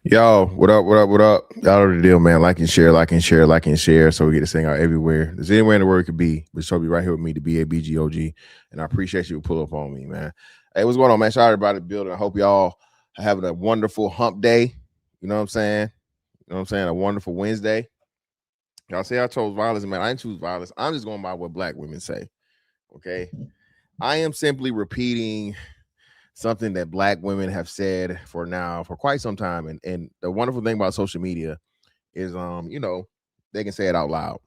Yo, what up, what up, what up? Y'all know the deal, man. Like and share, like and share, like and share. So we get this thing out everywhere. There's anywhere in the world it could be. But so be right here with me, the BABGOG. And I appreciate you to pull up on me, man. Hey, what's going on, man? Shout out to everybody in the building. I hope y'all are having a wonderful hump day. You know what I'm saying? You know what I'm saying? A wonderful Wednesday. Y'all say I chose violence, man. I didn't choose violence. I'm just going by what black women say. Okay. I am simply repeating something that black women have said for quite some time. And the wonderful thing about social media is they can say it out loud.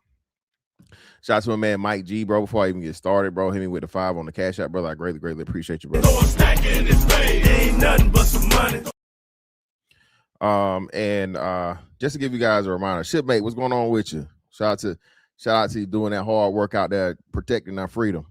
Shout out to my man Mike G, bro. Before I even get started, bro, hit me with the 5 on the Cash App, brother. I greatly appreciate you, bro. Ain't nothing but some money. Just to give you guys a reminder, shipmate, what's going on with you? Shout out to you doing that hard work out there protecting our freedom.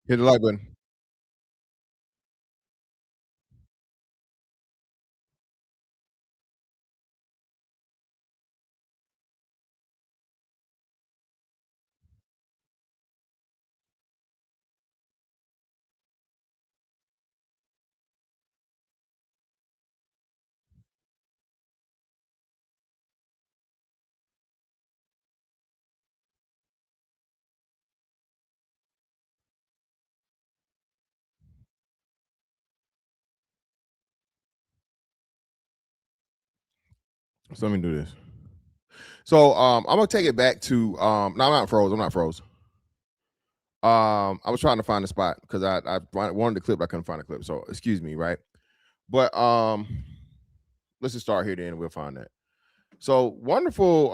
Hit the like button. So let me do this. So I'm gonna take it back to no, I'm not froze. I was trying to find the spot because I wanted the clip, but I couldn't find the clip. So excuse me, right? But let's just start here then we'll find that. So wonderful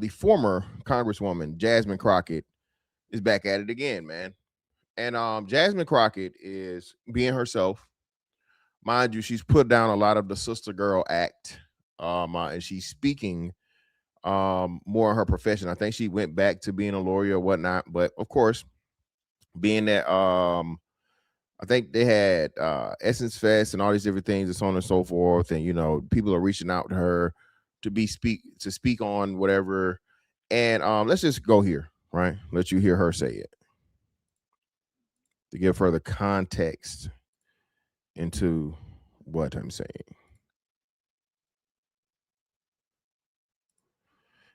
the former Congresswoman Jasmine Crockett is back at it again, man. And Jasmine Crockett is being herself. Mind you, she's put down a lot of the Sister Girl Act. And she's speaking more in her profession. I think she went back to being a lawyer or whatnot, but of course, being that I think they had Essence Fest and all these different things and so on and so forth, and people are reaching out to her to speak on whatever. And let's just go here, right? Let you hear her say it to give further context into what I'm saying.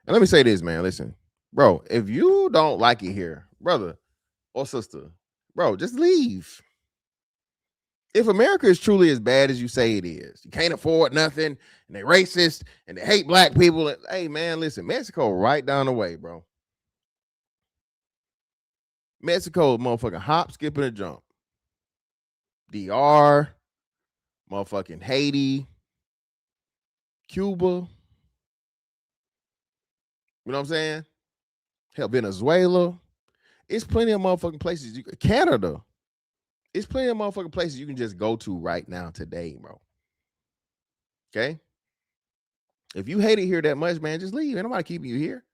And let me say this, man. Listen, bro, if you don't like it here, brother or sister, bro, just leave. If America is truly as bad as you say it is, you can't afford nothing, and they're racist, and they hate black people. Hey, man, listen, Mexico right down the way, bro. Mexico, motherfucking hop, skip, and a jump. DR, motherfucking Haiti, Cuba. You know what I'm saying? Hell, Venezuela. It's plenty of motherfucking places. Canada. It's plenty of motherfucking places you can just go to right now today, bro. Okay? If you hate it here that much, man, just leave. Ain't nobody keeping you here.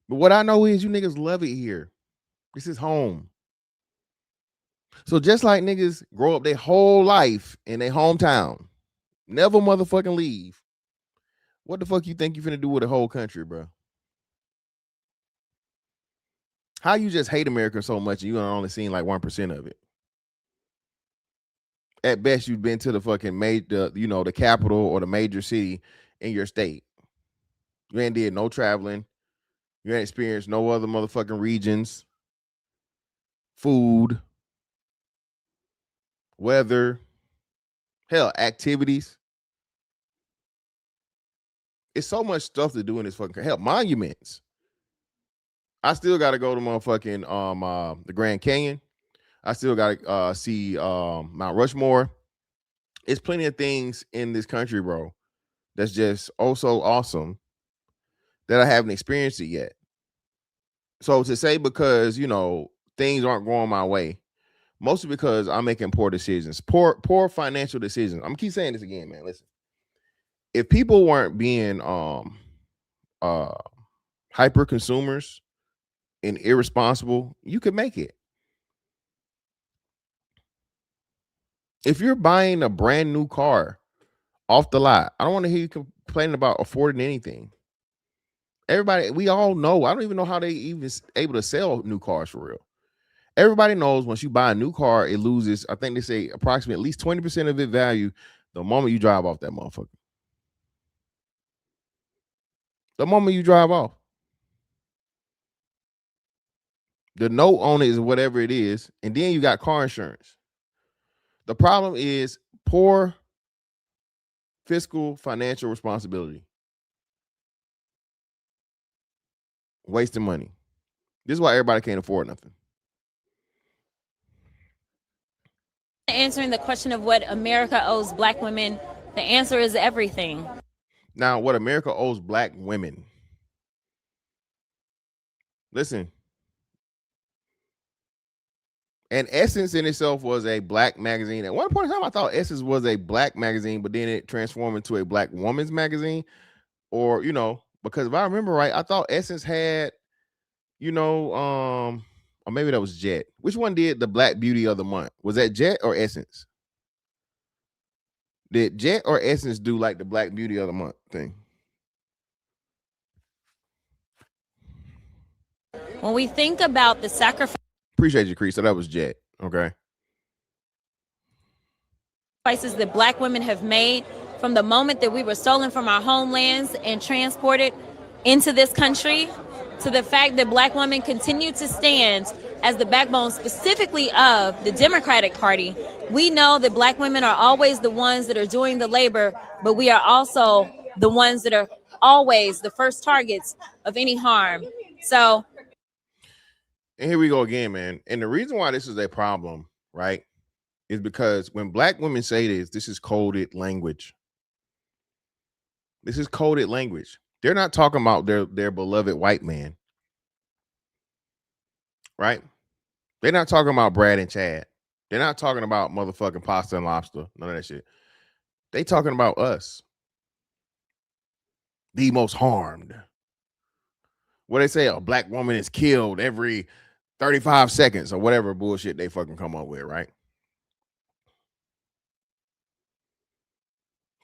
But what I know is you niggas love it here. This is home. So just like niggas grow up their whole life in their hometown, never motherfucking leave. What the fuck you think you finna do with the whole country, bro? How you just hate America so much and you only seen like 1% of it? At best, you've been to the fucking the capital or the major city in your state. You ain't did no traveling. You ain't experienced no other motherfucking regions, food, weather, hell, activities. It's so much stuff to do in this fucking hell. Monuments. I still got to go to motherfucking the Grand Canyon. I still got to see Mount Rushmore. It's plenty of things in this country, bro, that's just oh so awesome that I haven't experienced it yet. So to say because, things aren't going my way, mostly because I'm making poor decisions, poor financial decisions. I'm gonna keep saying this again, man. Listen, if people weren't being hyper consumers and irresponsible, you could make it. If you're buying a brand new car off the lot, I don't want to hear you complaining about affording anything. Everybody, we all know. I don't even know how they even able to sell new cars for real. Everybody knows once you buy a new car, it loses, I think they say approximately at least 20% of its value the moment you drive off that motherfucker. The moment you drive off. The note on it is whatever it is, and then you got car insurance. The problem is poor fiscal financial responsibility. Wasting money. This is why everybody can't afford nothing. Answering the question of what America owes black women, the answer is everything. Now, what America owes black women. Listen. And Essence in itself was a black magazine. At one point in time, I thought Essence was a black magazine, but then it transformed into a black woman's magazine. Or, because if I remember right, I thought Essence had, or maybe that was Jet. Which one did the Black Beauty of the Month? Was that Jet or Essence? Did Jet or Essence do like the Black Beauty of the Month thing? When we think about the sacrifice, appreciate you, Crease. So that was Jet. Okay. Sacrifices that black women have made from the moment that we were stolen from our homelands and transported into this country, to the fact that black women continue to stand as the backbone specifically of the Democratic Party. We know that black women are always the ones that are doing the labor, but we are also the ones that are always the first targets of any harm. So, and here we go again, man. And the reason why this is a problem, right, is because when black women say this is coded language. This is coded language. They're not talking about their beloved white man, right? They're not talking about Brad and Chad. They're not talking about motherfucking pasta and lobster. None of that shit. They talking about us. The most harmed. What they say, a black woman is killed every 35 seconds or whatever bullshit they fucking come up with, right?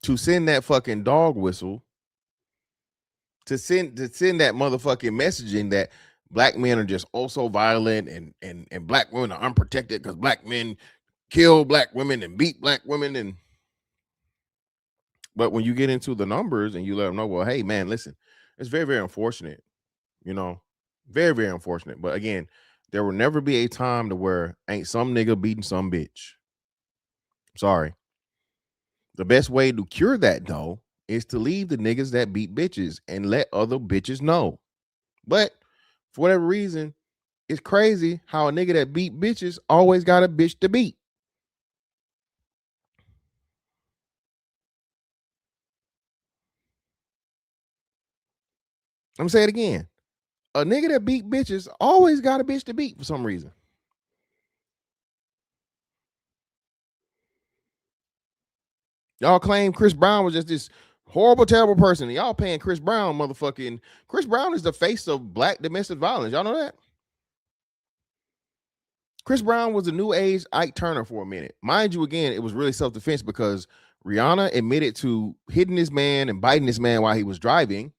To send that fucking dog whistle, to send that motherfucking messaging that black men are just also violent and black women are unprotected because black men kill black women and beat black women. But when you get into the numbers and you let them know, well, hey man, listen, it's very, very unfortunate, very, very unfortunate. But again, there will never be a time to where ain't some nigga beating some bitch. Sorry. The best way to cure that though is to leave the niggas that beat bitches and let other bitches know. But for whatever reason, It's crazy how a nigga that beat bitches always got a bitch to beat. I'm saying it again. A nigga that beat bitches always got a bitch to beat for some reason. Y'all claim Chris Brown was just this horrible, terrible person. Y'all paying Chris Brown, motherfucking. Chris Brown is the face of black domestic violence. Y'all know that? Chris Brown was a new age Ike Turner for a minute. Mind you, again, it was really self-defense because Rihanna admitted to hitting this man and biting this man while he was driving.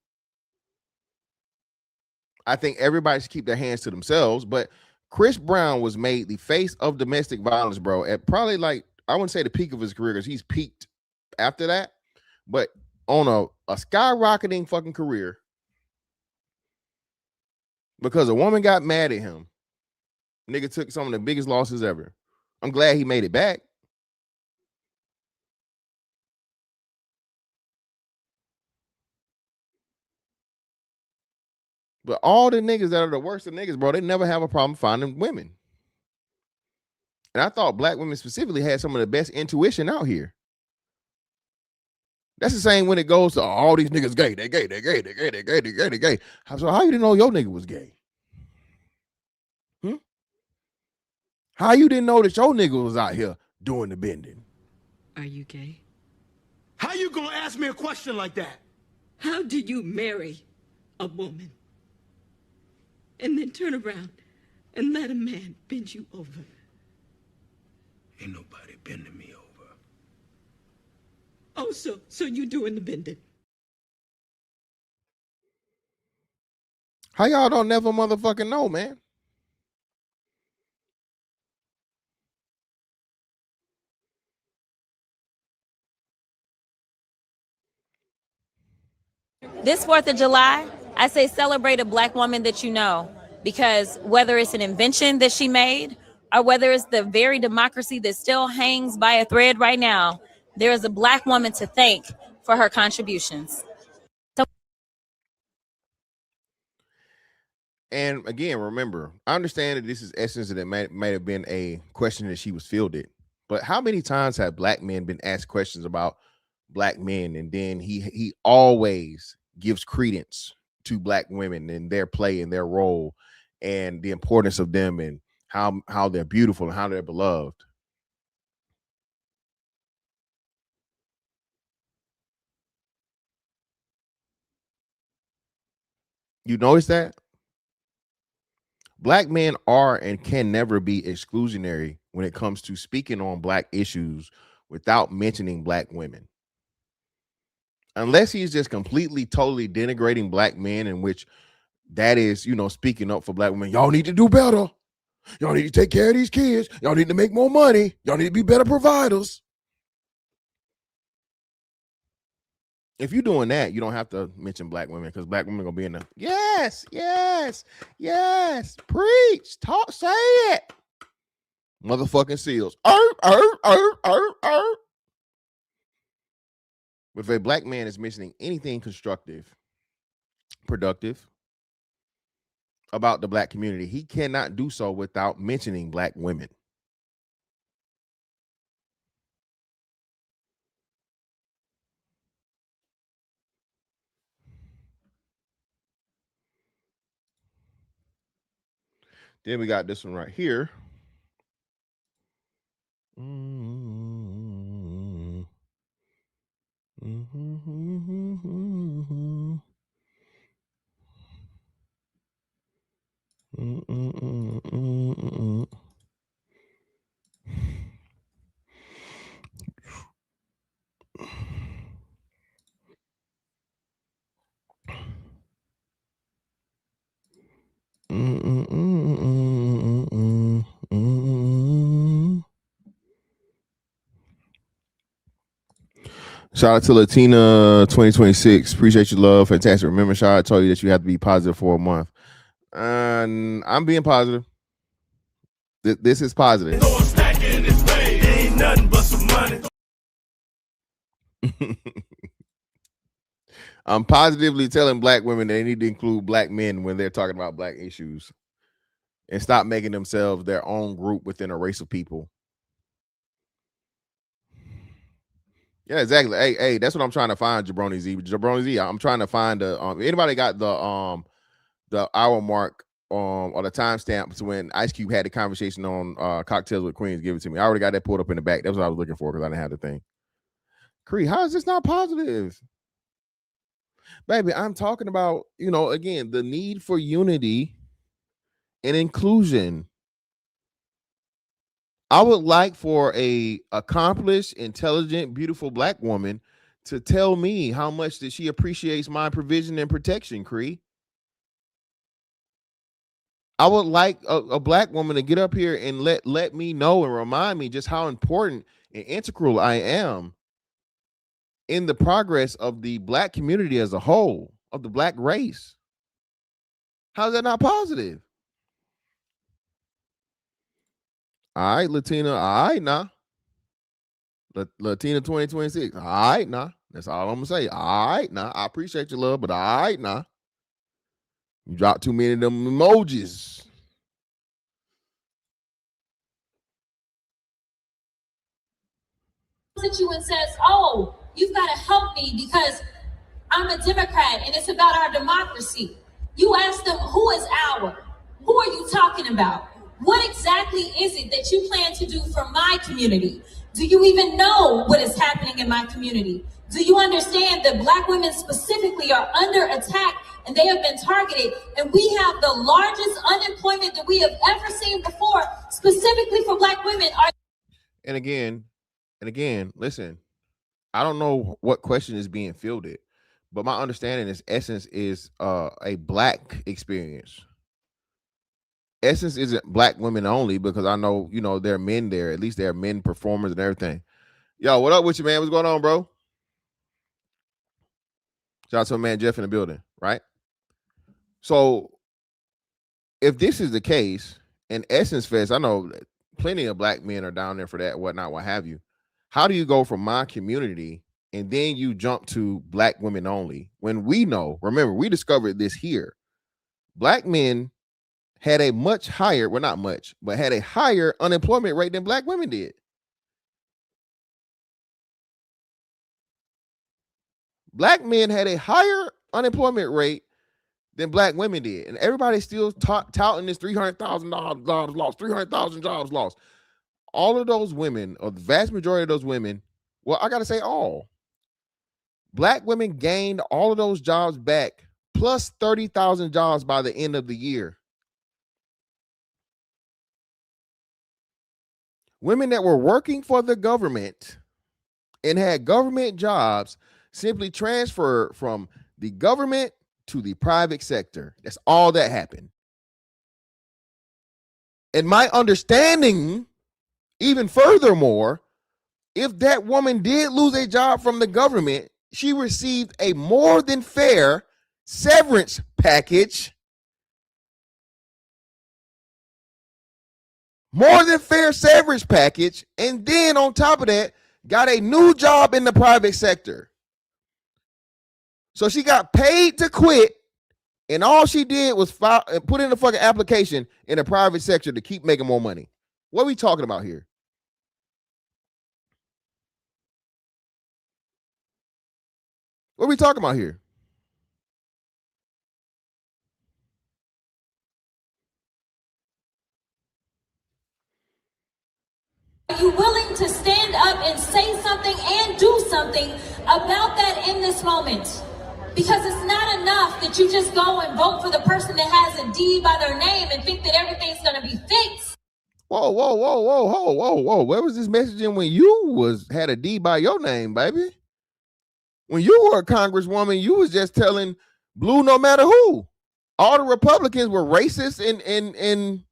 I think everybody should keep their hands to themselves, but Chris Brown was made the face of domestic violence, bro, at probably like, I wouldn't say the peak of his career because he's peaked after that, but on a skyrocketing fucking career because a woman got mad at him. Nigga took some of the biggest losses ever. I'm glad he made it back. But all the niggas that are the worst of niggas, bro, they never have a problem finding women. And I thought black women specifically had some of the best intuition out here. That's the same when it goes to all these niggas gay. They gay, they gay, they gay, they gay, they gay, they gay. So how you didn't know your nigga was gay? How you didn't know that your nigga was out here doing the bending? Are you gay? How you gonna ask me a question like that? How do you marry a woman and then turn around and let a man bend you over? Ain't nobody bending me over. Oh, so you doing the bending? How y'all don't never motherfucking know, man? This 4th of July, I say celebrate a black woman that you know, because whether it's an invention that she made or whether it's the very democracy that still hangs by a thread right now, there is a black woman to thank for her contributions. And again, remember, I understand that this is essence and it might have been a question that she was fielded. But how many times have black men been asked questions about black men, and then he always gives credence to black women and their play and their role and the importance of them and how they're beautiful and how they're beloved. You notice that? Black men are and can never be exclusionary when it comes to speaking on black issues without mentioning black women. Unless he's just completely, totally denigrating black men, in which that is, speaking up for black women. Y'all need to do better. Y'all need to take care of these kids. Y'all need to make more money. Y'all need to be better providers. If you're doing that, you don't have to mention black women, because black women are gonna be in the yes, preach, talk, say it, motherfucking seals. But if a black man is mentioning anything constructive, productive about the black community, he cannot do so without mentioning black women. Then we got this one right here. Shout out to Latina 2026. Appreciate your love. Fantastic. Remember, Shad, I told you that you have to be positive for a month. And I'm being positive. This is positive. Ain't nothing but some money. I'm positively telling black women they need to include black men when they're talking about black issues. and stop making themselves their own group within a race of people. Yeah, exactly. Hey, that's what I'm trying to find, Jabroni Z. Jabroni Z, I'm trying to find the anybody got the hour mark or the timestamps when Ice Cube had the conversation on Cocktails with Queens. Give it to me. I already got that pulled up in the back. That's what I was looking for because I didn't have the thing. Cree, how is this not positive? Baby, I'm talking about, again, the need for unity and inclusion. I would like for a accomplished, intelligent, beautiful black woman to tell me how much that she appreciates my provision and protection, Cree. I would like a black woman to get up here and let me know and remind me just how important and integral I am in the progress of the black community as a whole, of the black race. How's that not positive? All right, Latina. All right, now. Latina 2026. All right, now. That's all I'm going to say. All right, now. I appreciate your love, but all right, now. You dropped too many of them emojis. At you and says, "Oh, you've got to help me because I'm a Democrat and it's about our democracy." You ask them, who is our? Who are you talking about? What exactly is it that you plan to do for my community? Do you even know what is happening in my community? Do you understand that Black women specifically are under attack and they have been targeted? And we have the largest unemployment that we have ever seen before, specifically for Black women. And again, listen, I don't know what question is being fielded, but my understanding is Essence is a Black experience. Essence isn't Black women only because I know, there are men there. At least there are men performers and everything. Yo, what up with you, man? What's going on, bro? Shout out to my man Jeff in the building, right? So if this is the case, in Essence Fest, I know plenty of Black men are down there for that, whatnot, what have you. How do you go from my community and then you jump to Black women only when we know, remember, we discovered this here. Black men had a much higher, well, not much, but had a higher unemployment rate than Black women did. Black men had a higher unemployment rate than Black women did. And everybody's still touting this $300,000 jobs lost, 300,000 jobs lost. All of those women, or the vast majority of those women, well, I got to say all. Black women gained all of those jobs back, plus 30,000 jobs by the end of the year. Women that were working for the government and had government jobs simply transferred from the government to the private sector. That's all that happened. And my understanding, even furthermore, if that woman did lose a job from the government, she received a more than fair severance package. More than fair severance package. And then on top of that, got a new job in the private sector. So she got paid to quit, and all she did was put in a fucking application in the private sector to keep making more money. What are we talking about here? What are we talking about here? Are you willing to stand up and say something and do something about that in this moment? Because it's not enough that you just go and vote for the person that has a D by their name and think that everything's going to be fixed. Whoa. Where was this messaging when you had a D by your name, baby? When you were a congresswoman, you was just telling blue no matter who. All the Republicans were racist and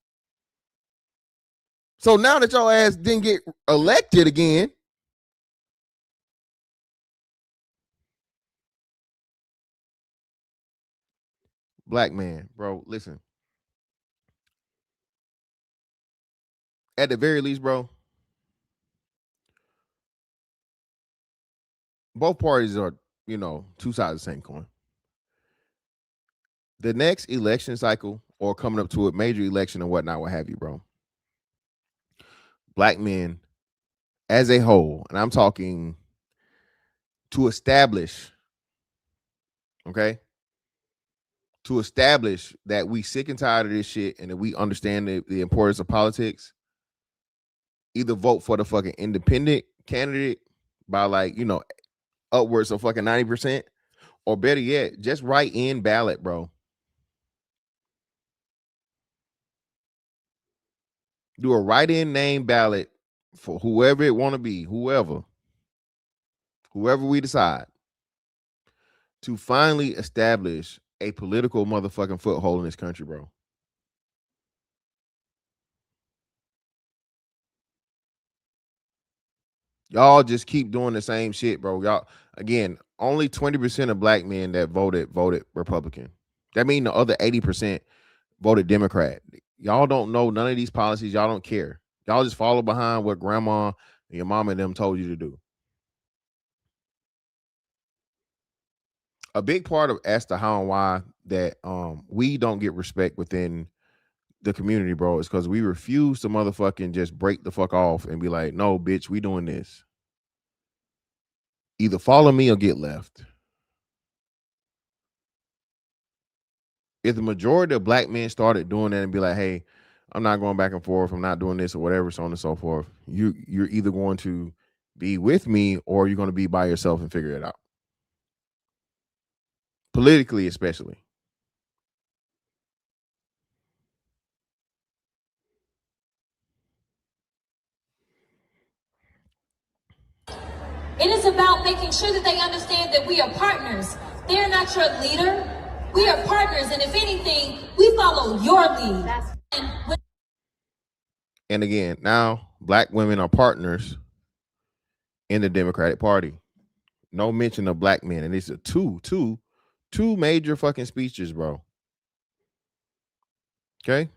so now that your ass didn't get elected again, Black man, bro, listen. At the very least, bro, both parties are, two sides of the same coin. The next election cycle or coming up to a major election and whatnot, what have you, bro. Black men as a whole, and I'm talking to establish, okay, to establish that we sick and tired of this shit and that we understand the importance of politics, either vote for the fucking independent candidate by like, you know, upwards of fucking 90%, or better yet, just write in ballot, bro. Do a write-in name ballot for whoever it want to be, whoever we decide, to finally establish a political motherfucking foothold in this country, bro. Y'all just keep doing the same shit, bro. Y'all, again, only 20% of black men that voted Republican. That means the other 80% voted Democrat. Y'all don't know none of these policies. Y'all don't care. Y'all just follow behind what grandma and your mom and them told you to do. A big part of as to how and why that we don't get respect within the community, bro, is because we refuse to motherfucking just break the fuck off and be like, no, bitch, we doing this. Either follow me or get left. If the majority of black men started doing that and be like, hey, I'm not going back and forth, I'm not doing this or whatever, so on and so forth, you're either going to be with me or you're going to be by yourself and figure it out. Politically, especially. It is about making sure that they understand that we are partners. They're not your leader. We are partners, and if anything, we follow your lead. And again, now black women are partners in the Democratic Party. No mention of black men, and it's a two major fucking speeches, bro. Okay.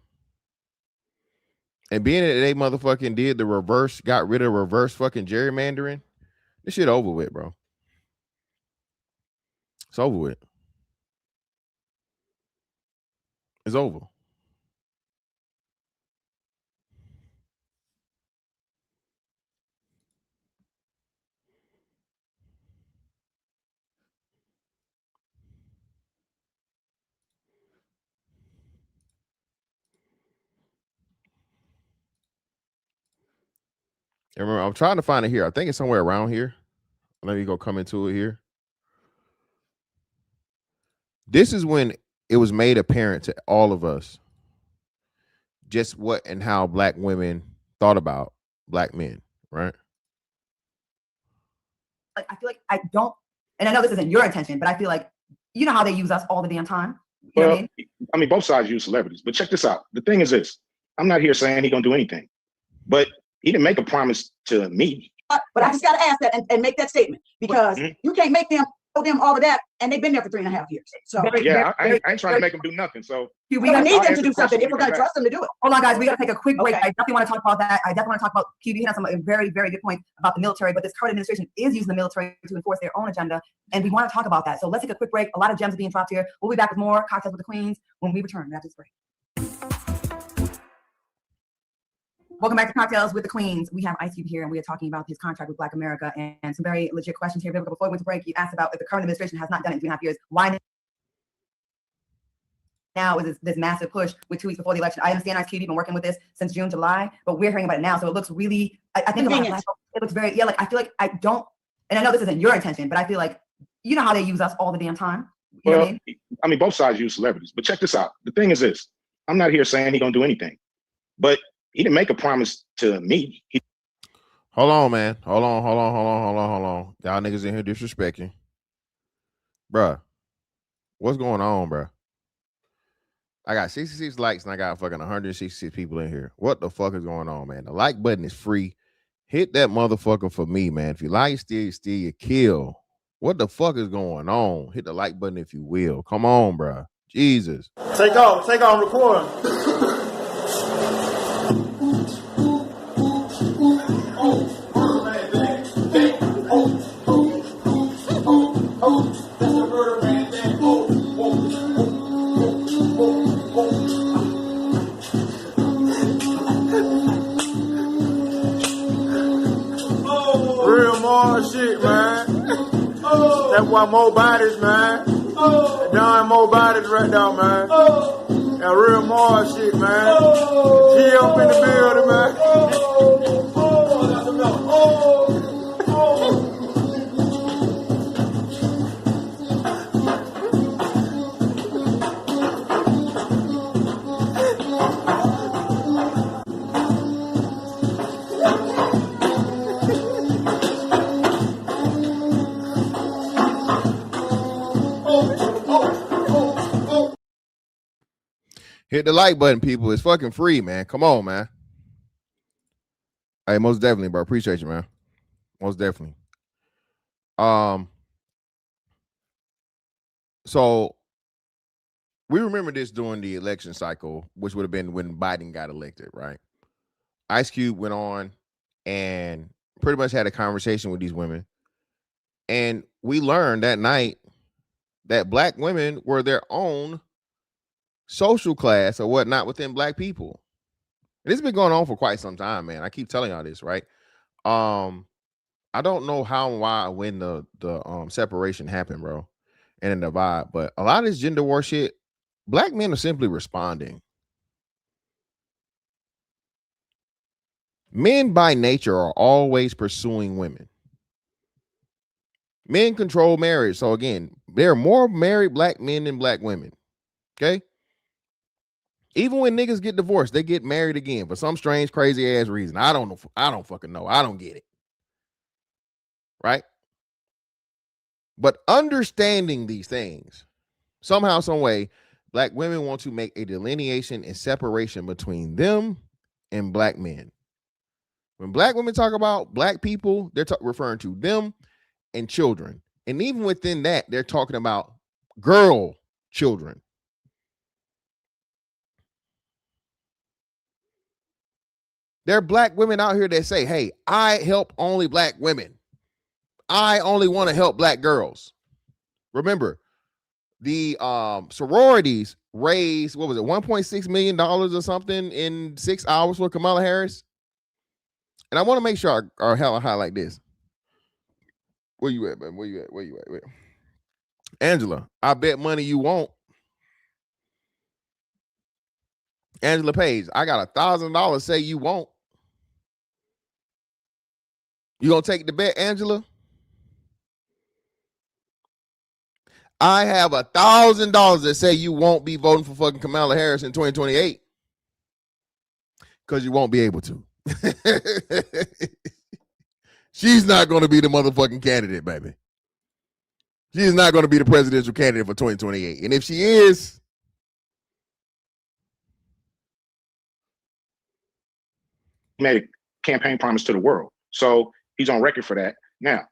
And being that they motherfucking did the reverse, got rid of reverse fucking gerrymandering, this shit over with, bro. It's over with. It's over. And remember, I'm trying to find it here. I think it's somewhere around here. Let me go come into it here. This is when it was made apparent to all of us just what and how black women thought about black men, right? Like, I feel like I don't, and I know this isn't your intention, but I feel like, you know how they use us all the damn time? You know what I mean? Both sides use celebrities, but check this out. The thing is this, I'm not here saying he's gonna do anything, but he didn't make a promise to me. But I just gotta ask that and make that statement, because you can't make them all of that, and they've been there for 3.5 years. So yeah, I ain't trying to make them do nothing. So we need them to do something if we're gonna trust them to do it. Hold on, guys, we gotta take a quick break. I definitely want to talk about that. I definitely want to talk about QB hit on some very, very good point about the military, but this current administration is using the military to enforce their own agenda, and we want to talk about that. So let's take a quick break. A lot of gems are being dropped here. We'll be back with more Cocktails with the Queens when we return after this break. Welcome back to Cocktails with the Queens. We have Ice Cube here, and we are talking about his contract with Black America and some very legit questions here. Before we went to break, you asked about if the current administration has not done it in 2.5 years, why now is this massive push with 2 weeks before the election? I understand Ice Cube, you've been working with this since June, July, but we're hearing about it now. So it looks really, I think it looks very, yeah, like I feel like I don't, and I know this isn't your intention, but I feel like, you know how they use us all the damn time? You know what I mean? Both sides use celebrities, but check this out. The thing is this, I'm not here saying he's gonna do anything, but he didn't make a promise to me. Hold on, man. Hold on. Y'all niggas in here disrespecting. Bruh. What's going on, bruh? I got 66 likes and I got fucking 166 people in here. What the fuck is going on, man? The like button is free. Hit that motherfucker for me, man. If you like, steal your kill. What the fuck is going on? Hit the like button if you will. Come on, bruh. Jesus. Take on recording. shit, man. That's why more bodies, man. Darn more bodies right now, man. That real Mars shit, man. G up in the building, Hit the like button, people. It's fucking free, man. Come on, man. Hey, most definitely, bro. Appreciate you, man. Most definitely. So we remember this during the election cycle, which would have been when Biden got elected, right? Ice Cube went on and pretty much had a conversation with these women. And we learned that night that black women were their own social class or whatnot within black people. And it's been going on for quite some time, man. I keep telling y'all this, right? I don't know how and why when the separation happened, bro, and the divide, but a lot of this gender war shit, black men are simply responding. Men by nature are always pursuing women. Men control marriage. So again, there are more married black men than black women. Okay. Even when niggas get divorced, they get married again for some strange, crazy ass reason. I don't know. I don't fucking know. I don't get it. Right? But understanding these things, somehow, some way, black women want to make a delineation and separation between them and black men. When black women talk about black people, they're referring to them and children. And even within that, they're talking about girl children. There are black women out here that say, hey, I help only black women. I only want to help black girls. Remember, the sororities raised, what was it, $1.6 million or something in 6 hours for Kamala Harris. And I want to make sure I highlight this. Where you at, man? Where you at? Where? Angela, I bet money you won't. Angela Page, I got $1,000 say you won't. You gonna take the bet, Angela? I have $1,000 that say you won't be voting for fucking Kamala Harris in 2028 because you won't be able to. She's not going to be the motherfucking candidate, baby. She's not going to be the presidential candidate for 2028. And if she is, made a campaign promise to the world. So he's on record for that. Now,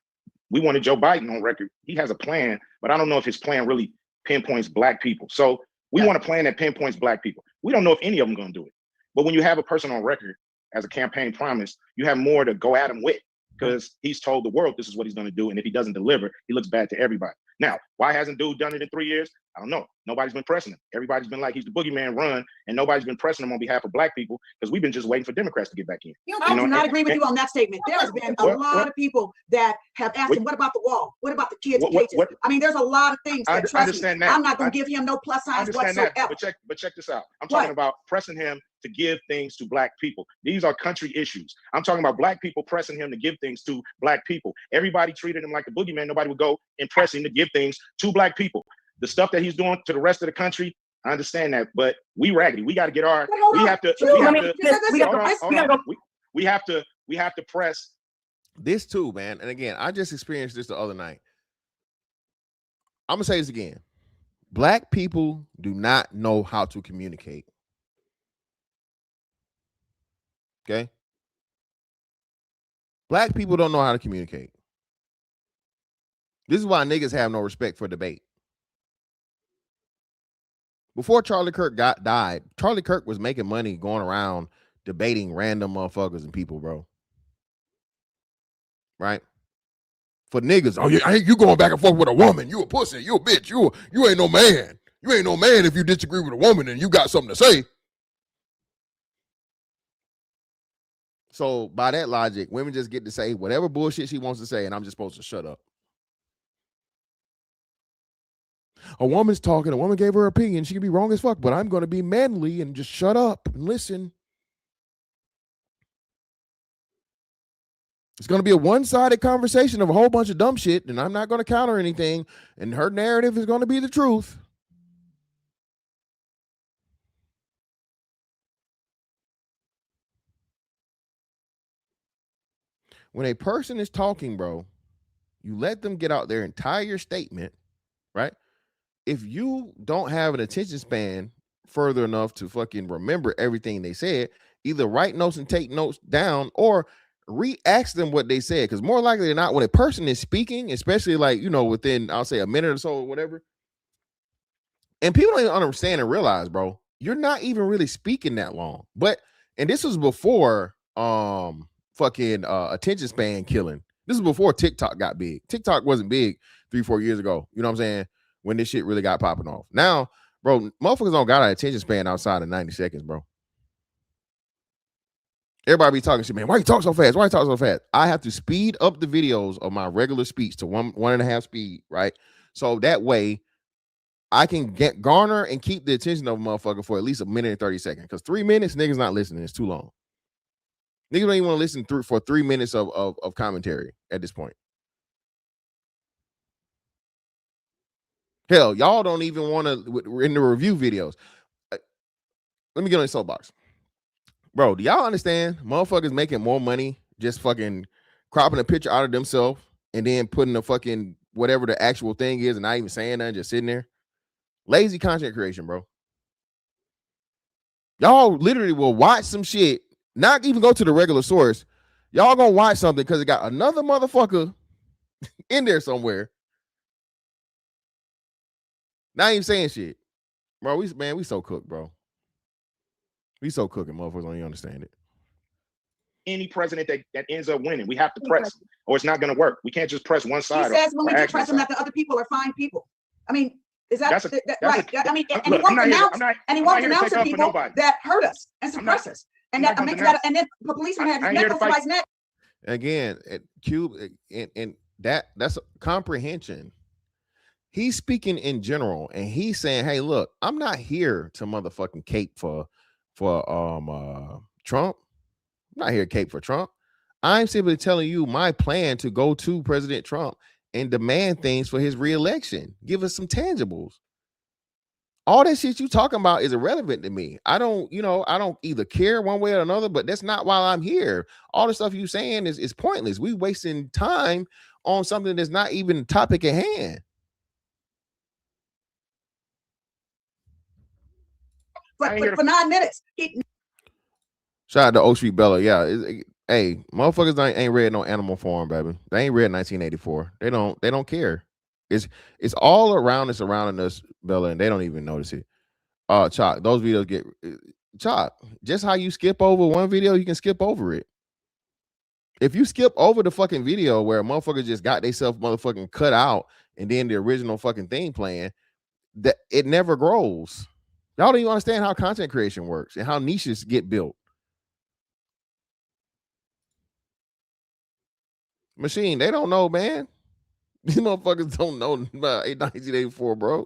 we wanted Joe Biden on record. He has a plan, but I don't know if his plan really pinpoints black people. So we want a plan that pinpoints black people. We don't know if any of them are going to do it. But when you have a person on record as a campaign promise, you have more to go at him with because he's told the world this is what he's going to do. And if he doesn't deliver, he looks bad to everybody. Now, why hasn't dude done it in 3 years? I don't know. Nobody's been pressing him. Everybody's been like, he's the boogeyman run, and nobody's been pressing him on behalf of black people because we've been just waiting for Democrats to get back in. I do not agree with you on that statement. There has been a lot of people that have asked him, what about the wall? What about the kids' cages? I mean, there's a lot of things that, trust me, I'm not going to give him no plus signs whatsoever. But check this out. I'm talking about pressing him to give things to black people. These are country issues. I'm talking about black people pressing him to give things to black people. Everybody treated him like the boogeyman. Nobody would go and press him to give things to black people. The stuff that he's doing to the rest of the country, I understand that, but we raggedy. We got to get our. We have to press this too, man. And again, I just experienced this the other night. I'm gonna say this again. Black people do not know how to communicate. Okay. Black people don't know how to communicate. This is why niggas have no respect for debate. Before Charlie Kirk died, Charlie Kirk was making money going around debating random motherfuckers and people, bro. Right? For niggas, oh yeah, you going back and forth with a woman. You a pussy. You a bitch. You ain't no man. You ain't no man if you disagree with a woman and you got something to say. So by that logic, women just get to say whatever bullshit she wants to say, and I'm just supposed to shut up. A woman's talking, a woman gave her opinion. She could be wrong as fuck, but I'm going to be manly and just shut up and listen. It's going to be a one-sided conversation of a whole bunch of dumb shit, and I'm not going to counter anything, and her narrative is going to be the truth. When a person is talking, bro, you let them get out their entire statement, right? If you don't have an attention span further enough to fucking remember everything they said, either write notes and take notes down or re-ask them what they said. Because more likely than not, when a person is speaking, especially like, you know, within, I'll say a minute or so or whatever, and people don't even understand and realize, bro, you're not even really speaking that long. But, and this was before fucking attention span killing. This is before TikTok got big. TikTok wasn't big 3-4 years ago. You know what I'm saying? When this shit really got popping off. Now, bro, motherfuckers don't got an attention span outside of 90 seconds, bro. Everybody be talking shit, man. Why you talk so fast? Why you talk so fast? I have to speed up the videos of my regular speech to 1.5 speed, right? So that way I can garner and keep the attention of a motherfucker for at least a minute and 30 seconds. Because 3 minutes, niggas not listening. It's too long. Niggas don't even want to listen for 3 minutes of commentary at this point. Hell, y'all don't even want to in the review videos. Let me get on the soapbox. Bro, do y'all understand? Motherfuckers making more money just fucking cropping a picture out of themselves and then putting the fucking whatever the actual thing is and not even saying nothing, just sitting there. Lazy content creation, bro. Y'all literally will watch some shit, not even go to the regular source. Y'all gonna watch something because it got another motherfucker in there somewhere. Not even saying shit. Bro, we so cooked, bro. We so cooking, motherfuckers don't even understand it. Any president that ends up winning, we have to press, or it's not going to work. We can't just press one side. He says when we do press him that the other people are fine people. I mean, is that right? I mean, and he won't announce to people that hurt us and suppress us, and that makes that, and then the policeman has his neck on somebody's neck. Again, Cube, and that's comprehension. He's speaking in general, and he's saying, "Hey, look, I'm not here to motherfucking cape for Trump. I'm not here to cape for Trump. I'm simply telling you my plan to go to President Trump and demand things for his reelection. Give us some tangibles. All that shit you talking about is irrelevant to me. I don't either care one way or another, but that's not why I'm here. All the stuff you saying is pointless. We wasting time on something that's not even the topic at hand." But for 9 minutes. Shout out to O Street Bella. Yeah. Hey, motherfuckers ain't read no Animal Farm, baby. They ain't read 1984. They don't care. It's all around us, surrounding us, Bella, and they don't even notice it. Chalk, those videos get Chalk. Just how you skip over one video, you can skip over it. If you skip over the fucking video where a motherfucker just got themselves motherfucking cut out and then the original fucking thing playing, that it never grows. Y'all don't even understand how content creation works and how niches get built. Machine, they don't know, man. These motherfuckers don't know about 1984, bro.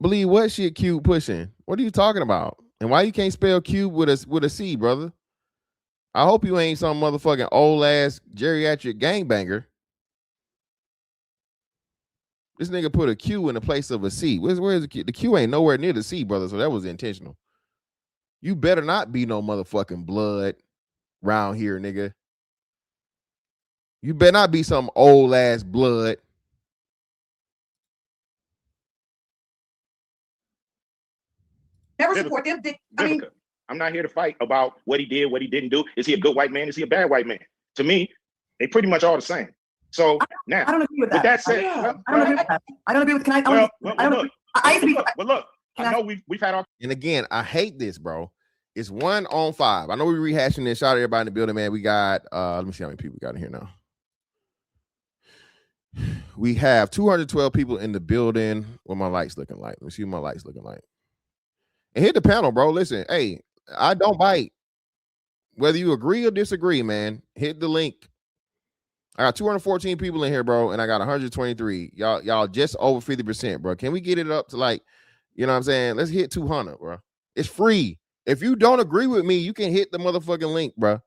Believe what shit Cube pushing? What are you talking about? And why you can't spell Cube with a C, brother? I hope you ain't some motherfucking old ass geriatric gangbanger. This nigga put a Q in the place of a C. Where's the Q? The Q ain't nowhere near the C, brother. So that was intentional. You better not be no motherfucking blood round here, nigga. You better not be some old ass blood. Never support them. I mean, I'm not here to fight about what he did, what he didn't do. Is he a good white man? Is he a bad white man? To me, they pretty much all the same. So now, I don't agree with that. With that said, I don't agree with that. I don't agree with. Can I? Look. I know we've had our. And again, I hate this, bro. It's 1 on 5. I know we're rehashing this. Shout out to everybody in the building, man. We got let me see how many people we got in here now. We have 212 people in the building. What my lights looking like? Let me see what my lights looking like. And hit the panel, bro. Listen, hey, I don't bite. Whether you agree or disagree, man, hit the link. I got 214 people in here, bro, and I got 123. Y'all just over 50%, bro. Can we get it up to like, you know what I'm saying? Let's hit 200, bro. It's free. If you don't agree with me, you can hit the motherfucking link, bro.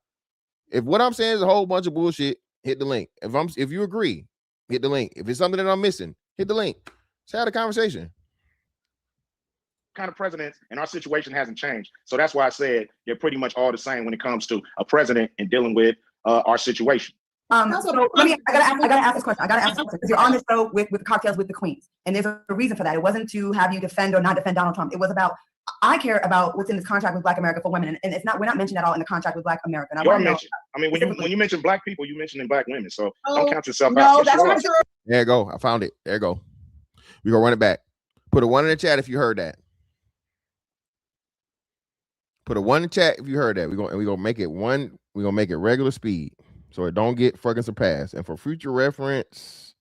If what I'm saying is a whole bunch of bullshit, hit the link. If you agree, hit the link. If it's something that I'm missing, hit the link. Let's have a conversation. Kind of presidents, and our situation hasn't changed. So that's why I said they're pretty much all the same when it comes to a president and dealing with our situation. So I gotta ask this question. Because you're on this show with Cocktails with the Queens, and there's a reason for that. It wasn't to have you defend or not defend Donald Trump. It was about, I care about what's in this contract with Black America for women, and it's not, we're not mentioned at all in the contract with Black America. And I mean, when you mention Black people, you mentioning Black women. So don't count yourself out. No, that's not true. There you go. I found it. There you go. We gonna run it back. Put a 1 in the chat if you heard that. Put a 1 in the chat if you heard that. We're gonna make it one. We're gonna make it regular speed so it don't get fucking surpassed. And for future reference,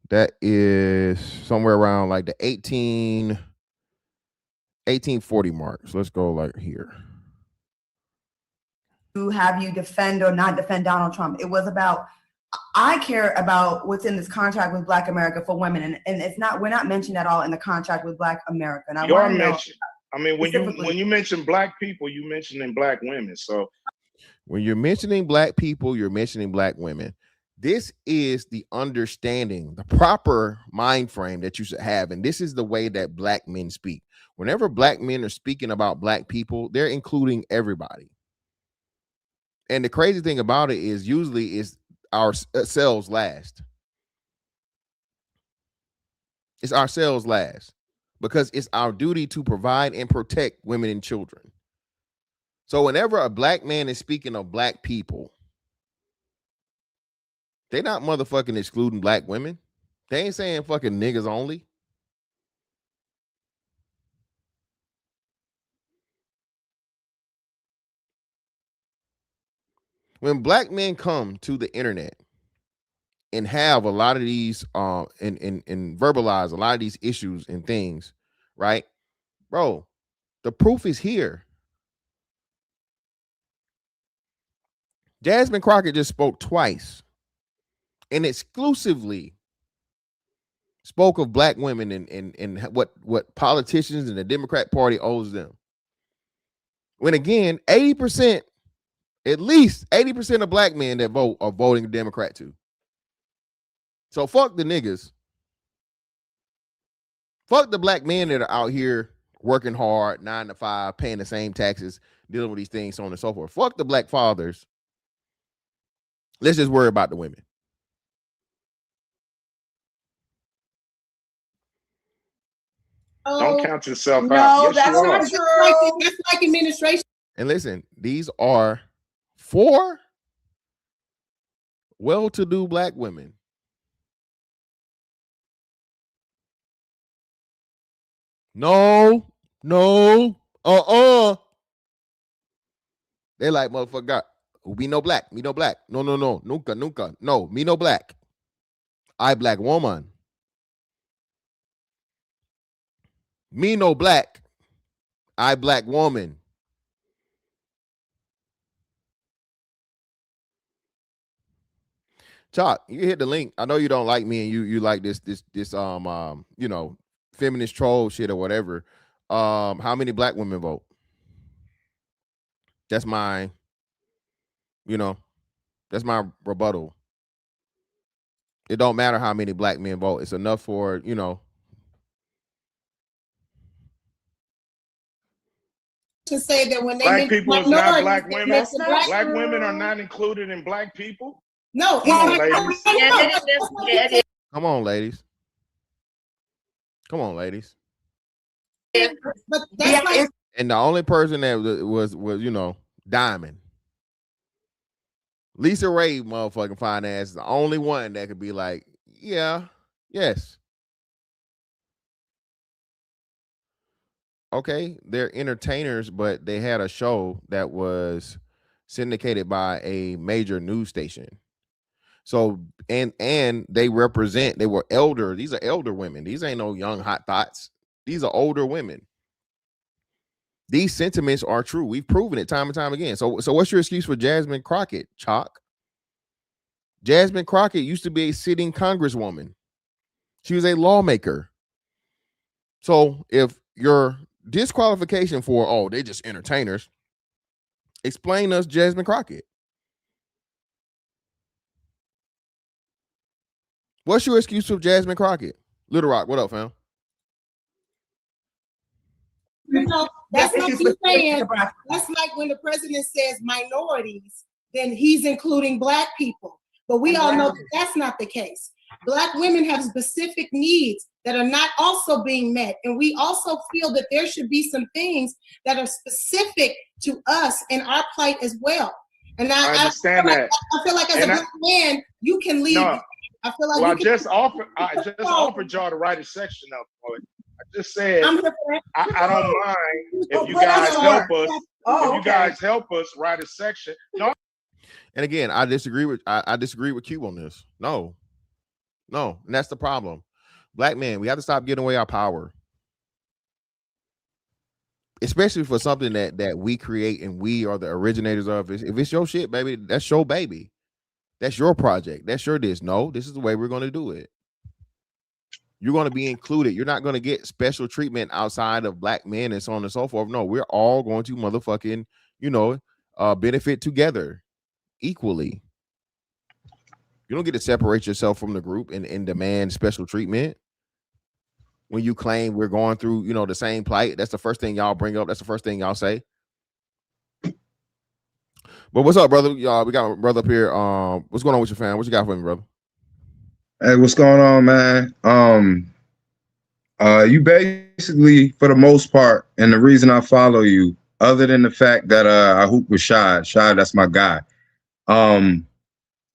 that is somewhere around like the 1840 mark. So let's go like here. To have you defend or not defend Donald Trump. It was about, I care about what's in this contract with Black America for women, and it's not, we're not mentioned at all in the contract with Black America. And you are mentioned. I mean, when you mention Black people, you mentioning Black women. So when you're mentioning Black people, you're mentioning Black women. This is the understanding, the proper mind frame that you should have. And this is the way that Black men speak. Whenever Black men are speaking about Black people, they're including everybody. And the crazy thing about it is usually is ourselves last. It's ourselves last. Because it's our duty to provide and protect women and children. So whenever a Black man is speaking of Black people, they're not motherfucking excluding Black women. They ain't saying fucking niggas only. When Black men come to the internet and have a lot of these and verbalize a lot of these issues and things, right? Bro, the proof is here. Jasmine Crockett just spoke twice and exclusively spoke of Black women and what politicians and the Democrat Party owes them. When again, 80%, at least 80% of Black men that vote are voting Democrat too. So fuck the niggas. Fuck the Black men that are out here working hard, 9 to 5, paying the same taxes, dealing with these things, so on and so forth. Fuck the Black fathers. Let's just worry about the women. Don't count yourself no, out. Yes, that's not true. That's like administration. And listen, these are 4 well-to-do Black women. No. They like, motherfucker, me no black. No. Nunca. No, me no black. I Black woman. Me no black. I Black woman. Chalk, you hit the link. I know you don't like me and you like this you know, feminist troll shit or whatever. How many Black women vote? That's my, you know, that's my rebuttal. It don't matter how many Black men vote. It's enough for, you know. To say that when they Black people is not Black women. Black women are not included in Black people. No, Come on, ladies. Come on, ladies. But that's like, and the only person that was you know, Diamond. Lisa Ray, motherfucking fine ass, is the only one that could be like, yeah, yes. Okay, they're entertainers, but they had a show that was syndicated by a major news station. So and they represent, they were elder. These are elder women. These ain't no young hot thoughts. These are older women. These sentiments are true. We've proven it time and time again. So what's your excuse for Jasmine Crockett, Chalk? Jasmine Crockett used to be a sitting congresswoman. She was a lawmaker. So if your disqualification for, oh, they're just entertainers, explain us Jasmine Crockett. What's your excuse for Jasmine Crockett? Little Rock, what up, fam? That's like you saying, that's like when the president says minorities, then he's including Black people. But we all know that that's not the case. Black women have specific needs that are not also being met. And we also feel that there should be some things that are specific to us and our plight as well. And I understand that. I feel like as a Black man, you can lead. No, I feel like well, I just offered y'all to write a section up for it. I just said I don't mind if you guys help us. If you guys help us write a section. No. And again, I disagree with Q on this. No, and that's the problem. Black men, we have to stop giving away our power, especially for something that we create and we are the originators of. If it's your shit, baby, that's your baby. That's your project. That's your this. No, this is the way we're going to do it. You're going to be included. You're not going to get special treatment outside of Black men and so on and so forth. No, we're all going to motherfucking, benefit together equally. You don't get to separate yourself from the group and demand special treatment when you claim we're going through, the same plight. That's the first thing y'all bring up. That's the first thing y'all say. But what's up, brother? Y'all, we got a brother up here. What's going on with your fam? What you got for me, brother? Hey, what's going on, man? You basically, for the most part, and the reason I follow you, other than the fact that I hoop with Shad, that's my guy.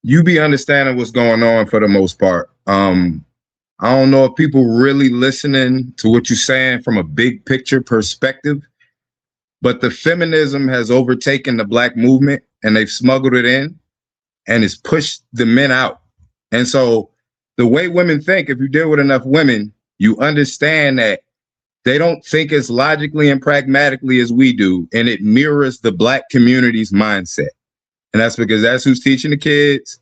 You be understanding what's going on for the most part. I don't know if people really listening to what you're saying from a big picture perspective, but the feminism has overtaken the Black movement and they've smuggled it in and it's pushed the men out. And so the way women think, if you deal with enough women, you understand that they don't think as logically and pragmatically as we do. And it mirrors the Black community's mindset. And that's because that's who's teaching the kids.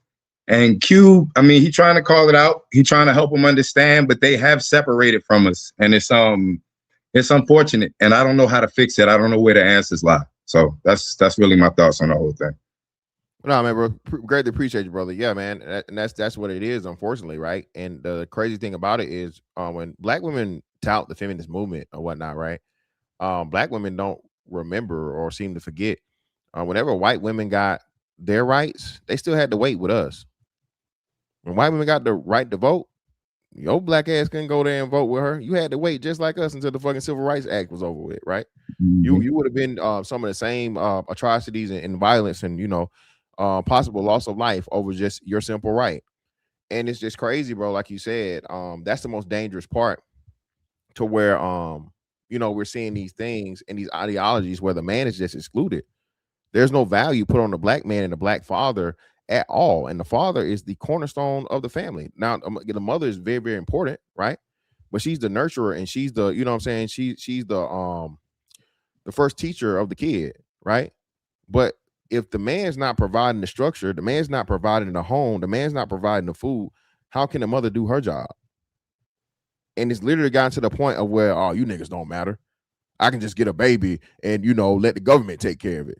And Q, I mean, he trying to call it out. He trying to help them understand, but they have separated from us. And it's unfortunate. And I don't know how to fix it. I don't know where the answers lie. So that's really my thoughts on the whole thing. No, man, bro. Greatly appreciate you, brother. Yeah, man. And that's what it is, unfortunately, right? And the crazy thing about it is when Black women tout the feminist movement or whatnot, right? Black women don't remember or seem to forget. Whenever white women got their rights, they still had to wait with us. When white women got the right to vote, your Black ass couldn't go there and vote with her. You had to wait just like us until the fucking Civil Rights Act was over with, right? Mm-hmm. You would have been some of the same atrocities and violence and possible loss of life over just your simple right. And it's just crazy, bro. Like you said, that's the most dangerous part, to where we're seeing these things and these ideologies where the man is just excluded. There's no value put on the Black man and the Black father at all. And the father is the cornerstone of the family. Now, the mother is very, very important, right? But she's the nurturer and she's the, she's the first teacher of the kid, right? But if the man's not providing the structure, the man's not providing the home, the man's not providing the food, how can the mother do her job? And it's literally gotten to the point of where, oh, you niggas don't matter. I can just get a baby and, let the government take care of it.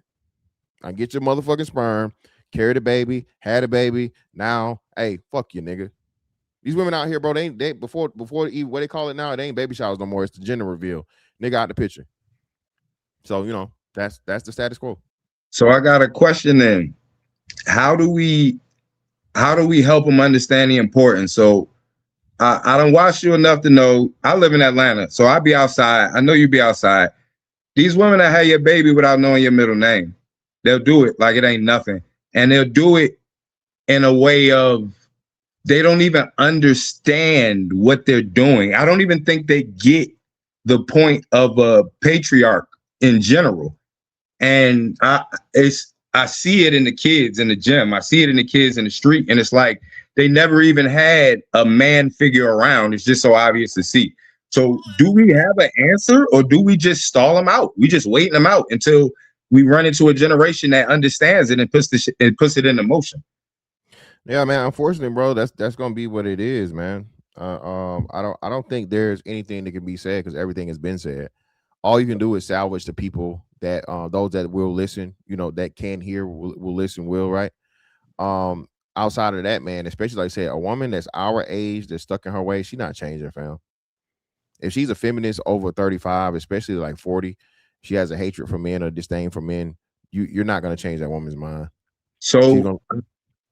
I get your motherfucking sperm, carry the baby, had a baby. Now, hey, fuck you, nigga. These women out here, bro, they before even what they call it now, it ain't baby showers no more. It's the gender reveal. Nigga out the picture. So, that's the status quo. So I got a question then. How do we help them understand the importance? So I don't watch you enough to know. I live in Atlanta, so I be outside. I know you be outside. These women that have your baby without knowing your middle name, they'll do it like it ain't nothing. And they'll do it in a way of they don't even understand what they're doing. I don't even think they get the point of a patriarch in general. And I see it in the kids in the gym. I see it in the kids in the street. And it's like they never even had a man figure around. It's just so obvious to see. So do we have an answer, or do we just stall them out? We just waiting them out until we run into a generation that understands it and puts it into motion. Yeah, man. Unfortunately, bro, that's gonna be what it is, man. I don't think there's anything that can be said because everything has been said. All you can do is salvage the people that those that will listen, that can hear, will listen, right? Outside of that, man, especially like I said, a woman that's our age that's stuck in her ways, she's not changing, fam. If she's a feminist over 35, especially like 40, she has a hatred for men or disdain for men. You're not gonna change that woman's mind. So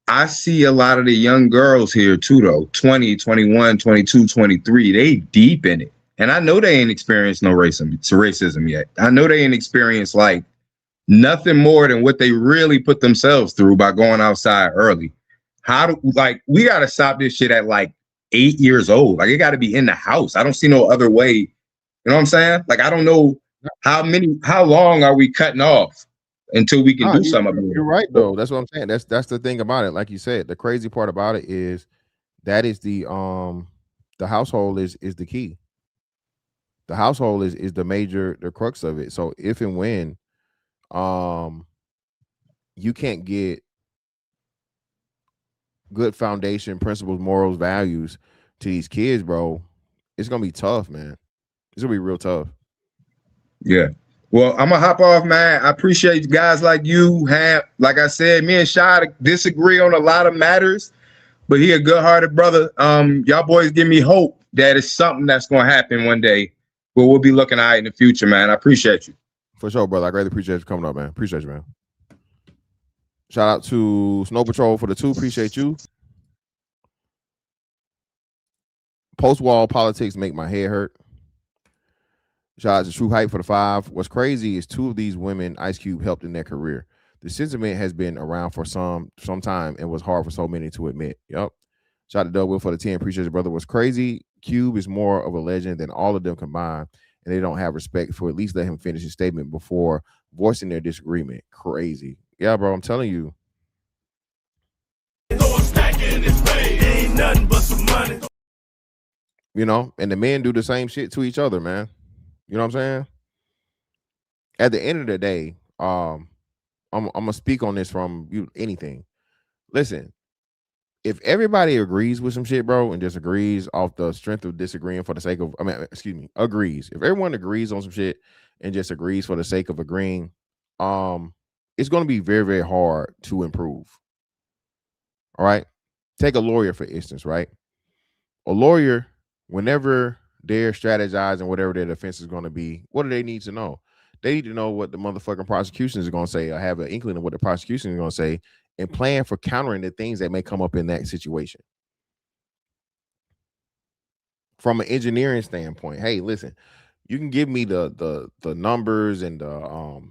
I see a lot of the young girls here too, though, 20, 21, 22, 23, they deep in it. And I know they ain't experienced no racism yet. I know they ain't experienced like nothing more than what they really put themselves through by going outside early. We got to stop this shit at like 8 years old. Like, it got to be in the house. I don't see no other way. You know what I'm saying? Like, I don't know how long are we cutting off until we can do something about it. You're right, though. That's what I'm saying. That's the thing about it. Like you said, the crazy part about it is that is the household is the key. The household is the crux of it. So if and when you can't get good foundation, principles, morals, values to these kids, bro, it's gonna be tough, man. It's gonna be real tough. Yeah. Well, I'm gonna hop off, man. I appreciate guys like you. Like I said, me and Shy disagree on a lot of matters, but he a good-hearted brother. Y'all boys give me hope that it's something that's gonna happen one day, but we'll be looking at it in the future, man. I appreciate you. For sure, brother. I greatly appreciate you coming up, man. Appreciate you, man. Shout out to Snow Patrol for the 2. Appreciate you. Post-wall politics make my head hurt. Shout out to True Hype for the 5. What's crazy is 2 of these women Ice Cube helped in their career. The sentiment has been around for some time and was hard for so many to admit. Yep. Shout out to Doug Will for the 10. Appreciate you, brother. What's crazy, Cube is more of a legend than all of them combined, and they don't have respect for at least let him finish his statement before voicing their disagreement. Crazy. Yeah, bro, I'm telling you. Ain't nothing but some money. And the men do the same shit to each other, man. You know what I'm saying? At the end of the day, I'm gonna speak on this from anything. Listen, if everybody agrees with some shit, bro, and disagrees off the strength of disagreeing for the sake of, agrees. If everyone agrees on some shit and just agrees for the sake of agreeing, it's gonna be very, very hard to improve. All right. Take a lawyer, for instance, right? A lawyer, whenever they're strategizing whatever their defense is going to be, what do they need to know? They need to know what the motherfucking prosecution is going to say, or have an inkling of what the prosecution is going to say, and plan for countering the things that may come up in that situation. From an engineering standpoint, hey, listen, you can give me the numbers and the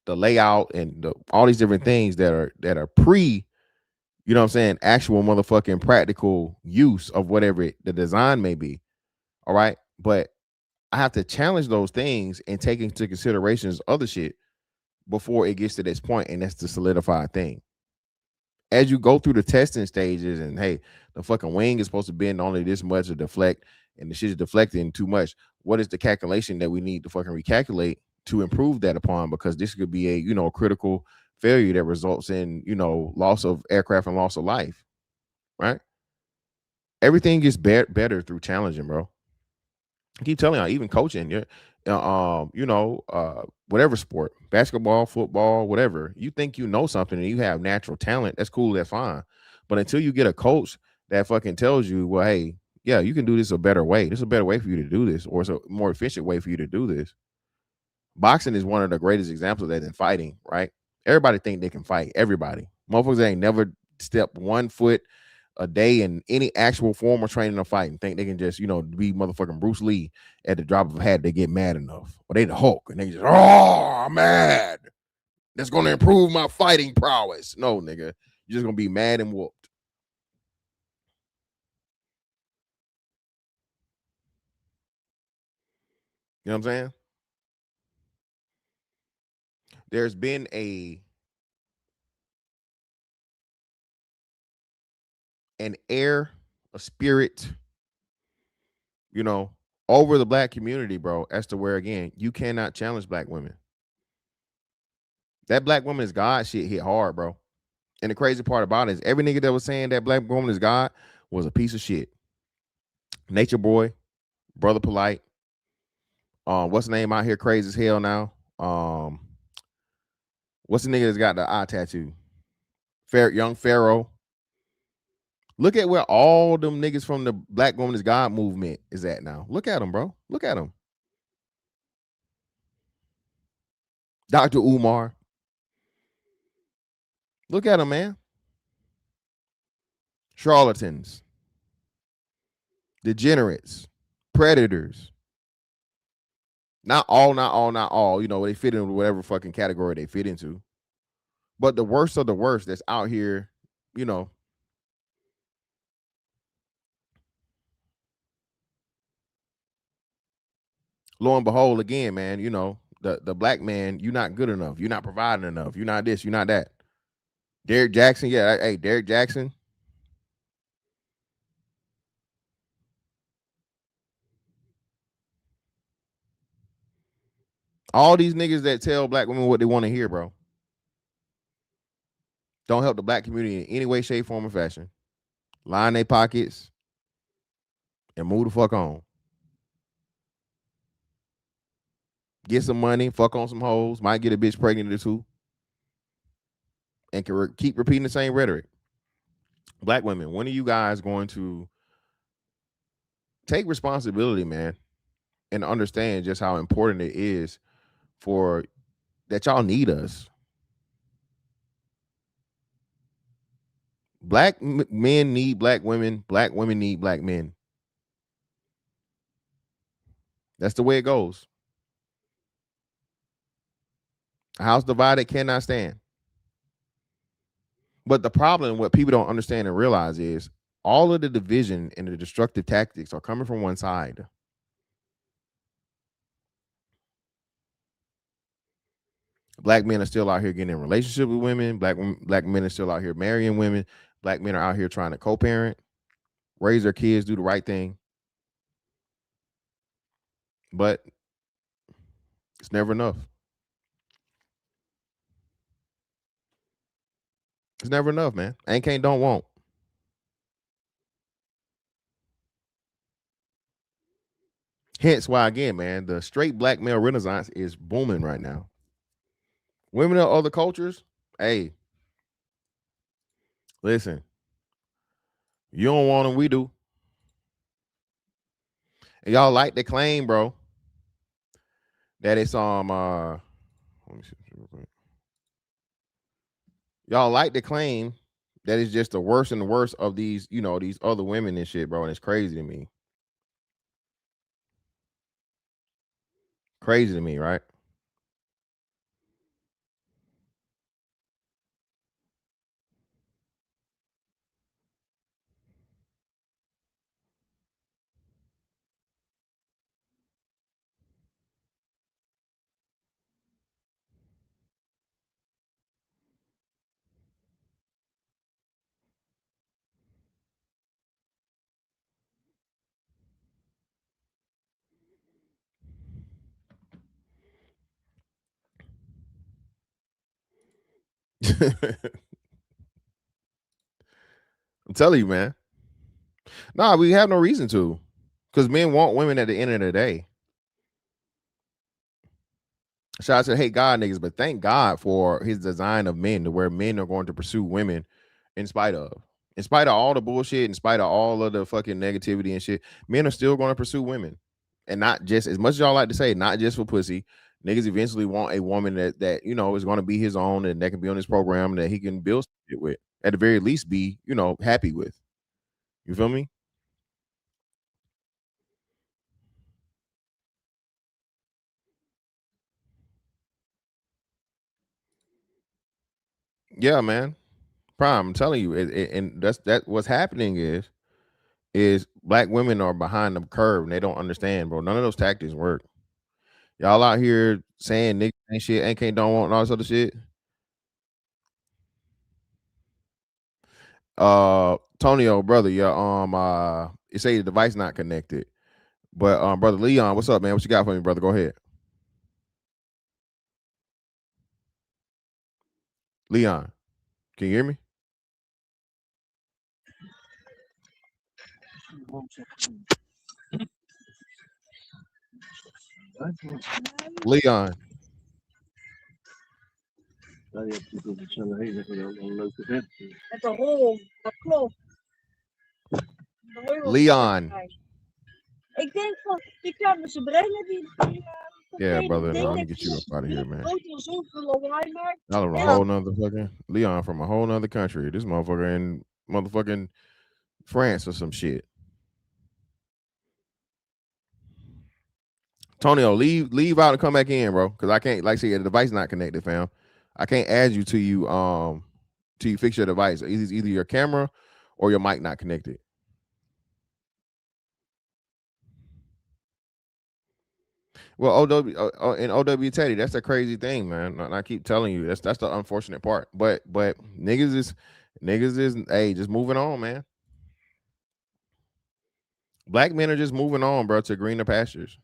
layout and all these different things that are pre, you know what I'm saying, actual motherfucking practical use of whatever the design may be. All right. But I have to challenge those things and take into considerations other shit before it gets to this point, and that's the solidified thing. As you go through the testing stages, and hey, the fucking wing is supposed to bend only this much or deflect, and the shit is deflecting too much. What is the calculation that we need to fucking recalculate to improve that upon? Because this could be a critical failure that results in loss of aircraft and loss of life. Right? Everything gets better through challenging, bro. I keep telling you, even coaching, whatever sport, basketball, football, whatever, you think you know something and you have natural talent, that's cool, that's fine. But until you get a coach that fucking tells you, well, hey, yeah, you can do this a better way. This is a better way for you to do this, or it's a more efficient way for you to do this. Boxing is one of the greatest examples of that in fighting, right? Everybody think they can fight. Everybody. Motherfuckers ain't never stepped 1 foot a day in any actual form of training or fighting, think they can just, be motherfucking Bruce Lee at the drop of a hat. They get mad enough, or they the Hulk, and they just, I'm mad. That's going to improve my fighting prowess. No, nigga, you're just going to be mad and whooped. You know what I'm saying? There's been an air, a spirit, you know, over the black community, bro, as to where, again, you cannot challenge black women. That black woman is God shit hit hard, bro. And the crazy part about it is every nigga that was saying that black woman is God was a piece of shit. Nature Boy, Brother Polite, what's the name out here crazy as hell now? What's the nigga that's got the eye tattoo? Young Pharaoh. Look at where all them niggas from the Black Woman is God movement is at now. Look at them, bro. Look at them. Dr. Umar. Look at them, man. Charlatans. Degenerates. Predators. Not all. You know, they fit in whatever fucking category they fit into. But the worst of the worst that's out here, you know. Lo and behold, again, man, you know, the black man, you're not good enough. You're not providing enough. You're not this, you're not that. Derrick Jackson, yeah, hey, Derrick Jackson. All these niggas that tell black women what they want to hear, bro, don't help the black community in any way, shape, form, or fashion. Line their pockets and move the fuck on. Get some money, fuck on some hoes, might get a bitch pregnant or two, and can keep repeating the same rhetoric. Black women, when are you guys going to take responsibility, man, and understand just how important it is for that y'all need us? Black men need black women need black men. That's the way it goes. A house divided cannot stand. But the problem, what people don't understand and realize, is all of the division and the destructive tactics are coming from one side. Black men are still out here getting in relationship with women. Black men are still out here marrying women. Black men are out here trying to co-parent, raise their kids, do the right thing. But it's never enough. It's never enough, man. Ain't, can't, don't, won't. Hence why, again, man, the straight black male renaissance is booming right now. Women of other cultures, hey, listen, you don't want them, we do. And y'all like to claim, bro, that it's let me see real quick. Y'all like to claim that it's just the worst and the worst of these, you know, these other women and shit, bro. And it's crazy to me. Crazy to me, right? I'm telling you, man. Nah, we have no reason to, because men want women at the end of the day. Shout out to hate God niggas, but thank God for his design of men, to where men are going to pursue women in spite of all the bullshit, in spite of all of the fucking negativity and shit. Men are still going to pursue women, and not just, as much as y'all like to say, not just for pussy. Niggas eventually want a woman that you know is going to be his own, and that can be on his program, and that he can build shit with. At the very least, be, you know, happy with. You feel me? Yeah, man. Prime, I'm telling you, and that's what's happening is black women are behind the curve and they don't understand, bro. None of those tactics work. Y'all out here saying niggas ain't shit, ain't, can't, don't want, and all this other shit. Tonio, brother, your you say the device not connected, But brother Leon, what's up, man? What you got for me, brother? Go ahead. Leon, can you hear me? Leon. Met een rol, dat klopt. Leon. Ik denk van, die kwamen ze brengen, die yeah, brother, no, let me get you up out of here, man. Out of a whole nother fucking Leon from a whole nother country. This motherfucker in motherfucking France or some shit. Tonio, leave out and come back in, bro. Cause I can't, like I said, the device not connected, fam. I can't add you till you fix your device. It's either your camera or your mic not connected. Well, OW Teddy, that's a crazy thing, man. And I keep telling you, that's the unfortunate part. But niggas is hey, just moving on, man. Black men are just moving on, bro, to greener pastures.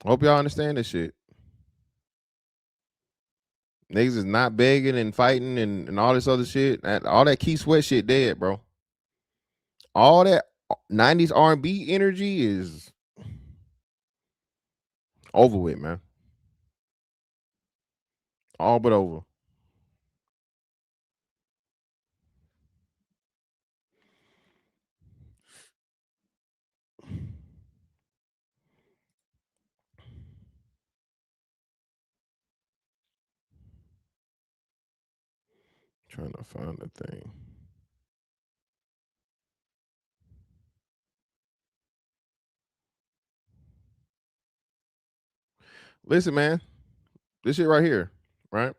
Hope y'all understand this shit. Niggas is not begging and fighting and all this other shit. All that Keith Sweat shit dead, bro. All that 90s R&B energy is over with, man. All but over. Trying to find the thing. Listen, man. This shit right here, right?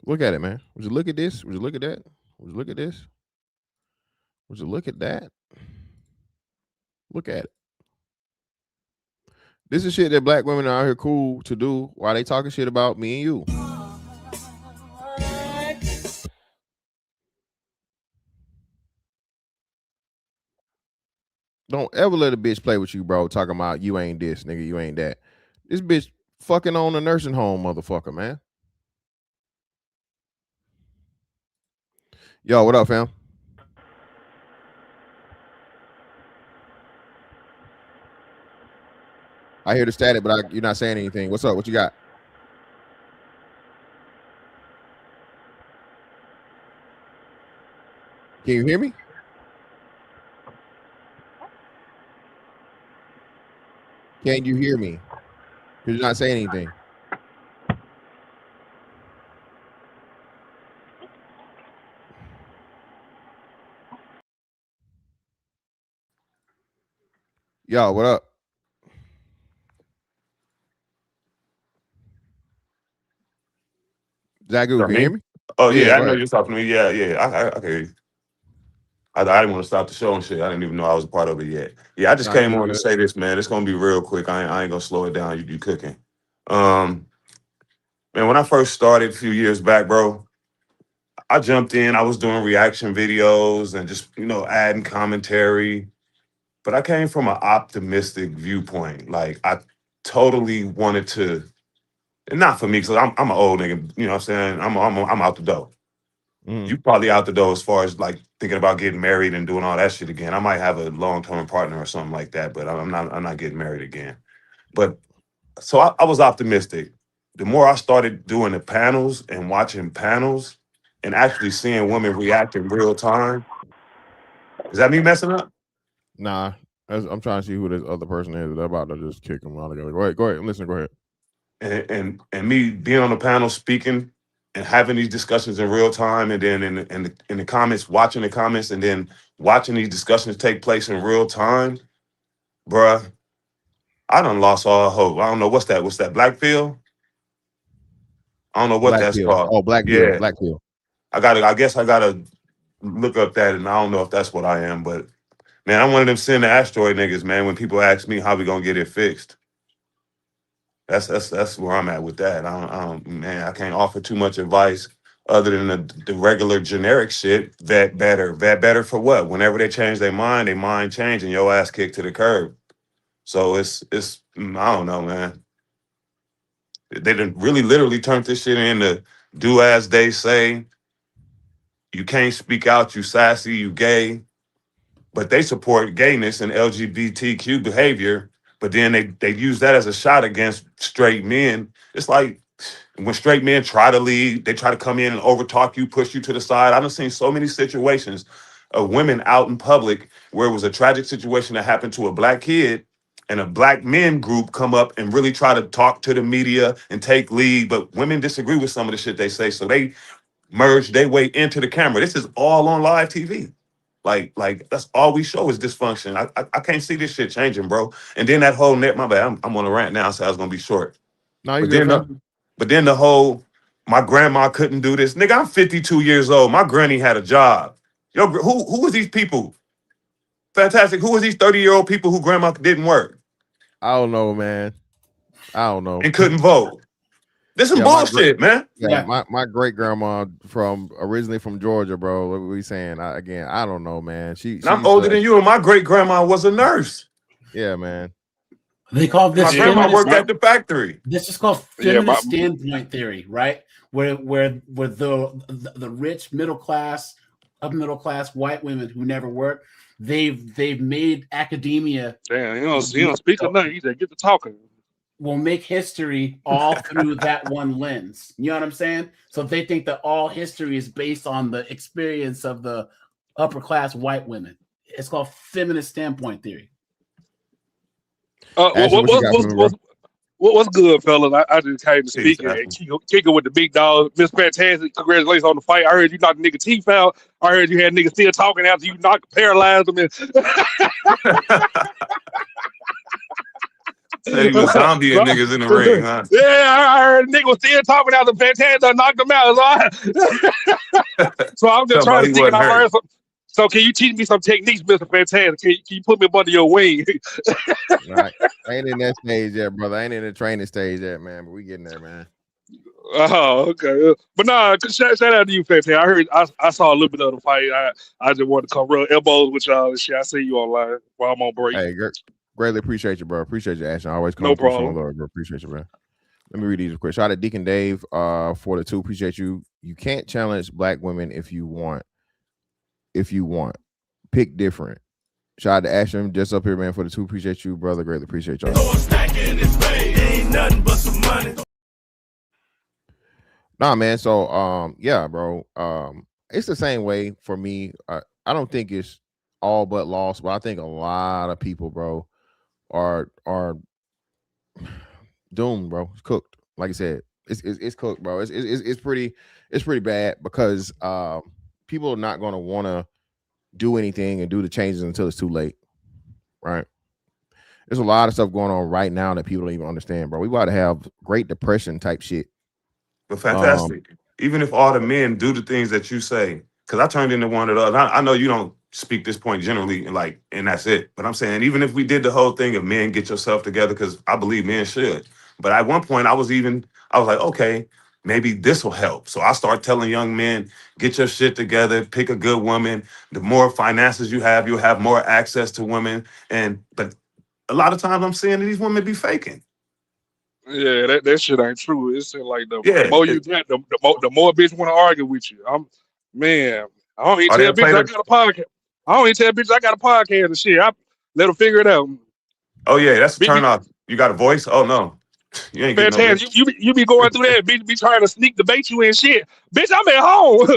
Look at it, man. Would you look at this? Would you look at that? Would you look at this? Would you look at that? Look at it. This is shit that black women are out here cool to do while they talking shit about me and you. Don't ever let a bitch play with you, bro. Talking about you ain't this, nigga. You ain't that. This bitch fucking on a nursing home, motherfucker, man. Yo, what up, fam? I hear the static, but you're not saying anything. What's up? What you got? Can you hear me? Can you hear me? Because you're not saying anything. Yo, what up? Zagu, can you hear me? Oh yeah, I know you're talking to me. Yeah. Okay. I didn't want to stop the show and shit. I didn't even know I was a part of it yet. Yeah, I just came on to say this, man. It's gonna be real quick. I ain't gonna slow it down. You cooking. Man, when I first started a few years back, bro, I jumped in. I was doing reaction videos and just, adding commentary. But I came from an optimistic viewpoint. Like, I totally wanted to, and not for me, because I'm an old nigga, you know what I'm saying? I'm out the door. You probably out the door as far as like thinking about getting married and doing all that shit again. I might have a long-term partner or something like that, but I'm not getting married again. But so I was optimistic. The more I started doing the panels and watching panels and actually seeing women react in real time. Is that me messing up? Nah. I'm trying to see who this other person is. They're about to just kick him out. Go ahead. I'm listening. Go ahead. And me being on the panel speaking and having these discussions in real time, and then in the comments, watching the comments, and then watching these discussions take place in real time, bruh, I done lost all hope. I don't know what's that. What's that? Blackfield? I don't know what that's called. Oh, Blackfield. Yeah. Blackfield. I guess I gotta look up that, and I don't know if that's what I am, but man, I'm one of them send the asteroid niggas, man. When people ask me how we gonna get it fixed. That's where I'm at with that. I don't, man, I can't offer too much advice other than the regular generic shit. Vet better for what? Whenever they change their mind change and your ass kicked to the curb. So it's I don't know, man. They done really literally turned this shit into do as they say. You can't speak out, you sassy, you gay. But they support gayness and LGBTQ behavior. But then they use that as a shot against straight men. It's like when straight men try to lead, they try to come in and overtalk you, push you to the side. I've seen so many situations of women out in public where it was a tragic situation that happened to a black kid, and a black men group come up and really try to talk to the media and take lead, but women disagree with some of the shit they say, so they merge their way into the camera. This is all on live TV. Like that's all we show is dysfunction. I can't see this shit changing, bro. And then that whole my bad, I'm on a rant now, so I was gonna be short. No, but then the whole my grandma couldn't do this. Nigga, I'm 52 years old. My granny had a job. Yo, who was these people? Fantastic. Who was these 30-year-old people who grandma didn't work? I don't know, man. I don't know. And couldn't vote. This is bullshit, man. Yeah, my great grandma originally from Georgia, bro. What were we saying? I don't know, man. I'm older than you, and my great grandma was a nurse. Yeah, man. They call this. My grandma worked at the factory. This is called feminist standpoint theory, right? Where the rich middle class, upper middle class white women who never work, they've made academia. Damn, you don't speak of nothing. You just get to talking. Will make history all through that one lens. You know what I'm saying? So they think that all history is based on the experience of the upper class white women. It's called feminist standpoint theory. What's good, fellas? I just came to speak and kicking with the big dog. Miss Fantastic, congratulations on the fight. I heard you knocked nigga teeth out. I heard you had niggas still talking after you paralyzed them. Said he was zombie and niggas in the ring, huh? Yeah, I heard niggas was still talking after Fantastic knocked them out. So I'm just trying to think and I learned something. So can you teach me some techniques, Mr. Fantastic? Can you put me up under your wing? Right. I ain't in that stage yet, brother. I ain't in the training stage yet, man. But we getting there, man. Oh, okay. But nah, shout out to you, Fantastic. I saw a little bit of the fight. I just wanted to come rub elbows with y'all and shit. I see you online while I'm on break. Hey, greatly appreciate you, bro. Appreciate you, Ashton. I always come. No problem. Bro. Appreciate you, bro. Let me read these real quick. Shout out to Deacon Dave for the 2. Appreciate you. You can't challenge black women if you want. Pick different. Shout out to Ashton just up here, man, for the 2. Appreciate you, brother. Greatly appreciate y'all. Ain't nothing but some money. Nah, man. So yeah, bro. It's the same way for me. I don't think it's all but lost, but I think a lot of people, bro, are doomed, bro. It's cooked. Like I said, it's cooked, bro. It's pretty bad because people are not going to want to do anything and do the changes until it's too late, right? There's a lot of stuff going on right now that people don't even understand, bro. We about to have Great Depression type shit. But fantastic. Even if all the men do the things that you say, because I turned into one of those. I know you don't speak this point generally, and that's it. But I'm saying, even if we did the whole thing of men get yourself together, because I believe men should. But at one point, I was like, okay, maybe this will help. So I start telling young men, get your shit together, pick a good woman. The more finances you have, you'll have more access to women. But a lot of times I'm seeing that these women be faking. Yeah, that shit ain't true. It's like the more you get, the more bitch want to argue with you. I don't even tell bitches I got a podcast. I don't even tell bitches I got a podcast and shit. I let them figure it out. Oh yeah, that's a turn off. You got a voice? Oh no. You ain't Fantastic. No you be going through that, bitch be trying to sneak debate you and shit. Bitch, I'm at home.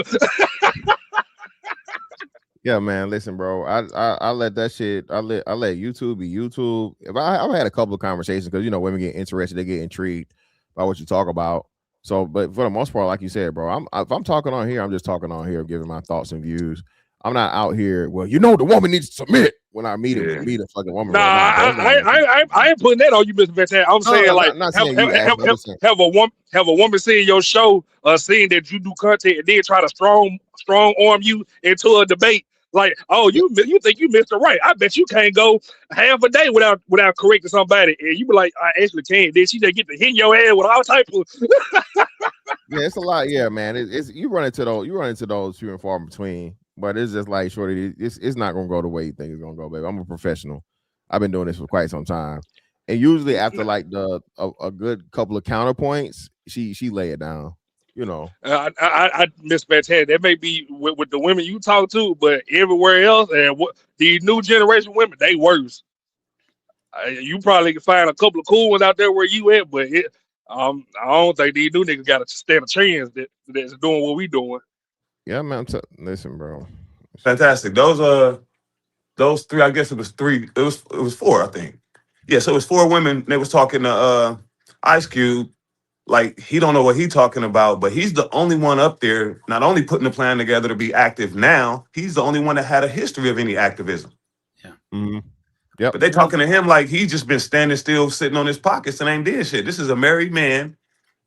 Yeah, man. Listen, bro. I let that shit. I let YouTube be YouTube. I've had a couple of conversations because women get interested, they get intrigued by what you talk about. So, but for the most part, like you said, bro, if I'm talking on here, I'm just talking on here, giving my thoughts and views. I'm not out here. Well, the woman needs to submit when I meet a fucking woman. Nah, I ain't putting that on you, Mr. Fantastic. I'm saying have a woman seeing your show, seeing that you do content, and then try to strong arm you into a debate. Like, oh, you think you Mr. Right? I bet you can't go half a day without correcting somebody, and you be like, I actually can't. Then she just get to hit your head with all type of. Yeah, it's a lot. Yeah, man. It's you run into those few and far between. But it's just like, shorty, it's not gonna go the way you think it's gonna go, baby. I'm a professional. I've been doing this for quite some time, and usually after like a good couple of counterpoints, she lay it down. You know, I Miss Fantastic. That may be with the women you talk to, but everywhere else, and what these new generation women, they worse. You probably can find a couple of cool ones out there where you at, but I don't think these new niggas got to stand a chance that's doing what we doing. Yeah, man. Listen, bro. Fantastic. Those three. I guess it was three. It was four. I think. Yeah. So it was four women. They was talking to Ice Cube. Like, he don't know what he talking about, but he's the only one up there not only putting the plan together to be active now, he's the only one that had a history of any activism. Yeah. Mm-hmm. Yep. But they talking to him like he's just been standing still, sitting on his pockets and ain't did shit. This is a married man.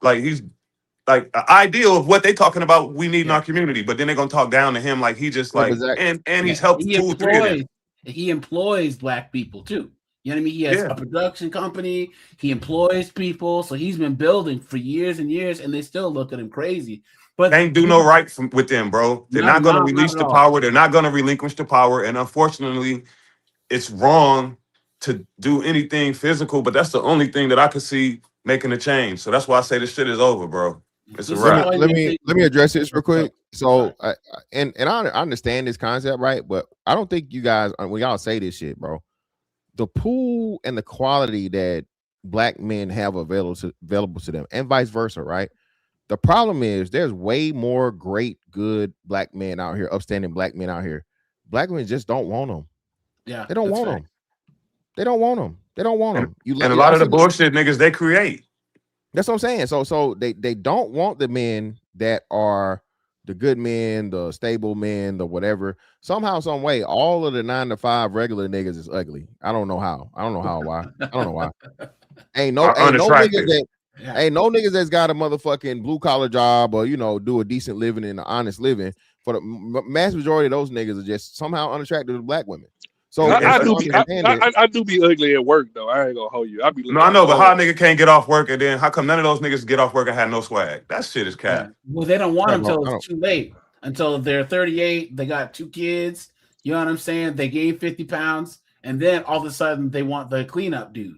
Like, he's like an ideal of what they talking about we need in our community, but then they're gonna talk down to him like he just like and he's helped two or three of them. He employs black people too. You know what I mean? He has a production company. He employs people. So he's been building for years and years, and they still look at him crazy. But they ain't do no right with them, bro. They're not going to release the power. They're not going to relinquish the power. And unfortunately, it's wrong to do anything physical, but that's the only thing that I could see making a change. So that's why I say this shit is over, bro. It's a wrap. Let me address this real quick. So, I understand this concept, right? But I don't think you guys, when y'all say this shit, bro, the pool and the quality that black men have available to them and vice versa, right? The problem is there's way more great, good black men out here, upstanding black men out here. Black women just don't want them. Yeah, they don't want them. They don't want them. They don't want them. And a lot of the bullshit niggas they create. That's what I'm saying. So they don't want the men that are the good men, the stable men, the whatever. Somehow, some way, all of the 9-to-5 regular niggas is ugly. I don't know how. Why. I don't know why. Ain't no niggas that's got a motherfucking blue collar job or do a decent living and an honest living. For the mass majority of those niggas are just somehow unattractive to black women. So I do be ugly at work though. I ain't gonna hold you. I know, but how a nigga can't get off work and then how come none of those niggas get off work and have no swag? That shit is cap. Well, they don't want them until it's too late. Until they're 38, they got 2 kids. You know what I'm saying? They gained 50 pounds, and then all of a sudden they want the cleanup dude.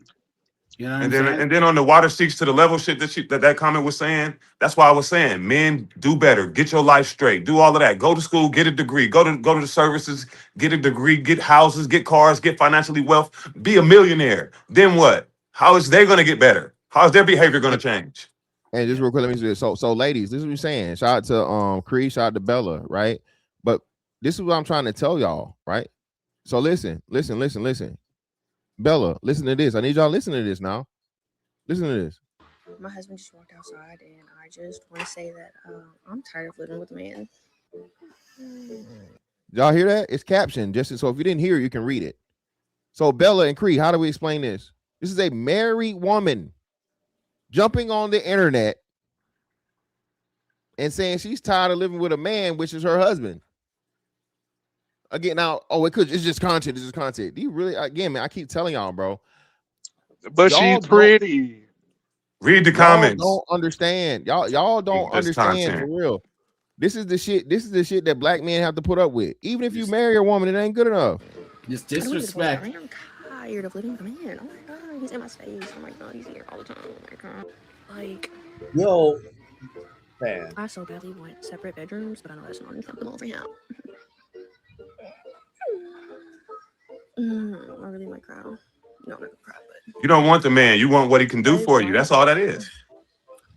You know what I'm saying? And then on the water seeks to the level shit that comment was saying, that's why I was saying, men, do better, get your life straight, do all of that, go to school, get a degree, go to the services, get a degree, get houses, get cars, get financially wealth, be a millionaire. Then what? How is they gonna get better? How is their behavior gonna change? And just real quick, let me do this. So ladies, this is what I'm saying. Shout out to Creed, shout out to Bella, right? But this is what I'm trying to tell y'all, right? So listen. Bella, listen to this. I need y'all to listen to this now. Listen to this. My husband just walked outside, and I just want to say that I'm tired of living with a man. Y'all hear that? It's captioned. So if you didn't hear it, you can read it. So Bella and Creed, how do we explain this? This is a married woman jumping on the internet and saying she's tired of living with a man, which is her husband. Again, now, it's just content. It's just content. Do you really, again, man, I keep telling y'all, bro. But she's pretty. Read the comments. Don't understand. Y'all don't understand for real. This is the shit that black men have to put up with. Even if you marry a woman, it ain't good enough. It's disrespect. I'm tired of living with a man. Oh my god, he's in my space. Oh my god, he's here all the time. Oh my god. Like, yo, man. I so badly want separate bedrooms, but I know that's not acceptable for him. I really might cry. No, not gonna cry, but you don't want the man. You want what he can do for you. That's all that is.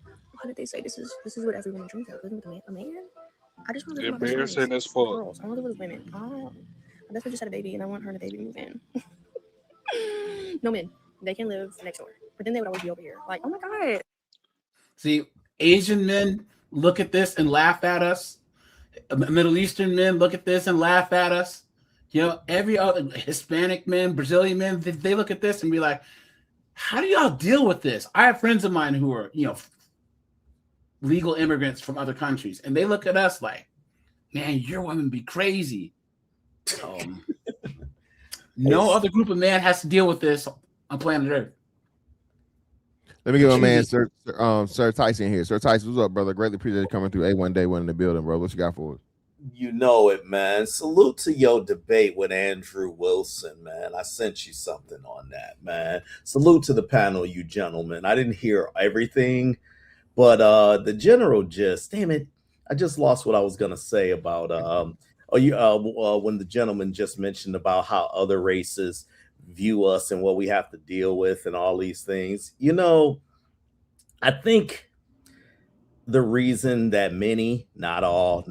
Why did they say this is what everyone dreams of? Living with a man? I just want to live with embarrassing as fuck. Girls. I want to live with women. I definitely just had a baby, and I want her and the baby to move in. No men. They can live next door, but then they would always be over here. Like, oh my god. See, Asian men look at this and laugh at us. Middle Eastern men look at this and laugh at us. Every other Hispanic men, Brazilian men, they look at this and be like, how do y'all deal with this? I have friends of mine who are, legal immigrants from other countries, and they look at us like, man, your women be crazy. No other group of men has to deal with this on planet Earth. Let me get my man, Sir Tyson here. Sir Tyson, what's up, brother? Greatly appreciate you coming through. A1 Day One in the building, bro. What you got for us? You know it, man. Salute to your debate with Andrew Wilson, man. I sent you something on that, man. Salute to the panel, you gentlemen. I didn't hear everything, but the general gist, damn it, I just lost what I was gonna say about when the gentleman just mentioned about how other races view us and what we have to deal with and all these things. You know, I think the reason that many, not all,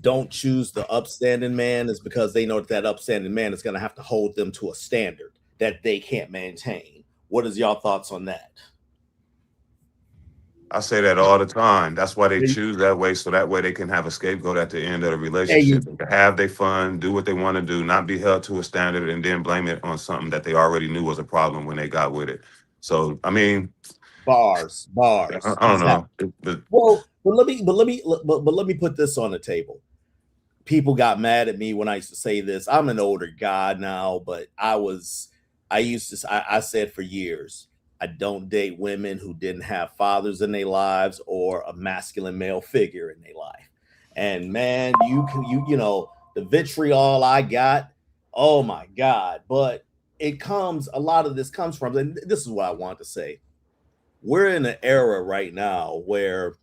don't choose the upstanding man is because they know that upstanding man is going to have to hold them to a standard that they can't maintain. What is y'all thoughts on that? I say that all the time. That's why they choose that way, so that way they can have a scapegoat at the end of the relationship. They can have their fun, do what they want to do, not be held to a standard, and then blame it on something that they already knew was a problem when they got with it. So, I mean, bars. I don't know. Well, but let me put this on the table. People got mad at me when I used to say this. I'm an older guy now, but I said for years, I don't date women who didn't have fathers in their lives or a masculine male figure in their life. And man, you know, the vitriol I got, oh my God. But a lot of this comes from, and this is what I want to say. We're in an era right now where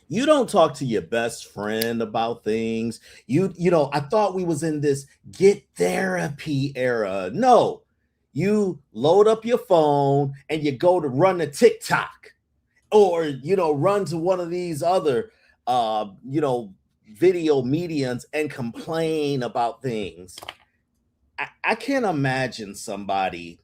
you don't talk to your best friend about things. You know, I thought we was in this get therapy era. No. You load up your phone and you go to run to TikTok or, you know, run to one of these other, video mediums and complain about things. I can't imagine somebody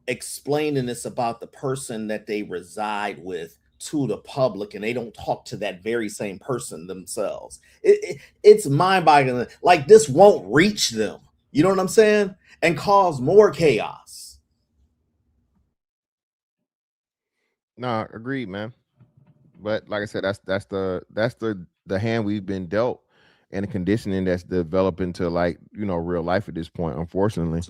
explaining this about the person that they reside with to the public and they don't talk to that very same person themselves. It's mind-boggling. Like, this won't reach them. You know what I'm saying? And cause more chaos. Nah, agreed, man. But like I said, that's the hand we've been dealt, and the conditioning that's developing to, like, you know, real life at this point, unfortunately.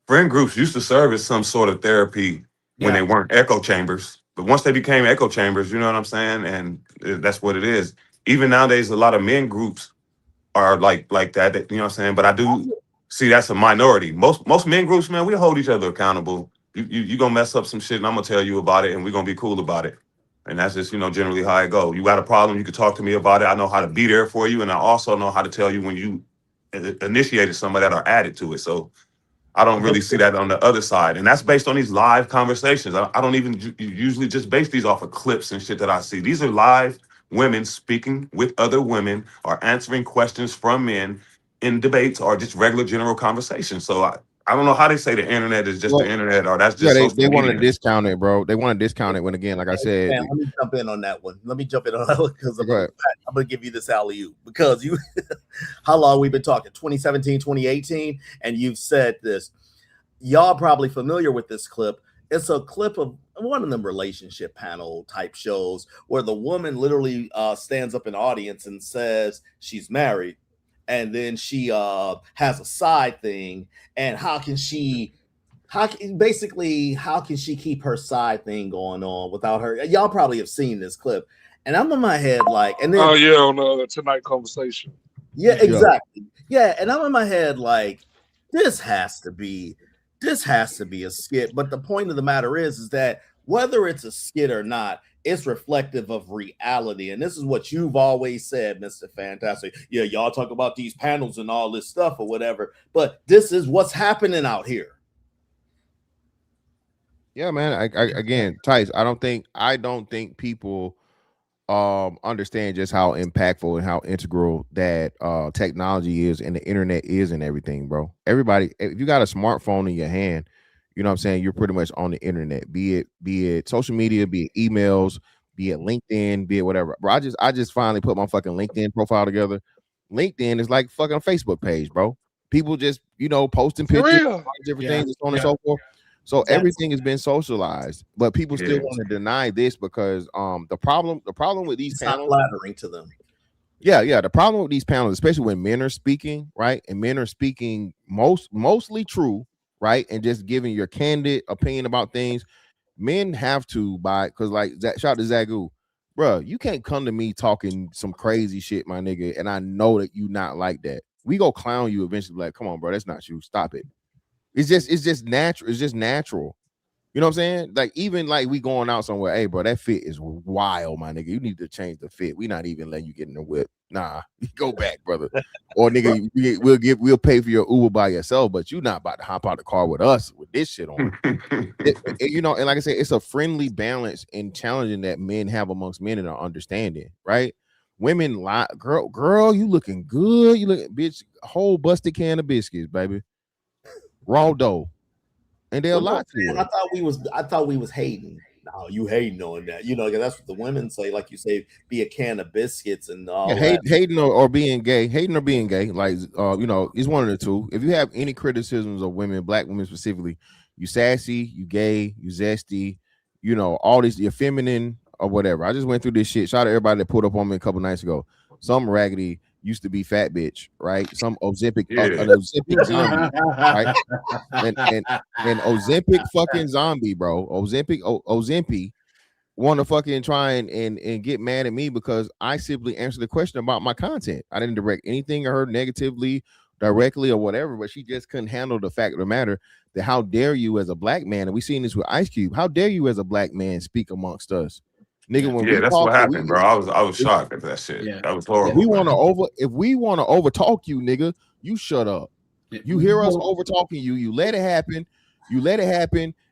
Friend groups used to serve as some sort of therapy when they weren't echo chambers. But once they became echo chambers, you know what I'm saying? And that's what it is. Even nowadays, a lot of men groups are like that, you know what I'm saying? But I do see that's a minority. Most men groups, man, we hold each other accountable. You gonna mess up some shit and I'm gonna tell you about it and we're gonna be cool about it. And that's just, you know, generally how it go. You got a problem, you can talk to me about it. I know how to be there for you. And I also know how to tell you when you initiated some of that or added to it. So I don't really see that on the other side. And that's based on these live conversations. I don't even usually just base these off of clips and shit that I see. These are live women speaking with other women or answering questions from men in debates or just regular general conversations. So I don't know how they say the internet is just the internet or that's just they want to discount it, bro. They want to discount it when, again, like I said. Man, let me jump in on that one because I'm going to give you this alley-oop because how long we've been talking? 2017, 2018, and you've said this. Y'all probably familiar with this clip. It's a clip of one of them relationship panel type shows where the woman literally stands up in the audience and says she's married. And then she has a side thing, and how can she keep her side thing going on without her? Y'all probably have seen this clip, and I'm in my head like, and then on Tonight Conversation. Yeah, exactly. Yeah, and I'm in my head like, this has to be a skit. But the point of the matter is that whether it's a skit or not, it's reflective of reality. And this is what you've always said, Mr. Fantastic. Yeah, y'all talk about these panels and all this stuff or whatever, but this is what's happening out here. Yeah, man. Again, Tice, I don't think people understand just how impactful and how integral that technology is and the internet is and everything, bro. Everybody, if you got a smartphone in your hand, you know what I'm saying, you're pretty much on the internet, be it social media, be it emails, be it LinkedIn, be it whatever. Bro, I just finally put my fucking LinkedIn profile together. LinkedIn is like fucking Facebook page, bro. People just, you know, posting pictures, different things, and so on and so forth. So everything has been socialized, but people still want to deny this because the problem with these panels, not flattering to them. Yeah. The problem with these panels, especially when men are speaking, right, and men are speaking mostly true, right? And just giving your candid opinion about things. Men have to because like shout out to Zagu, bro. You can't come to me talking some crazy shit, my nigga, and I know that you not like that. We go clown you eventually, like, come on, bro, that's not you. Stop it. It's just natural. It's just natural. You know what I'm saying? Like, even like we going out somewhere, hey, bro, that fit is wild, my nigga. You need to change the fit. We not even letting you get in the whip. Nah, go back, brother. Or nigga, we'll pay for your Uber by yourself, but you not about to hop out the car with us with this shit on. You know, and like I said, it's a friendly balance and challenging that men have amongst men and are understanding, right? Women lie, girl, you looking good. You look, bitch, whole busted can of biscuits, baby. Raw dough. And they're a lot to it. I thought we was hating. No, you hating on that. You know, that's what the women say. Like you say, be a can of biscuits and all that. Hating or being gay. Hating or being gay. Like you know, it's one of the two. If you have any criticisms of women, black women specifically, you sassy, you gay, you zesty, you know, all these, you're feminine or whatever. I just went through this shit. Shout out to everybody that pulled up on me a couple nights ago. Some raggedy used to be fat bitch, right? Some Ozempic, an Ozempic zombie, right? And Ozempic fucking zombie, bro. Ozempic want to fucking try and get mad at me because I simply answered the question about my content. I didn't direct anything at her negatively, directly, or whatever, but she just couldn't handle the fact of the matter that how dare you as a black man, and we seen this with Ice Cube, how dare you as a black man speak amongst us? Nigga, when that's what happened, bro. I was shocked at that shit. Yeah. That was horrible. If we want to over talk you, nigga, you shut up. You hear us over talking you, you let it happen,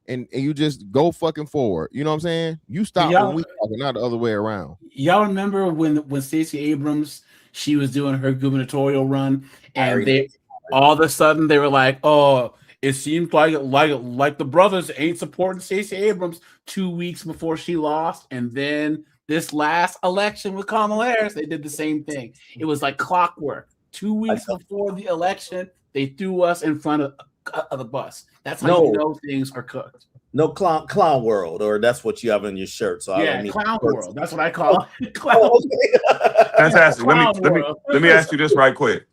and you just go fucking forward. You know what I'm saying? You stop when we talking, not the other way around. Y'all remember when Stacey Abrams, she was doing her gubernatorial run, and they all of a sudden they were like, oh, it seems like the brothers ain't supporting Stacey Abrams 2 weeks before she lost. And then this last election with Kamala Harris, they did the same thing. It was like clockwork. 2 weeks before the election, they threw us in front of the bus. That's how you know things are cooked. No clown world, or that's what you have in your shirt. So yeah, clown world. That's what I call it. Clown. Fantastic. Let me ask you this right quick.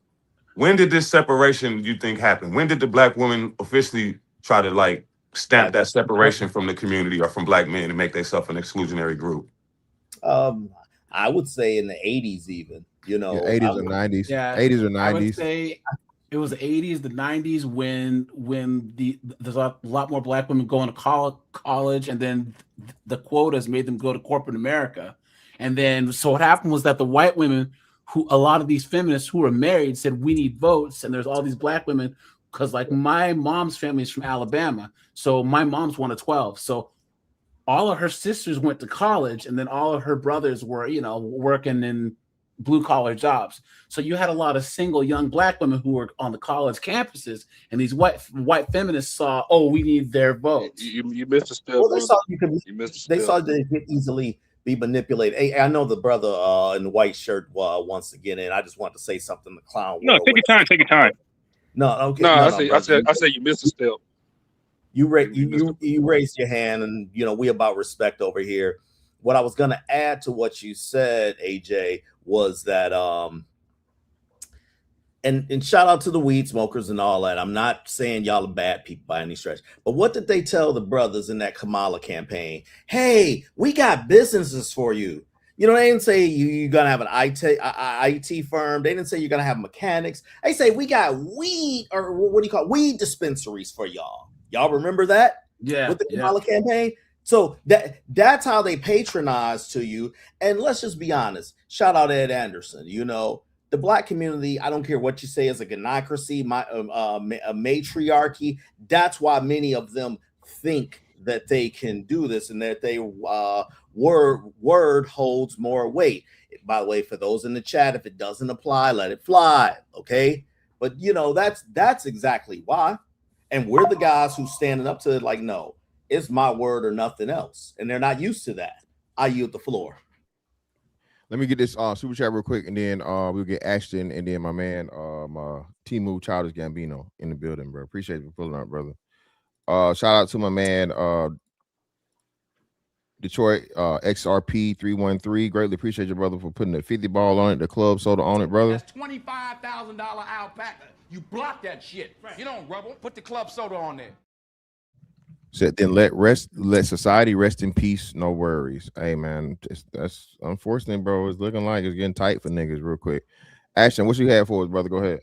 When did this separation you think happen? When did the black woman officially try to like stamp that separation from the community or from black men and make themselves an exclusionary group? I would say in the 80s, even, you know, 80s or 90s. Yeah, 80s or 90s. I would say it was the 80s, the 90s when there's a lot more black women going to college, and then the quotas made them go to corporate America. And then so what happened was that the white women, who a lot of these feminists who were married, said we need votes, and there's all these black women, because like my mom's family is from Alabama, so my mom's one of 12, so all of her sisters went to college, and then all of her brothers were, you know, working in blue collar jobs. So you had a lot of single young black women who were on the college campuses, and these white feminists saw, oh, we need their votes. You missed the spell. Well, they saw they could easily be manipulated. Hey, I know the brother in the white shirt wants to get in. I just want to say something. The clown. No, take your time. Take your time. No, okay. No, I said you missed the step. You raised your hand, and you know we about respect over here. What I was gonna add to what you said, AJ, was that and shout out to the weed smokers and all that. I'm not saying y'all are bad people by any stretch, but what did they tell the brothers in that Kamala campaign? Hey, we got businesses for you. You know, they didn't say you're gonna have an IT firm. They didn't say you're gonna have mechanics. They say we got weed, or what do you call it? Weed dispensaries for y'all. Y'all remember that? Yeah. With the Kamala campaign. So that's how they patronize to you. And let's just be honest. Shout out Ed Anderson. You know, the black community, I don't care what you say, is a gynocracy, a matriarchy. That's why many of them think that they can do this and that they word holds more weight. By the way, for those in the chat, if it doesn't apply, let it fly. Okay. But you know, that's exactly why. And we're the guys who's standing up to it like, no, it's my word or nothing else. And they're not used to that. I yield the floor. Let me get this super chat real quick, and then we'll get Ashton, and then my man Timu Childish Gambino in the building, bro. Appreciate you for pulling up, brother. Shout out to my man Detroit XRP 313. Greatly appreciate your brother for putting the 50 ball on it, the club soda on it, brother. That's $25,000 alpaca. You block that shit. Right. You don't rubble. Put the club soda on there. Said then let society rest in peace. No worries. Hey man, that's unfortunate, bro. It's looking like it's getting tight for niggas real quick. Ashton, what you had for us, brother? Go ahead.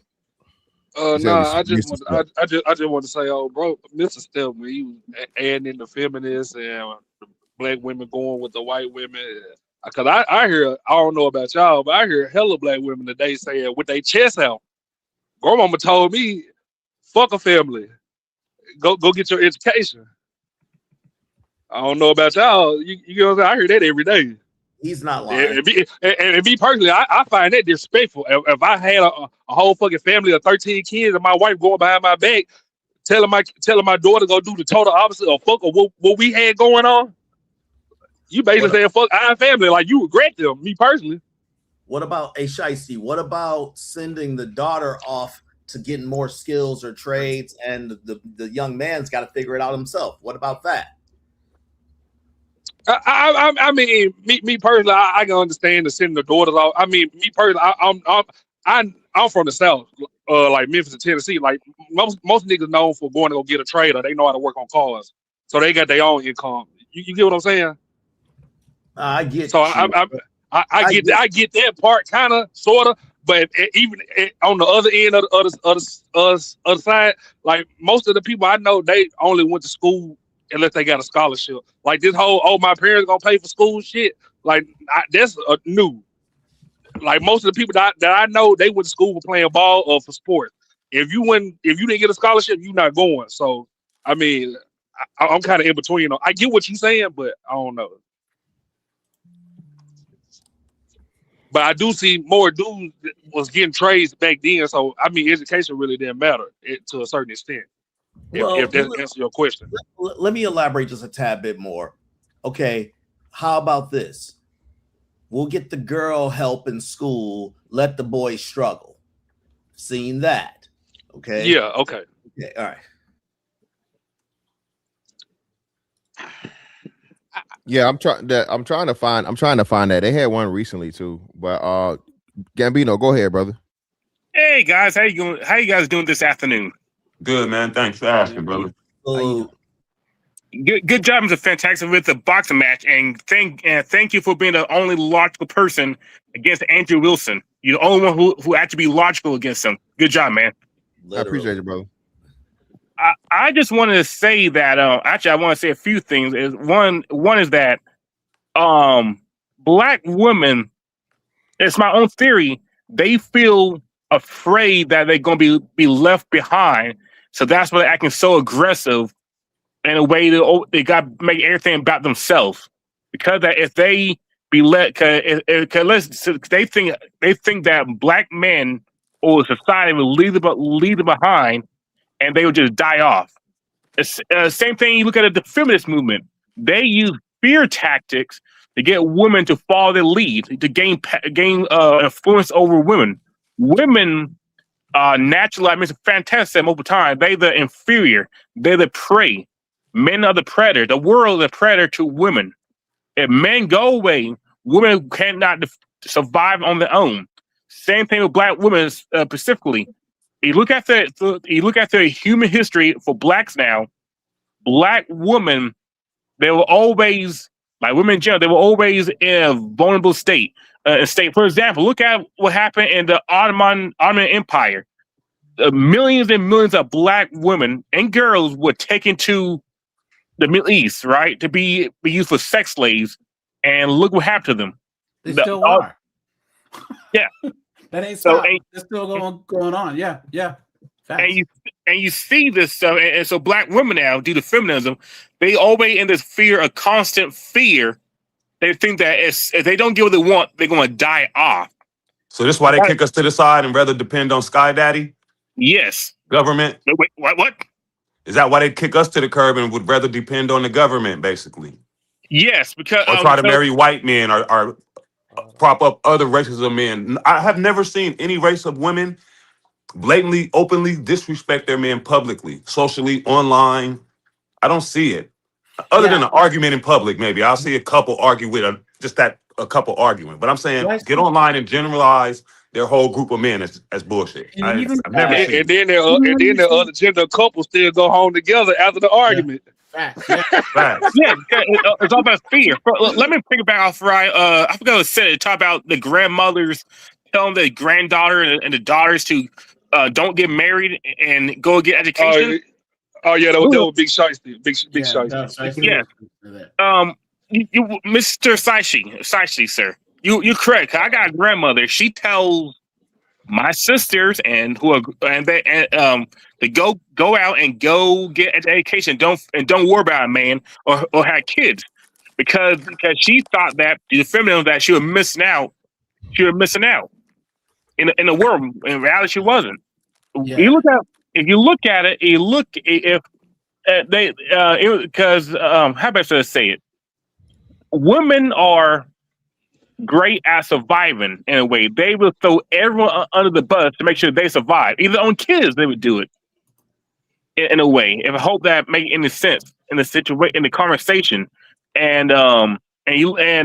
I just want to say, bro, Mr. Stillman, he was adding in the feminists and the black women going with the white women. Cause I hear, I don't know about y'all, but I hear hella black women today saying with their chest out. Grandmama told me, fuck a family. Go get your education. I don't know about y'all. You know what I'm saying? I hear that every day. He's not lying. And me personally, I find that disrespectful. If I had a whole fucking family of 13 kids and my wife going behind my back, telling my daughter to go do the total opposite of fuck or what we had going on, you basically saying fuck our family, like you regret them. Me personally. What about Shiesty? What about sending the daughter off to getting more skills or trades, and the young man's got to figure it out himself? What about that? I mean, me personally, I can understand the sending the daughters off. I mean, me personally, I'm from the South, like Memphis and Tennessee. Like most niggas known for going to go get a trade, or they know how to work on cars, so they got their own income. You get what I'm saying? I get. So I get that part, kind of, sort of. But even on the other end of the other side, like most of the people I know, they only went to school unless they got a scholarship. Like this whole, my parents gonna pay for school shit. Like that's new. Like most of the people that I know, they went to school for playing ball or for sports. If you didn't get a scholarship, you're not going. So I mean, I'm kind of in between. I get what you're saying, but I don't know. But I do see more dudes was getting trades back then. So, I mean, education really didn't matter to a certain extent, if that answers your question. Let me elaborate just a tad bit more. Okay, how about this? We'll get the girl help in school, let the boy struggle. Seen that, okay? Yeah, okay. Okay, all right. Yeah, I'm trying to find that. They had one recently too. But Gambino, go ahead, brother. Hey guys, how you guys doing this afternoon? Good, man. Thanks for asking, brother. Good job. It was a fantastic with the boxing match, and thank you for being the only logical person against Andrew Wilson. You're the only one who had to be logical against him. Good job, man. Literally. I appreciate it, brother. I just wanted to say that actually I want to say a few things. One is that black women, it's my own theory, they feel afraid that they're going to be left behind. So that's why they're acting so aggressive in a way that they got to make everything about themselves. Because that if they be let, they think that black men or society will leave them behind, and they would just die off. Same thing. You look at the feminist movement; they use fear tactics to get women to follow their lead, to gain influence over women. Women naturally, I mean, it's fantastic over time. They're the inferior. They're the prey. Men are the predator. The world is a predator to women. If men go away, women cannot survive on their own. Same thing with black women specifically. You look at the human history for blacks now. Black women, they were always, like women in general, they were always in a vulnerable state. For example, look at what happened in the Ottoman Empire. Millions and millions of black women and girls were taken to the Middle East, right, to be used for sex slaves. And look what happened to them. They still are. Yeah. That ain't stopped. It's still going on. Yeah. And you see this stuff, and so black women now, due to feminism, they always in this fear, a constant fear. They think that if they don't get what they want, they're going to die off. So this is why they kick us to the side and rather depend on Sky Daddy? Yes. Government? Wait, what? Is that why they kick us to the curb and would rather depend on the government, basically? Yes, because or try to marry white men or prop up other races of men. I have never seen any race of women blatantly, openly disrespect their men publicly, socially, online. I don't see it. Other than an argument in public, maybe I'll see a couple argue with a couple arguing. But I'm saying get online and generalize their whole group of men as bullshit. I've never seen. And then the other gender couple still go home together after the argument. Facts. Yeah. Facts. Yeah, it's all about fear. Let me pick it back off right. I forgot what it said. It talked about the grandmothers telling the granddaughter and the daughters to don't get married and go get education. Oh yeah, that was Big Shiesty. Big Shiesty. Yeah. You Mr. Saishi, sir. You're correct. I got a grandmother. She tells my sisters to go out and go get an education. Don't worry about a man or have kids because she thought that the feminine that she was missing out. She was missing out in the world. In reality, she wasn't. Yeah. If you look at it, how best to say it? Women are great at surviving in a way. They will throw everyone under the bus to make sure they survive. Even on kids, they would do it in a way. If I hope that make any sense in the situation, in the conversation, and when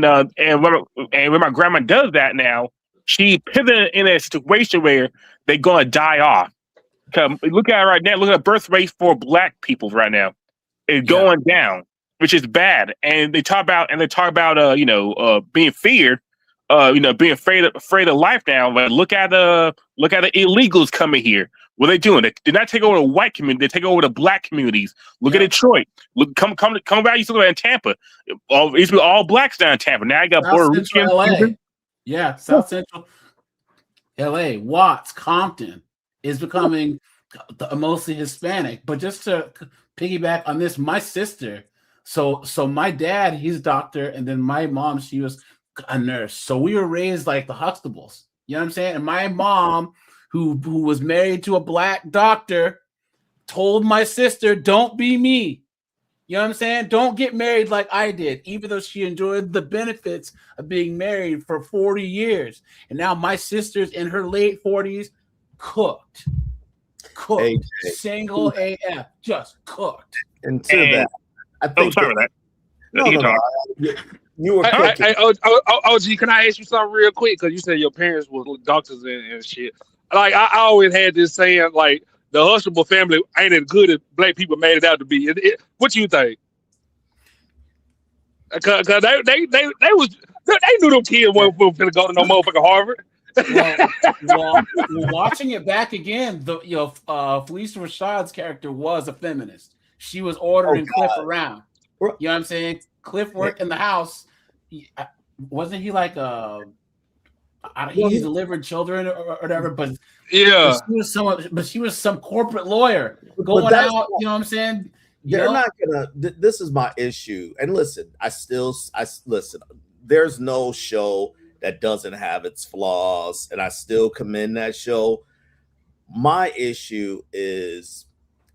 my grandma does that now, she pivoted in a situation where they're gonna die off. Look at it right now. Look at the birth rate for Black people right now. It's going down, which is bad. And they talk about being feared, being afraid of life now. But look at the illegals coming here. What are they doing? They did not take over the white community. They take over the Black communities. Look at Detroit. Look, come back. You look at Tampa. It used to be all Blacks down in Tampa. Now I got Puerto Rican. LA. Yeah, South Central LA, Watts, Compton is becoming mostly Hispanic. But just to piggyback on this, my sister, so my dad, he's a doctor, and then my mom, she was a nurse. So we were raised like the Huxtables. You know what I'm saying? And my mom, who was married to a Black doctor, told my sister, don't be me. You know what I'm saying? Don't get married like I did, even though she enjoyed the benefits of being married for 40 years. And now my sister's in her late 40s, cooked, AJ. Single AF, just cooked. And to that, I think. Sorry about that. No. You were. OG, can I ask you something real quick? Because you said your parents were doctors and shit. Like I always had this saying, like the Huxtable family ain't as good as Black people made it out to be. What you think? Because they knew them kids weren't going to go to no motherfucking Harvard. well, watching it back again, Felicia Rashad's character was a feminist. She was ordering Cliff around. You know what I'm saying? Cliff worked in the house. Wasn't he like he delivered children or whatever? But yeah, she was some corporate lawyer going out. You know what I'm saying? They're not gonna. This is my issue. And listen, I listen. There's no show that doesn't have its flaws, and I still commend that show. My issue is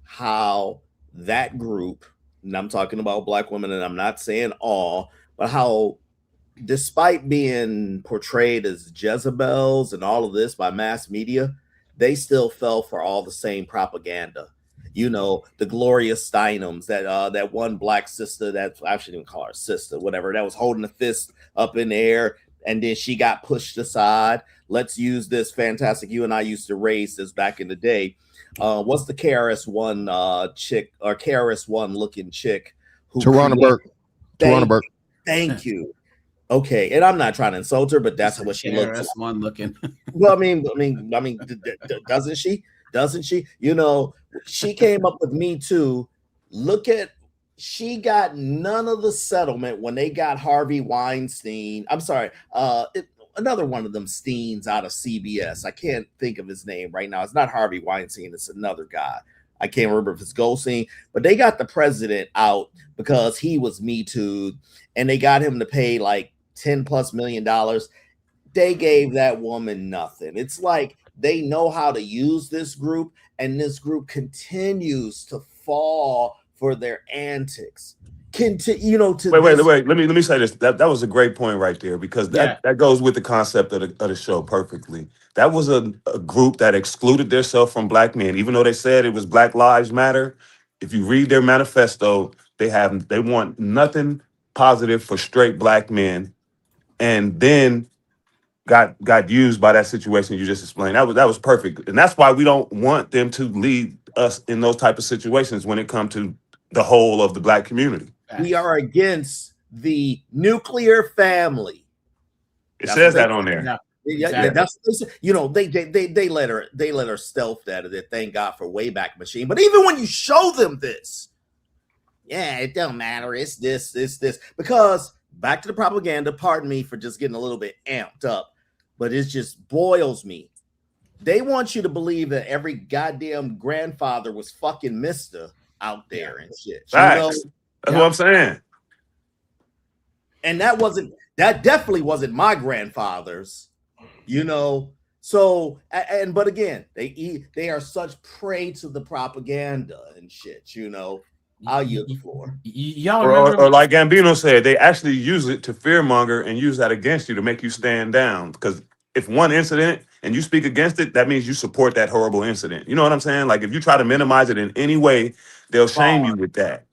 how that group, and I'm talking about Black women, and I'm not saying all, but how despite being portrayed as Jezebels and all of this by mass media, they still fell for all the same propaganda. You know, the Gloria Steinems, that one Black sister that I shouldn't even call her sister, whatever, that was holding the fist up in the air, and then she got pushed aside. Let's use this fantastic. You and I used to raise this back in the day. What's the KRS-One chick or KRS-One looking chick? Tarana Burke. Thank you. Okay, and I'm not trying to insult her, but that's what she looks. KRS-One looking. Well, I mean, doesn't she? Doesn't she? You know, she came up with Me Too. She got none of the settlement when they got Harvey Weinstein. I'm sorry, another one of them Steens out of CBS. I can't think of his name right now. It's not Harvey Weinstein. It's another guy. I can't remember if it's Goldstein, but they got the president out because he was Me Too, and they got him to pay like $10+ million. They gave that woman nothing. It's like they know how to use this group, and this group continues to fall for their antics. Wait. Let me say this. That was a great point right there, because that goes with the concept of the show perfectly. That was a group that excluded themselves from Black men, even though they said it was Black Lives Matter. If you read their manifesto, They want nothing positive for straight black men, and then got used by that situation you just explained. That was perfect, and that's why we don't want them to lead us in those type of situations when it comes to the whole of the black community. We are against the nuclear family. It says that on there. Yeah, that's, you know, they let her stealth that thank God for Wayback Machine. But even when you show them this, yeah, it don't matter. It's this. Because back to the propaganda, pardon me for just getting a little bit amped up, but it just boils me. They want you to believe that every goddamn grandfather was fucking Mr. out there and shit. You know? That's what I'm saying. And that definitely wasn't my grandfather's, you know. So, but again, they are such prey to the propaganda and shit, you know. I'll yield the floor. Y'all or like Gambino said, they actually use it to fearmonger and use that against you to make you stand down. Because if one incident and you speak against it, that means you support that horrible incident. You know what I'm saying? Like if you try to minimize it in any way, they'll shame you with that.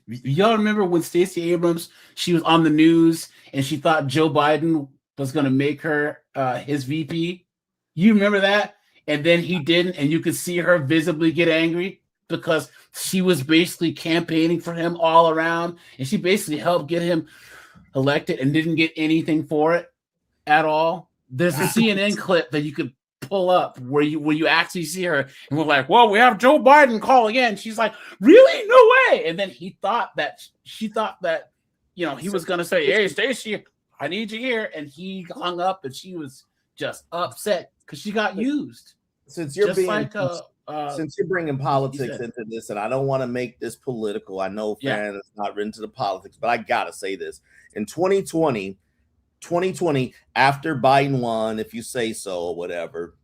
Y'all remember when Stacey Abrams, she was on the news and she thought Joe Biden was going to make her his VP? You remember that? And then he didn't, and you could see her visibly get angry because she was basically campaigning for him all around, and she basically helped get him elected and didn't get anything for it at all. There's a CNN clip that you could pull up where you actually see her, and we're like, well, we have Joe Biden call again. She's like, really? No way. And then she thought that, you know, he was going to say, hey, Stacey, I need you here. And he hung up, and she was just upset because she got used. Since you're since you're bringing politics into this, and I don't want to make this political. I know Fan is not into the politics, but I got to say this. In 2020, after Biden won, if you say so or whatever,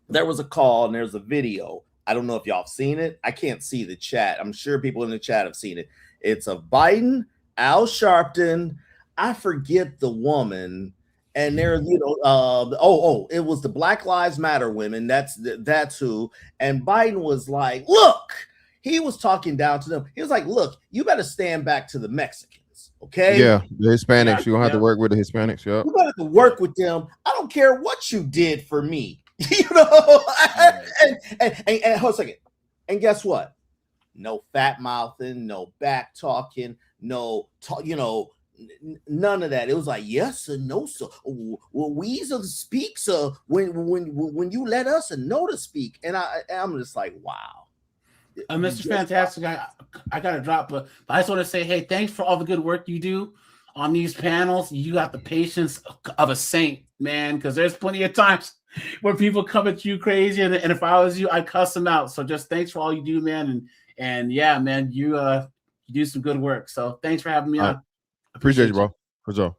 there was a call and there's a video. I don't know if y'all have seen it. I can't see the chat. I'm sure people in the chat have seen it. It's of Biden, Al Sharpton, I forget the woman, and there, you know, it was the Black Lives Matter women. That's who. And Biden was like, look, he was talking down to them. He was like, look, you better stand back to the Mexicans, okay? Yeah, the Hispanics. You don't have to work with the Hispanics. Yeah, you better have to work with them. I don't care what you did for me, you know. And hold a second. And guess what? No fat mouthing, no back talking, none of that. It was like yes sir, no sir. Well, we speak, sir, when you let us know to speak. And I'm just like, wow. Mr. Fantastic, I gotta drop, but I just want to say, hey, thanks for all the good work you do on these panels. You got the patience of a saint, man, because there's plenty of times where people come at you crazy, and if I was you, I'd cuss them out. So just thanks for all you do, man, and yeah, man, you do some good work. So thanks for having me on. Appreciate you, bro. For sure.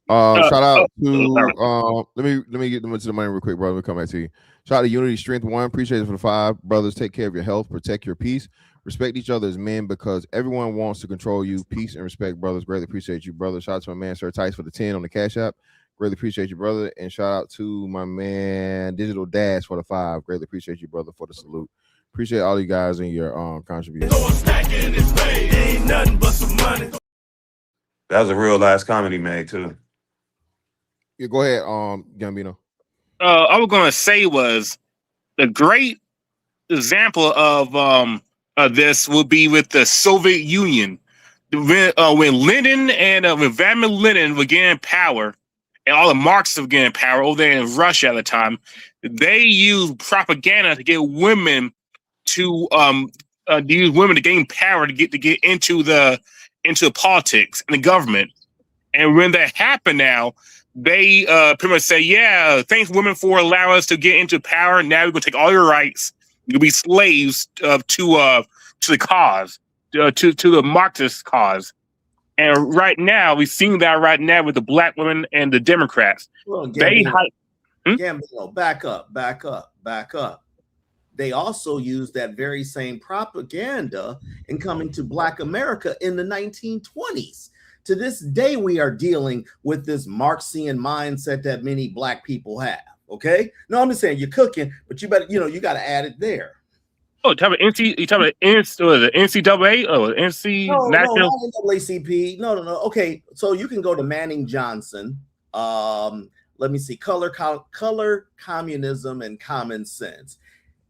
Shout out to let me get them into the money real quick, brother. We'll come back to you. Shout out to Unity Strength One. Appreciate it for the 5 brothers. Take care of your health, protect your peace, respect each other as men because everyone wants to control you. Peace and respect, brothers. Greatly appreciate you, brother. Shout out to my man Sir Tice for the 10 on the Cash App. Greatly appreciate you, brother. And shout out to my man Digital Dash for the 5. Greatly appreciate you, brother, for the salute. Appreciate all you guys and your contributions. Ain't nothing but some money. That was a real last comment he made too. Yeah, go ahead, Gambino. I was gonna say was the great example of this will be with the Soviet Union. When Lenin and when Vladimir Lenin were getting power, and all the Marxists were getting power over there in Russia at the time, they used propaganda to get women to use women to gain power to get into politics and the government. And when that happened now, they pretty much say, yeah, thanks women for allowing us to get into power. Now we're gonna take all your rights. You'll be slaves to the cause, to the Marxist cause. And right now, we've seen that right now with the black women and the Democrats. Well, Gambino, back up. They also used that very same propaganda in coming to Black America in the 1920s. To this day, we are dealing with this Marxian mindset that many Black people have. Okay? No, I'm just saying you're cooking, but you better, you got to add it there. Oh, talk about NC. You talk about NCAA or NC National? No, not NAACP. No. Okay, so you can go to Manning Johnson. Let me see. Color, Communism, and Common Sense.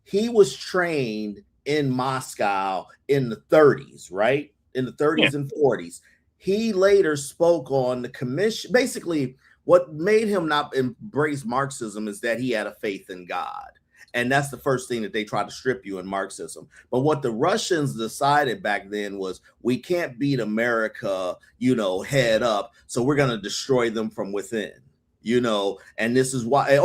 He was trained in Moscow in the 30s, right? In the 30s and 40s. He later spoke on the commission. Basically, what made him not embrace Marxism is that he had a faith in God. And that's the first thing that they try to strip you in Marxism. But what the Russians decided back then was we can't beat America, head up. So we're going to destroy them from within, and this is why,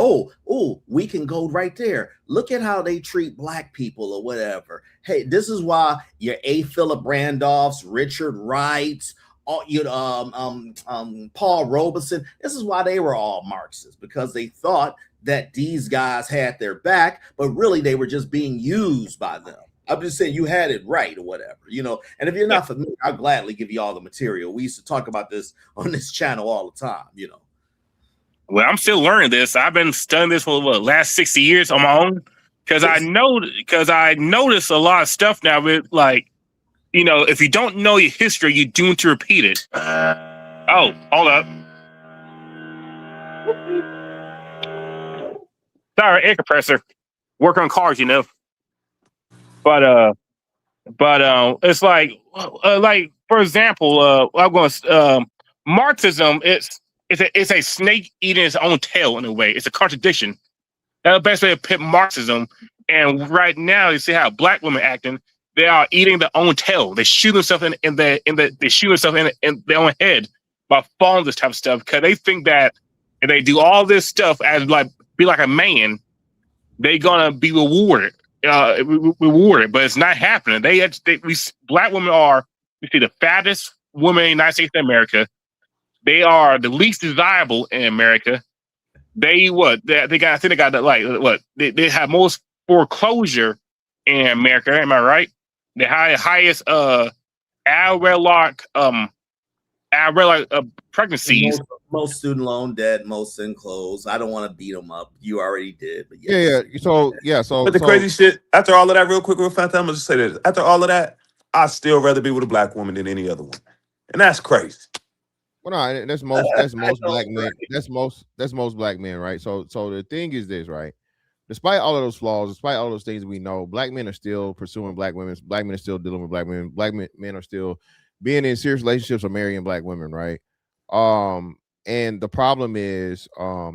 we can go right there. Look at how they treat black people or whatever. Hey, this is why your A. Philip Randolphs, Richard Wrights, Paul Robeson, this is why they were all Marxists, because they thought that these guys had their back, but really they were just being used by them. I'm just saying you had it right or whatever, and if you're not familiar, I'll gladly give you all the material. We used to talk about this on this channel all the time, Well, I'm still learning this. I've been studying this for the last 60 years on my own because I notice a lot of stuff now with if you don't know your history, you're doomed to repeat it. Oh, hold up. Sorry, air compressor. Work on cars, But it's like for example, I'm going Marxism. It's a snake eating its own tail in a way. It's a contradiction. That's the best way to put Marxism. And right now, you see how black women acting. They are eating their own tail. They shoot themselves in their own head by following this type of stuff because they think that if they do all this stuff as be like a man, they're gonna be rewarded. But it's not happening. Black women are the fattest women in the United States of America. They are the least desirable in America. They have most foreclosure in America. Am I right? The highest pregnancies. Most student loan debt, most enclosed. I don't want to beat them up. You already did, but But the crazy shit, after all of that, real quick, I'm gonna just say this. After all of that, I'd still rather be with a black woman than any other one. And that's crazy. Well, no, that's most black men. That's most black men, right? So the thing is this, right? Despite all of those flaws, despite all those things we know, black men are still pursuing black women. Black men are still dealing with black women. Black men are still being in serious relationships or marrying black women, right? And the problem is,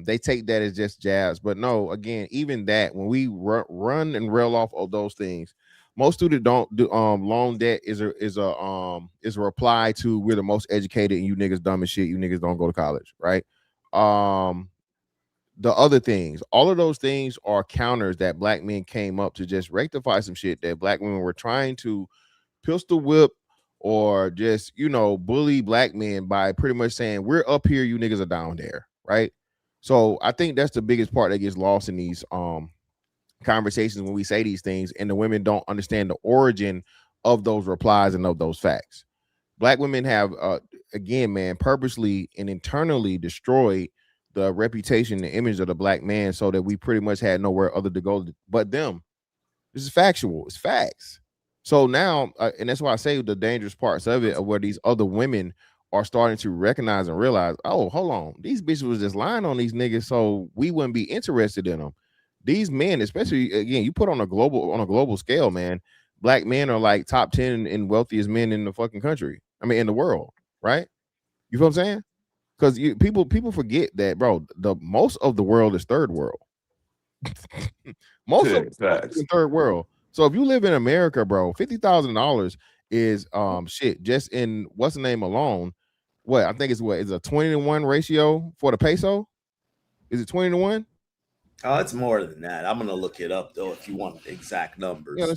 they take that as just jabs. But no, again, even that, when we run and rail off of those things, most students don't do. Loan debt is a reply to we're the most educated and you niggas dumb as shit. You niggas don't go to college, right? The other things, all of those things are counters that black men came up to just rectify some shit that black women were trying to pistol whip or just, bully black men by pretty much saying, we're up here, you niggas are down there, right? So I think that's the biggest part that gets lost in these conversations when we say these things, and the women don't understand the origin of those replies and of those facts. Black women have, again, man, purposely and internally destroyed the reputation, the image of the black man, so that we pretty much had nowhere other to go but them. This is factual. It's facts. So now, and that's why I say the dangerous parts of it are where these other women are starting to recognize and realize, oh, hold on, these bitches was just lying on these niggas, so we wouldn't be interested in them. These men, especially, again, you put on a global scale, man, black men are like top 10 and wealthiest men in the fucking country. I mean, in the world, right? You feel what I'm saying? Because people forget that, bro, the most of the world is third world. Most of it is third world. So if you live in America, bro, $50,000 is shit just in what's the name alone. What I think is a 20-to-1 ratio for the peso. Is it 20-to-1? Oh, it's more than that. I'm gonna look it up though if you want the exact numbers. Yeah,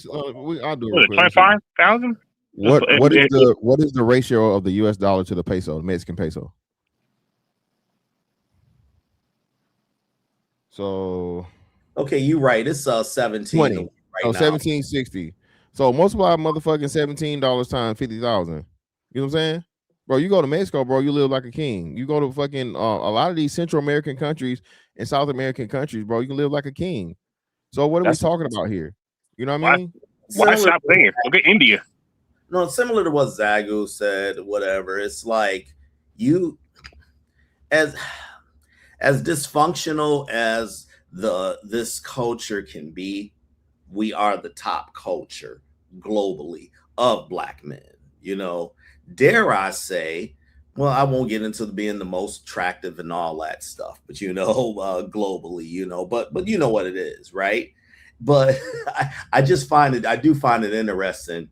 I'll do it. 25,000. What is the ratio of the U.S. dollar to the peso, the Mexican peso? So okay, you're right. It's 17 20. Right now. 1760. So multiply motherfucking $17 times 50,000. You know what I'm saying? Bro, you go to Mexico, bro, you live like a king. You go to fucking a lot of these Central American countries and South American countries, bro, you can live like a king. So what are we talking about here? You know what I mean? Why stop there? Look at India. No, similar to what Zagu said, whatever. It's like you, as dysfunctional as this culture can be, we are the top culture globally of Black men. You know, dare I say, well, I won't get into being the most attractive and all that stuff, but you know, globally, you know, but you know what it is, right? But I do find it interesting.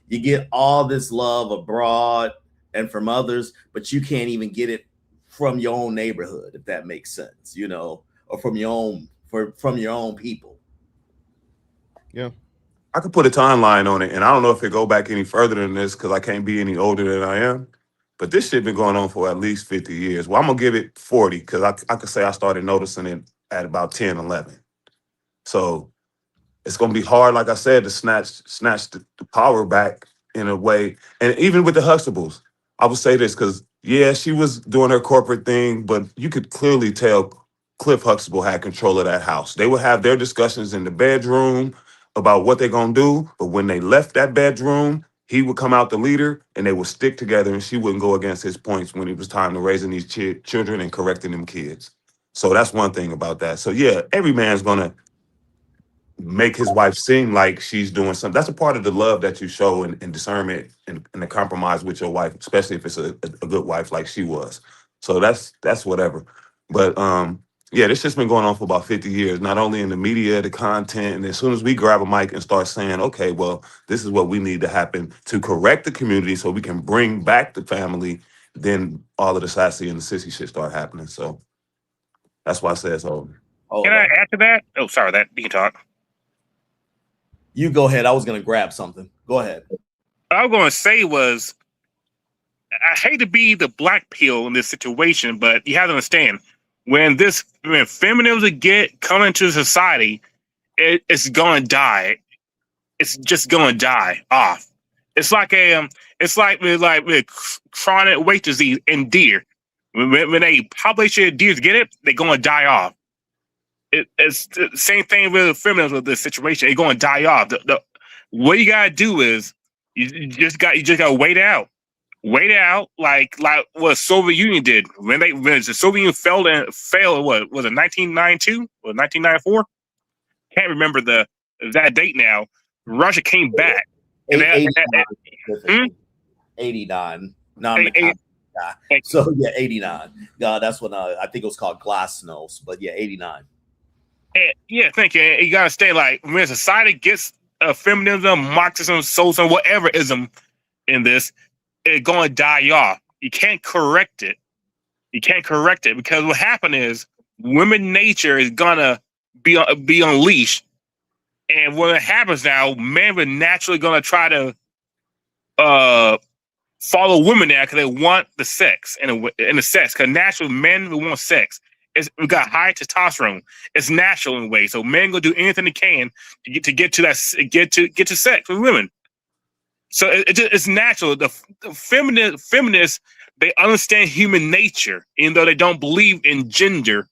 You get all this love abroad and from others, but you can't even get it from your own neighborhood, if that makes sense, you know, or from your own people. Yeah. I could put a timeline on it, and I don't know if it go back any further than this because I can't be any older than I am. But this shit been going on for at least 50 years. Well, I'm gonna give it 40 because I could say I started noticing it at about 10, 11. So it's gonna be hard, like I said, to snatch the power back in a way. And even with the Huxtables, I would say this because yeah, she was doing her corporate thing, but you could clearly tell Cliff Huxtable had control of that house. They would have their discussions in the bedroom about what they're gonna do, but when they left that bedroom, he would come out the leader and they would stick together, and she wouldn't go against his points when it was time to raising these children and correcting them kids. So that's one thing about that. So yeah, every man's gonna make his wife seem like she's doing something. That's a part of the love that you show and discernment and the compromise with your wife, especially if it's a good wife like she was. So that's whatever. But yeah, this shit's been going on for about 50 years, not only in the media, the content, and as soon as we grab a mic and start saying, okay, well, this is what we need to happen to correct the community so we can bring back the family, then all of the sassy and the sissy shit start happening. So that's why I said so. Can I add to that? Oh, sorry, that you can talk. You go ahead. I was going to grab something. Go ahead. What I was going to say was, I hate to be the black pill in this situation, but you have to understand, when feminism come into society, it's going to die. It's just going to die off. It's like with chronic weight disease in deer. When a population of deer get it, they're going to die off. It's the same thing with feminism with this situation. It's going to die off. What you gotta do is you just got to wait out. Wait out like what Soviet Union did when the Soviet Union failed. What was it, 1992 or 1994? Can't remember that date now. Russia came back. 89. No, so yeah, 89. That's when I think it was called Glasnost, but yeah, 89. Yeah, thank you. You gotta stay like when society gets feminism, Marxism, socialism, whatever ism in this, it's going to die off. You can't correct it. You can't correct it because what happened is women nature is gonna be unleashed, and when it happens now, men are naturally gonna try to follow women now because they want the sex and the sex. Because naturally, men will want sex. We got high testosterone. It's natural in a way. So men gonna do anything they can to get to sex with women. So it's natural. The feminists, they understand human nature, even though they don't believe in gender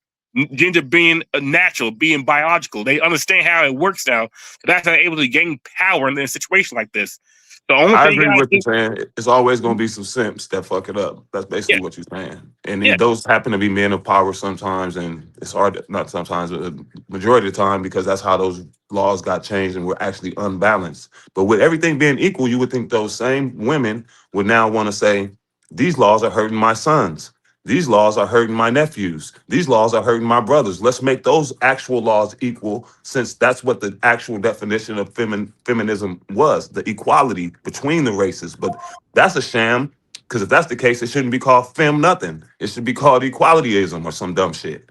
being natural, being biological. They understand how it works now. So that's how they're able to gain power in a situation like this. The only I thing agree with you saying. It's always going to be some simps that fuck it up. That's basically what you're saying. And those happen to be men of power sometimes, and it's hard, not sometimes, but the majority of the time, because that's how those laws got changed and were actually unbalanced. But with everything being equal, you would think those same women would now want to say, these laws are hurting my sons. These laws are hurting my nephews. These laws are hurting my brothers. Let's make those actual laws equal, since that's what the actual definition of feminism was, the equality between the races. But that's a sham, because if that's the case, it shouldn't be called fem nothing. It should be called equalityism or some dumb shit.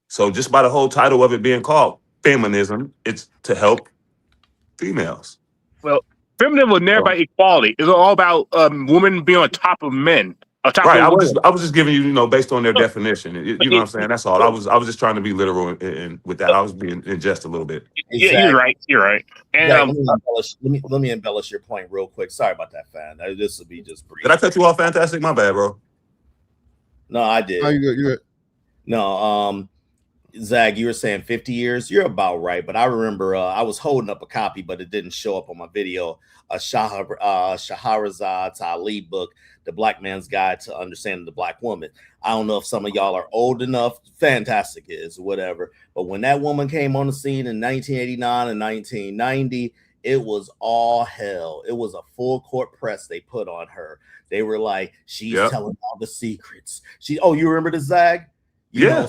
So just by the whole title of it being called feminism, it's to help females. Well, feminism was never about equality. It's all about women being on top of men. Right, I was just giving you, based on their definition. You know what I'm saying? That's all. I was just trying to be literal and with that. I was being in jest a little bit. Exactly. Yeah, you're right. And let me embellish your point real quick. Sorry about that, fan. This will be just brief. Did I cut you off, Fantastic? My bad, bro. No, I did. Oh, you good? No, Zag, you were saying 50 years. You're about right, but I remember I was holding up a copy, but it didn't show up on my video. A Shahrazad's Ali book, The Black Man's Guide to Understanding the Black Woman. I don't know if some of y'all are old enough. Fantastic is whatever. But when that woman came on the scene in 1989 and 1990, it was all hell. It was a full court press they put on her. They were like, she's telling all the secrets. You remember the Zag? Yeah,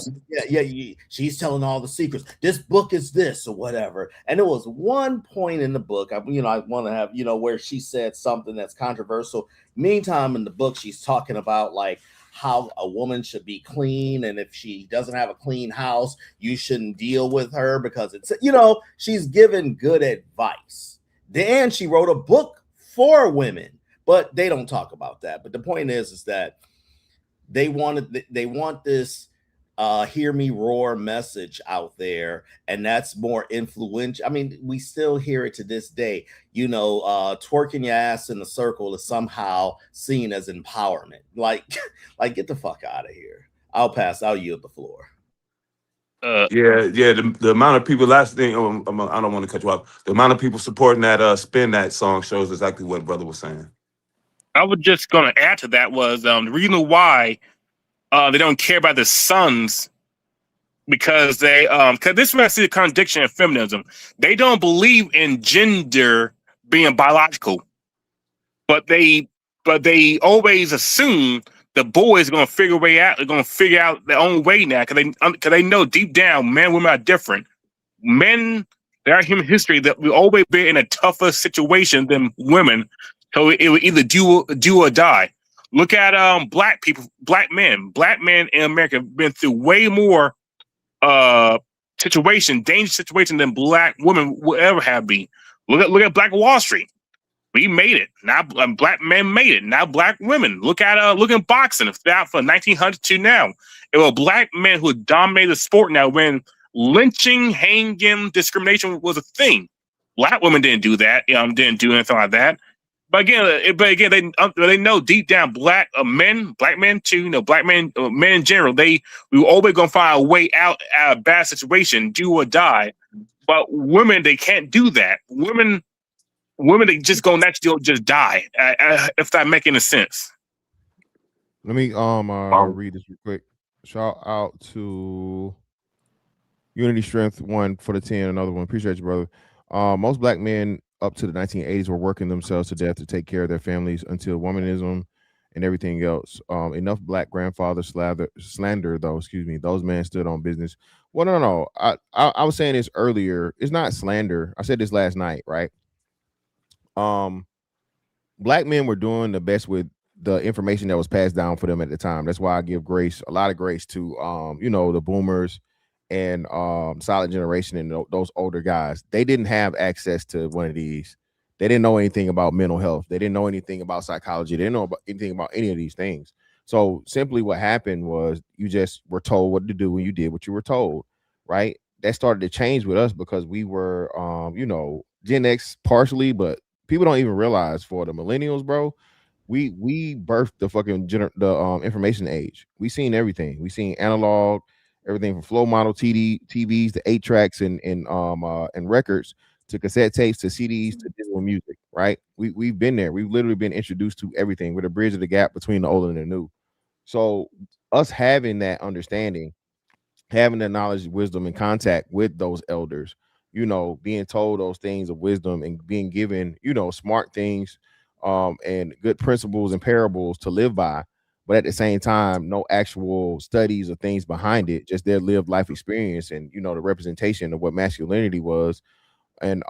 she's telling all the secrets. This book is this or whatever. And there was one point in the book, I want to have, where she said something that's controversial. Meantime, in the book, she's talking about like how a woman should be clean. And if she doesn't have a clean house, you shouldn't deal with her because it's, she's given good advice. Then she wrote a book for women, but they don't talk about that. But the point is that they want this hear me roar message out there, and that's more influential. I mean, we still hear it to this day. Twerking your ass in a circle is somehow seen as empowerment. Like get the fuck out of here. I'll yield the floor. The amount of people, last thing, I don't want to cut you off. The amount of people supporting that Spin That song shows exactly what brother was saying. I was just going to add to that was the reason why they don't care about the sons, because because this is where I see the contradiction in feminism. They don't believe in gender being biological, but they always assume the boys are going to figure out their own way now, because they know deep down men and women are different. Men, there are human history that we always been in a tougher situation than women, so it would either do or die. Look at black people, black men in America have been through way more dangerous situation than black women will ever have been. Look at Black Wall Street. We made it. Now black men made it. Now black women. Look at boxing. From 1900 to now, it was black men who dominated the sport. Now, when lynching, hanging, discrimination was a thing, black women didn't do that. Didn't do anything like that. But again, they know deep down black men too, black men, men in general, we were always gonna find a way out of a bad situation, do or die. But women, they can't do that. Women, they just go naturally just die. If that make any sense. Let me read this real quick. Shout out to Unity Strength 1 for the 10, another one. Appreciate you, brother. Most black men up to the 1980s were working themselves to death to take care of their families until womanism and everything else. Enough black grandfathers slander, those men stood on business. Well, no. I was saying this earlier. It's not slander. I said this last night, right? Black men were doing the best with the information that was passed down for them at the time. That's why I give a lot of grace to the boomers and Silent Generation and those older guys. They didn't have access to one of these. They didn't know anything about mental health. They didn't know anything about psychology. They didn't know anything about any of these things. So simply what happened was you just were told what to do and you did what you were told, right? That started to change with us because we were Gen X partially, but people don't even realize for the millennials, bro, we birthed the fucking information age. We seen everything. We seen analog, everything from flow model TVs to 8-tracks and records to cassette tapes to CDs to digital music, right? We've been there. We've literally been introduced to everything. We're the bridge of the gap between the old and the new. So us having that understanding, having the knowledge, wisdom, and contact with those elders, being told those things of wisdom and being given, smart things and good principles and parables to live by. But at the same time, no actual studies or things behind it, just their lived life experience and, the representation of what masculinity was. And,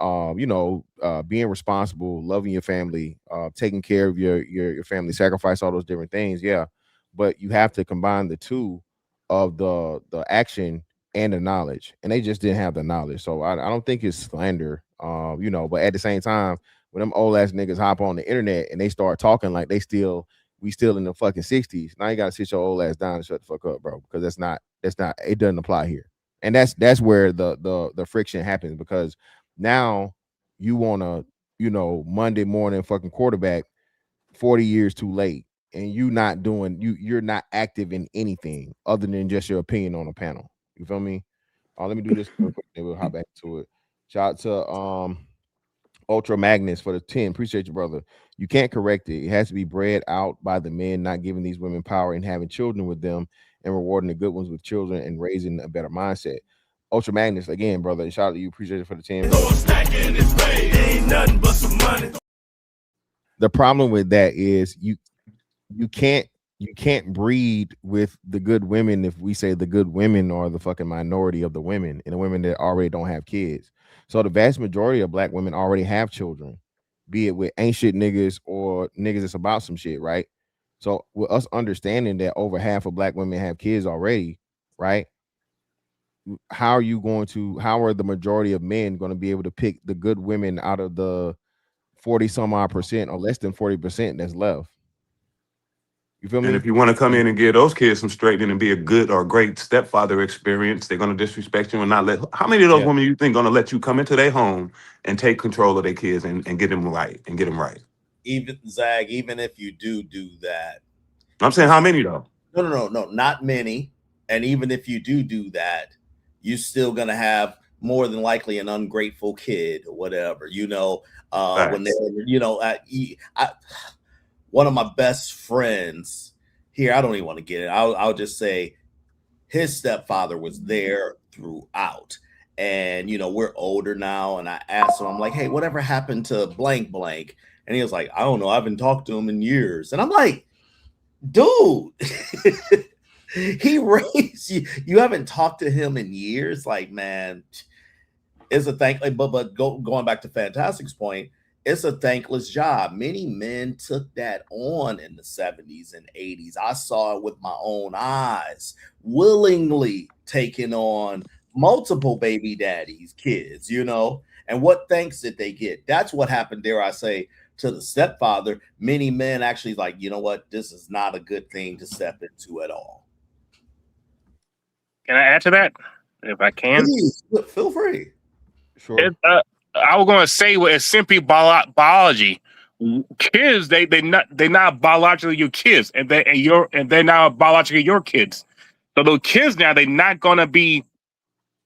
being responsible, loving your family, taking care of your family, sacrifice all those different things. Yeah. But you have to combine the two of the action and the knowledge. And they just didn't have the knowledge. So I don't think it's slander, but at the same time, when them old ass niggas hop on the internet and they start talking like we still in the fucking 60s. Now you gotta sit your old ass down and shut the fuck up, bro, because that's not it doesn't apply here. And that's where the friction happens, because now you wanna, Monday morning fucking quarterback 40 years too late, and you're not active in anything other than just your opinion on a panel. You feel me? Let me do this real quick, then we'll hop back to it. Shout out to Ultra Magnus for the 10. Appreciate you, brother. You can't correct it. It has to be bred out by the men, not giving these women power and having children with them and rewarding the good ones with children and raising a better mindset. Ultra Magnus, again, brother. Shout out to you. Appreciate it for the 10. Ain't nothing but some money. The problem with that is you can't breed with the good women if we say the good women are the fucking minority of the women and the women that already don't have kids. So the vast majority of black women already have children, be it with ain't shit niggas or niggas that's about some shit, right? So with us understanding that over half of black women have kids already, right? How are the majority of men going to be able to pick the good women out of the 40 some odd percent or less than 40% that's left? You feel me? And if you want to come in and give those kids some straightening and be a good or great stepfather experience, they're going to disrespect you and not let. How many of those women you think going to let you come into their home and take control of their kids and get them right and get them right? Even Zag, even if you do that, I'm saying how many though? No, not many. And even if you do that, you're still gonna have more than likely an ungrateful kid or whatever. When they're one of my best friends here, I don't even want to get it. I'll just say his stepfather was there throughout. And, we're older now. And I asked him, I'm like, hey, whatever happened to blank blank? And he was like, I don't know. I haven't talked to him in years. And I'm like, dude, he raised you. You haven't talked to him in years. Like, man, it's a going back to Fantastic's point, it's a thankless job. Many men took that on in the 70s and 80s. I saw it with my own eyes, willingly taking on multiple baby daddies, kids, and what thanks did they get? That's what happened, dare I say, to the stepfather. Many men actually like, you know what? This is not a good thing to step into at all. Can I add to that? If I can? Please, feel free. Sure. I was going to say, it's simply biology. Kids, they're not biologically your kids, and they're not biologically your kids. So those kids now, they're not going to be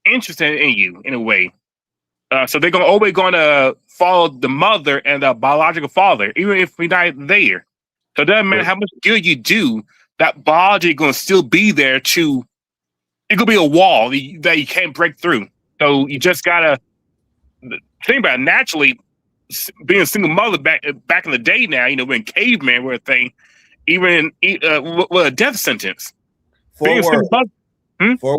interested in you in a way. So they're always going to follow the mother and the biological father, even if we're not there. So it doesn't matter how much good you do, that biology is going to still be there. It could be a wall that you can't break through. So you just gotta think about it. Naturally, being a single mother back in the day now, when cavemen were a thing, even with a death sentence. 4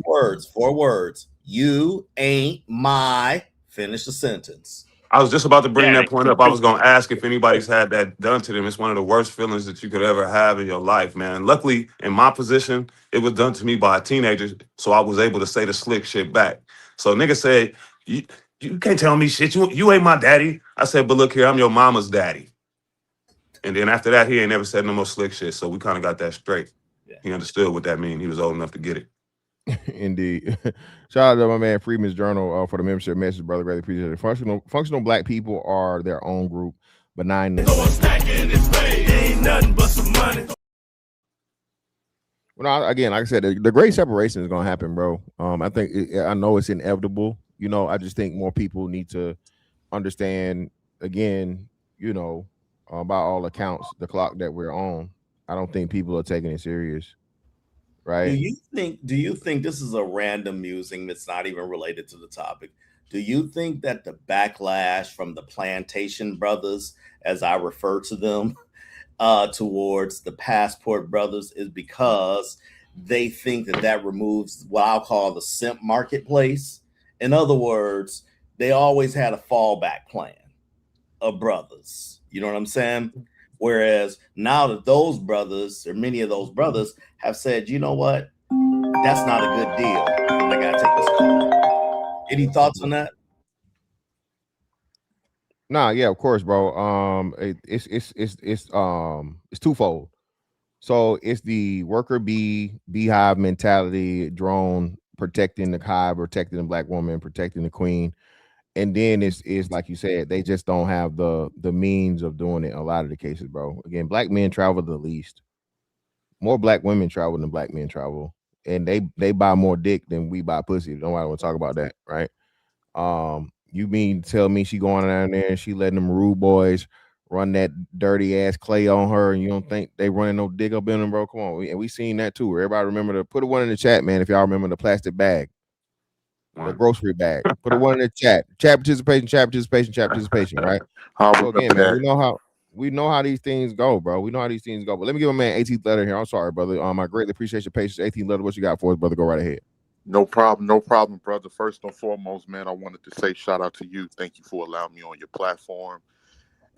words. 4 words. You ain't my. Finish the sentence. I was just about to bring that point up. I was going to ask if anybody's had that done to them. It's one of the worst feelings that you could ever have in your life, man. Luckily, in my position, it was done to me by a teenager, so I was able to say the slick shit back. So nigga said, you can't tell me shit. You ain't my daddy. I said, but look here, I'm your mama's daddy. And then after that, he ain't never said no more slick shit, so we kind of got that straight. Yeah. He understood what that mean. He was old enough to get it. Indeed. Shout out to my man Freeman's Journal for the membership message, brother. Greatly appreciate it. Functional black people are their own group, benign. Ain't nothing but some money. Well, again, like I said, the great separation is gonna happen, bro. I know it's inevitable. I just think more people need to understand. Again, by all accounts, the clock that we're on. I don't think people are taking it serious. Right. Do you think this is a random musing that's not even related to the topic? Do you think that the backlash from the plantation brothers, as I refer to them, towards the passport brothers is because they think that removes what I'll call the simp marketplace? In other words, they always had a fallback plan of brothers. You know what I'm saying? Whereas now that those brothers, or many of those brothers, have said, you know what, that's not a good deal, and I gotta take this call. Any thoughts on that? Nah, yeah, of course, bro. It's twofold. So it's the worker beehive mentality, drone protecting the hive, protecting the black woman, protecting the queen. And then it's like you said, they just don't have the means of doing it in a lot of the cases, bro. Again, black men travel the least. More black women travel than black men travel. and they buy more dick than we buy pussy. Nobody want to talk about that, right? You mean to tell me she going down there and she letting them rude boys run that dirty ass clay on her, and you don't think they running no dick up in them, bro? Come on, and we seen that too. Everybody remember to put a one in the chat, man. If y'all remember the plastic bag, the grocery bag, put a one in the chat. Chat participation, right? So again, man, we know how these things go, bro. We know how these things go. But let me give a man 18th letter here. I'm sorry, brother. I greatly appreciate your patience. 18th letter, what you got for us, brother? Go right ahead. No problem, brother. First and foremost, man, I wanted to say shout out to you. Thank you for allowing me on your platform.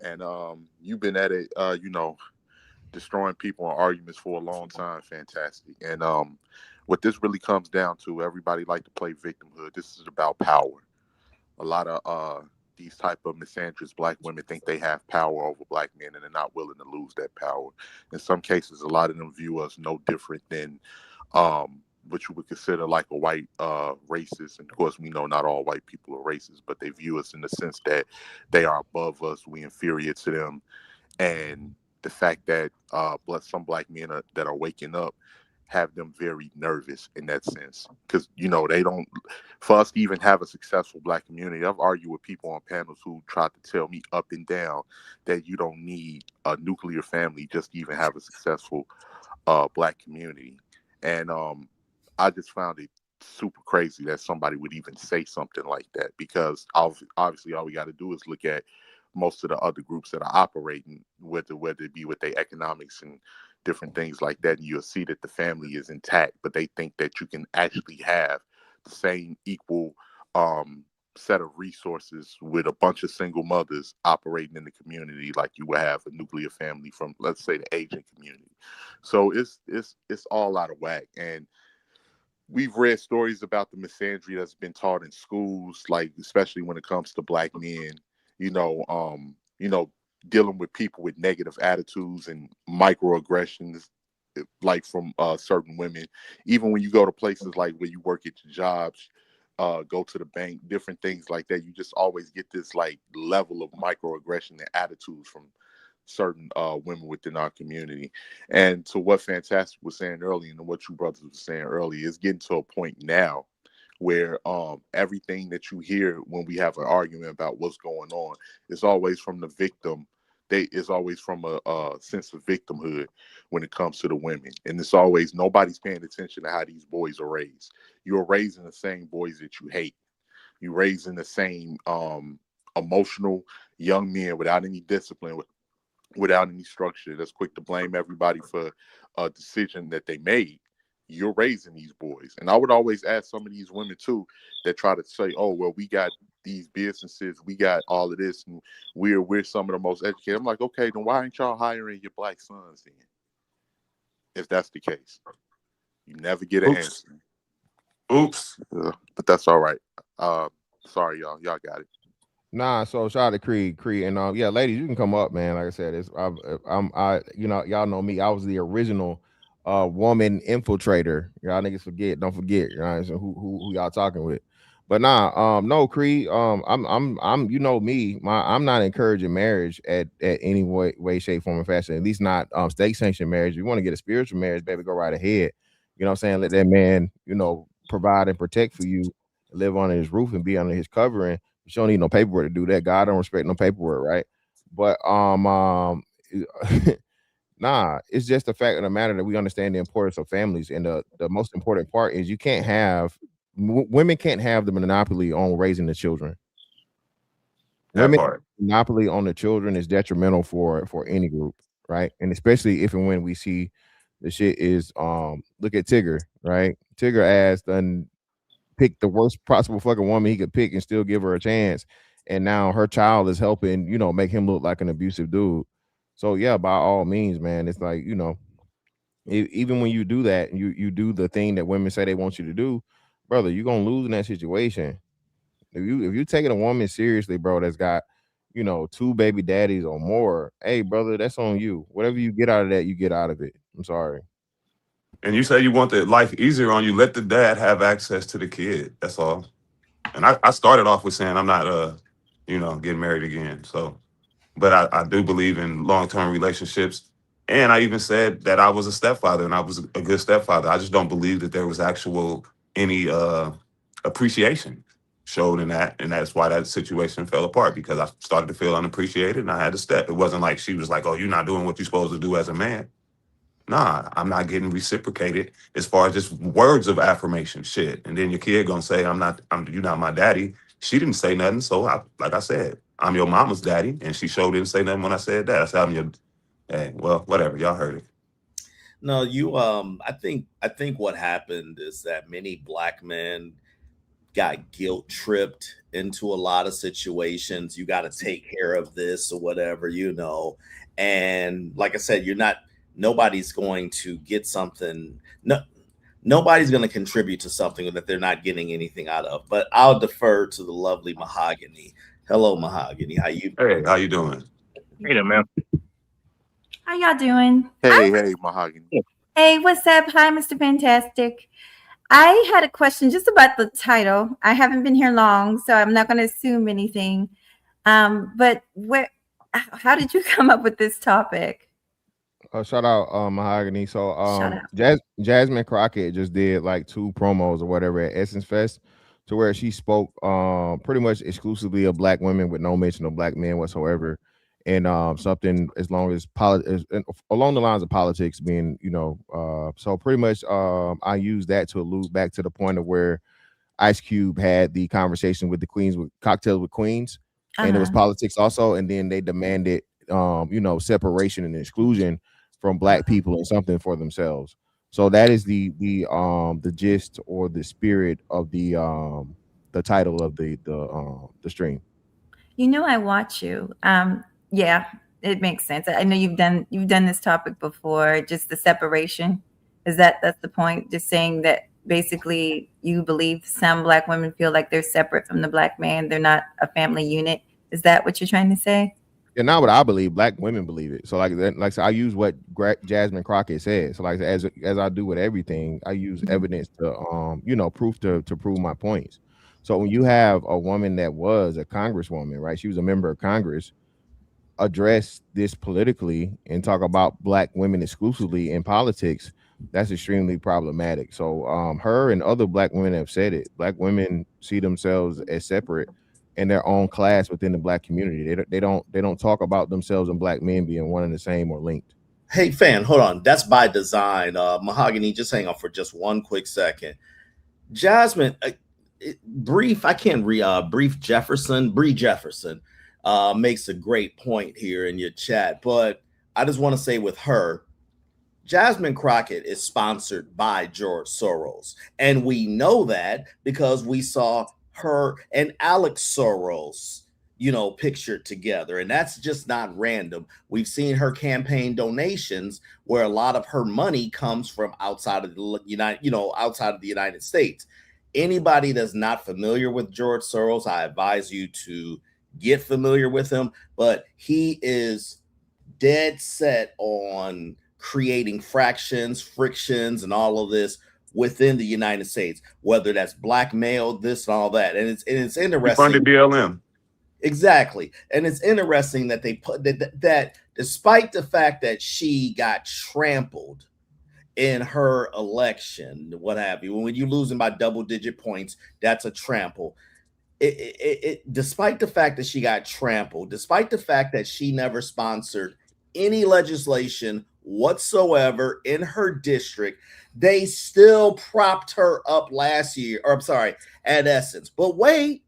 And you've been at it, destroying people in arguments for a long time. Fantastic. And what this really comes down to, everybody like to play victimhood. This is about power. A lot of these type of misandrous black women think they have power over black men, and they're not willing to lose that power. In some cases, a lot of them view us no different than what you would consider like a white racist. And of course, we know not all white people are racist, but they view us in the sense that they are above us, we inferior to them. And the fact that some black men that are waking up have them very nervous in that sense, because they don't, for us to even have a successful black community. I've argued with people on panels who tried to tell me up and down that you don't need a nuclear family just to even have a successful black community. And I just found it super crazy that somebody would even say something like that, because obviously all we got to do is look at most of the other groups that are operating, whether it be with their economics and different things like that, and you'll see that the family is intact, but they think that you can actually have the same equal set of resources with a bunch of single mothers operating in the community like you would have a nuclear family from, let's say, the Asian community. So it's all out of whack. And we've read stories about the misandry that's been taught in schools, like especially when it comes to black men, dealing with people with negative attitudes and microaggressions, like from certain women. Even when you go to places like where you work at your jobs, go to the bank, different things like that, you just always get this like level of microaggression and attitudes from certain women within our community. And to what Fantastic was saying earlier, and what you brothers were saying earlier, is getting to a point now where everything that you hear when we have an argument about what's going on is always from the victim. It's always from a sense of victimhood when it comes to the women. And it's always, nobody's paying attention to how these boys are raised. You're raising the same boys that you hate. You're raising the same emotional young men without any discipline, without any structure, that's quick to blame everybody for a decision that they made. You're raising these boys. And I would always ask some of these women too that try to say, oh, well, we got these businesses, we got all of this, and we're some of the most educated. I'm like, okay, then why ain't y'all hiring your black sons then? If that's the case, you never get an answer. Oops. But that's all right. Sorry, y'all got it. Nah, so shout out to Creed, and yeah, ladies, you can come up, man. Like I said, y'all know me. I was the original woman infiltrator. Y'all niggas don't forget, you know, who y'all talking with. But nah, no, Creed, I'm you know me, I'm not encouraging marriage at any way, shape, form, or fashion. At least not state sanctioned marriage. If you want to get a spiritual marriage, baby, go right ahead. You know what I'm saying? Let that man, provide and protect for you, live under his roof and be under his covering. You don't need no paperwork to do that. God don't respect no paperwork, right? But nah, it's just the fact of the matter that we understand the importance of families, and the most important part is women can't have the monopoly on raising the children. Monopoly on the children is detrimental for any group, right? And especially if and when we see the shit is look at Tigger, right? Tigger ass done pick the worst possible fucking woman he could pick and still give her a chance, and now her child is helping make him look like an abusive dude. So yeah, by all means, man, it's like even when you do that, you do the thing that women say they want you to do, brother, you're gonna lose in that situation. If you taking a woman seriously, bro, that's got 2 baby daddies or more, hey brother, that's on you. Whatever you get out of that, you get out of it. I'm sorry. And you say you want the life easier on you, let the dad have access to the kid. That's all. And I started off with saying I'm not getting married again. So, but I do believe in long-term relationships And I even said that I was a stepfather and I was a good stepfather. I just don't believe that there was actual any appreciation showed in that. And that's why that situation fell apart, because I started to feel unappreciated and I had to step. It wasn't like she was like, oh, you're not doing what you're supposed to do as a man. Nah, I'm not getting reciprocated as far as just words of affirmation shit. And then your kid gonna say, you're not my daddy. She didn't say nothing. So like I said, I'm your mama's daddy. And she sure didn't say nothing when I said that. I said, I'm your, hey, well, whatever, y'all heard it. No, you I think what happened is that many Black men got guilt tripped into a lot of situations. You got to take care of this or whatever, and like I said, nobody's going to get something. Nobody's going to contribute to something that they're not getting anything out of. But I'll defer to the lovely Mahogany. Hello, Mahogany. How you doing? Hey there, man. How y'all doing? Hey, Mahogany. Hey, what's up? Hi, Mr. Fantastic. I had a question just about the title. I haven't been here long, so I'm not going to assume anything. But how did you come up with this topic? Shout out Mahogany. So Jasmine Crockett just did like 2 promos or whatever at Essence Fest, to where she spoke pretty much exclusively of Black women with no mention of Black men whatsoever. And something along the lines of politics being, so pretty much I use that to allude back to the point of where Ice Cube had the conversation with the Queens, with Cocktails with Queens, and it was politics also. And then they demanded, separation and exclusion from Black people and something for themselves. So that is the gist or the spirit of the title of the stream. I watch you. Yeah, it makes sense. I know you've done this topic before, just the separation. That's the point? Just saying that basically you believe some Black women feel like they're separate from the Black man. They're not a family unit. Is that what you're trying to say? Yeah, not what I believe. Black women believe it. So like I use what Jasmine Crockett said. So like as I do with everything, I use evidence to proof to prove my points. So when you have a woman that was a congresswoman, right? She was a member of Congress, address this politically and talk about Black women exclusively in politics, that's extremely problematic. So her and other Black women have said it. Black women see themselves as separate in their own class within the Black community. They don't talk about themselves and Black men being one and the same or linked. Hey, fan, hold on. That's by design. Mahogany, just hang on for just one quick second. Jasmine, Bree Jefferson makes a great point here in your chat, but I just want to say with her, Jasmine Crockett is sponsored by George Soros. And we know that because we saw her and Alex Soros, pictured together. And that's just not random. We've seen her campaign donations where a lot of her money comes from outside of the United States. Anybody that's not familiar with George Soros, I advise you to get familiar with him, but he is dead set on creating frictions, and all of this within the United States, whether that's blackmail, this and all that. And it's interesting. He funded BLM. Exactly. And it's interesting that they put that despite the fact that she got trampled in her election, what have you, when you're losing by double-digit points, that's a trample. Despite the fact that she got trampled, despite the fact that she never sponsored any legislation whatsoever in her district, they still propped her up last year, or I'm sorry, at Essence. But wait,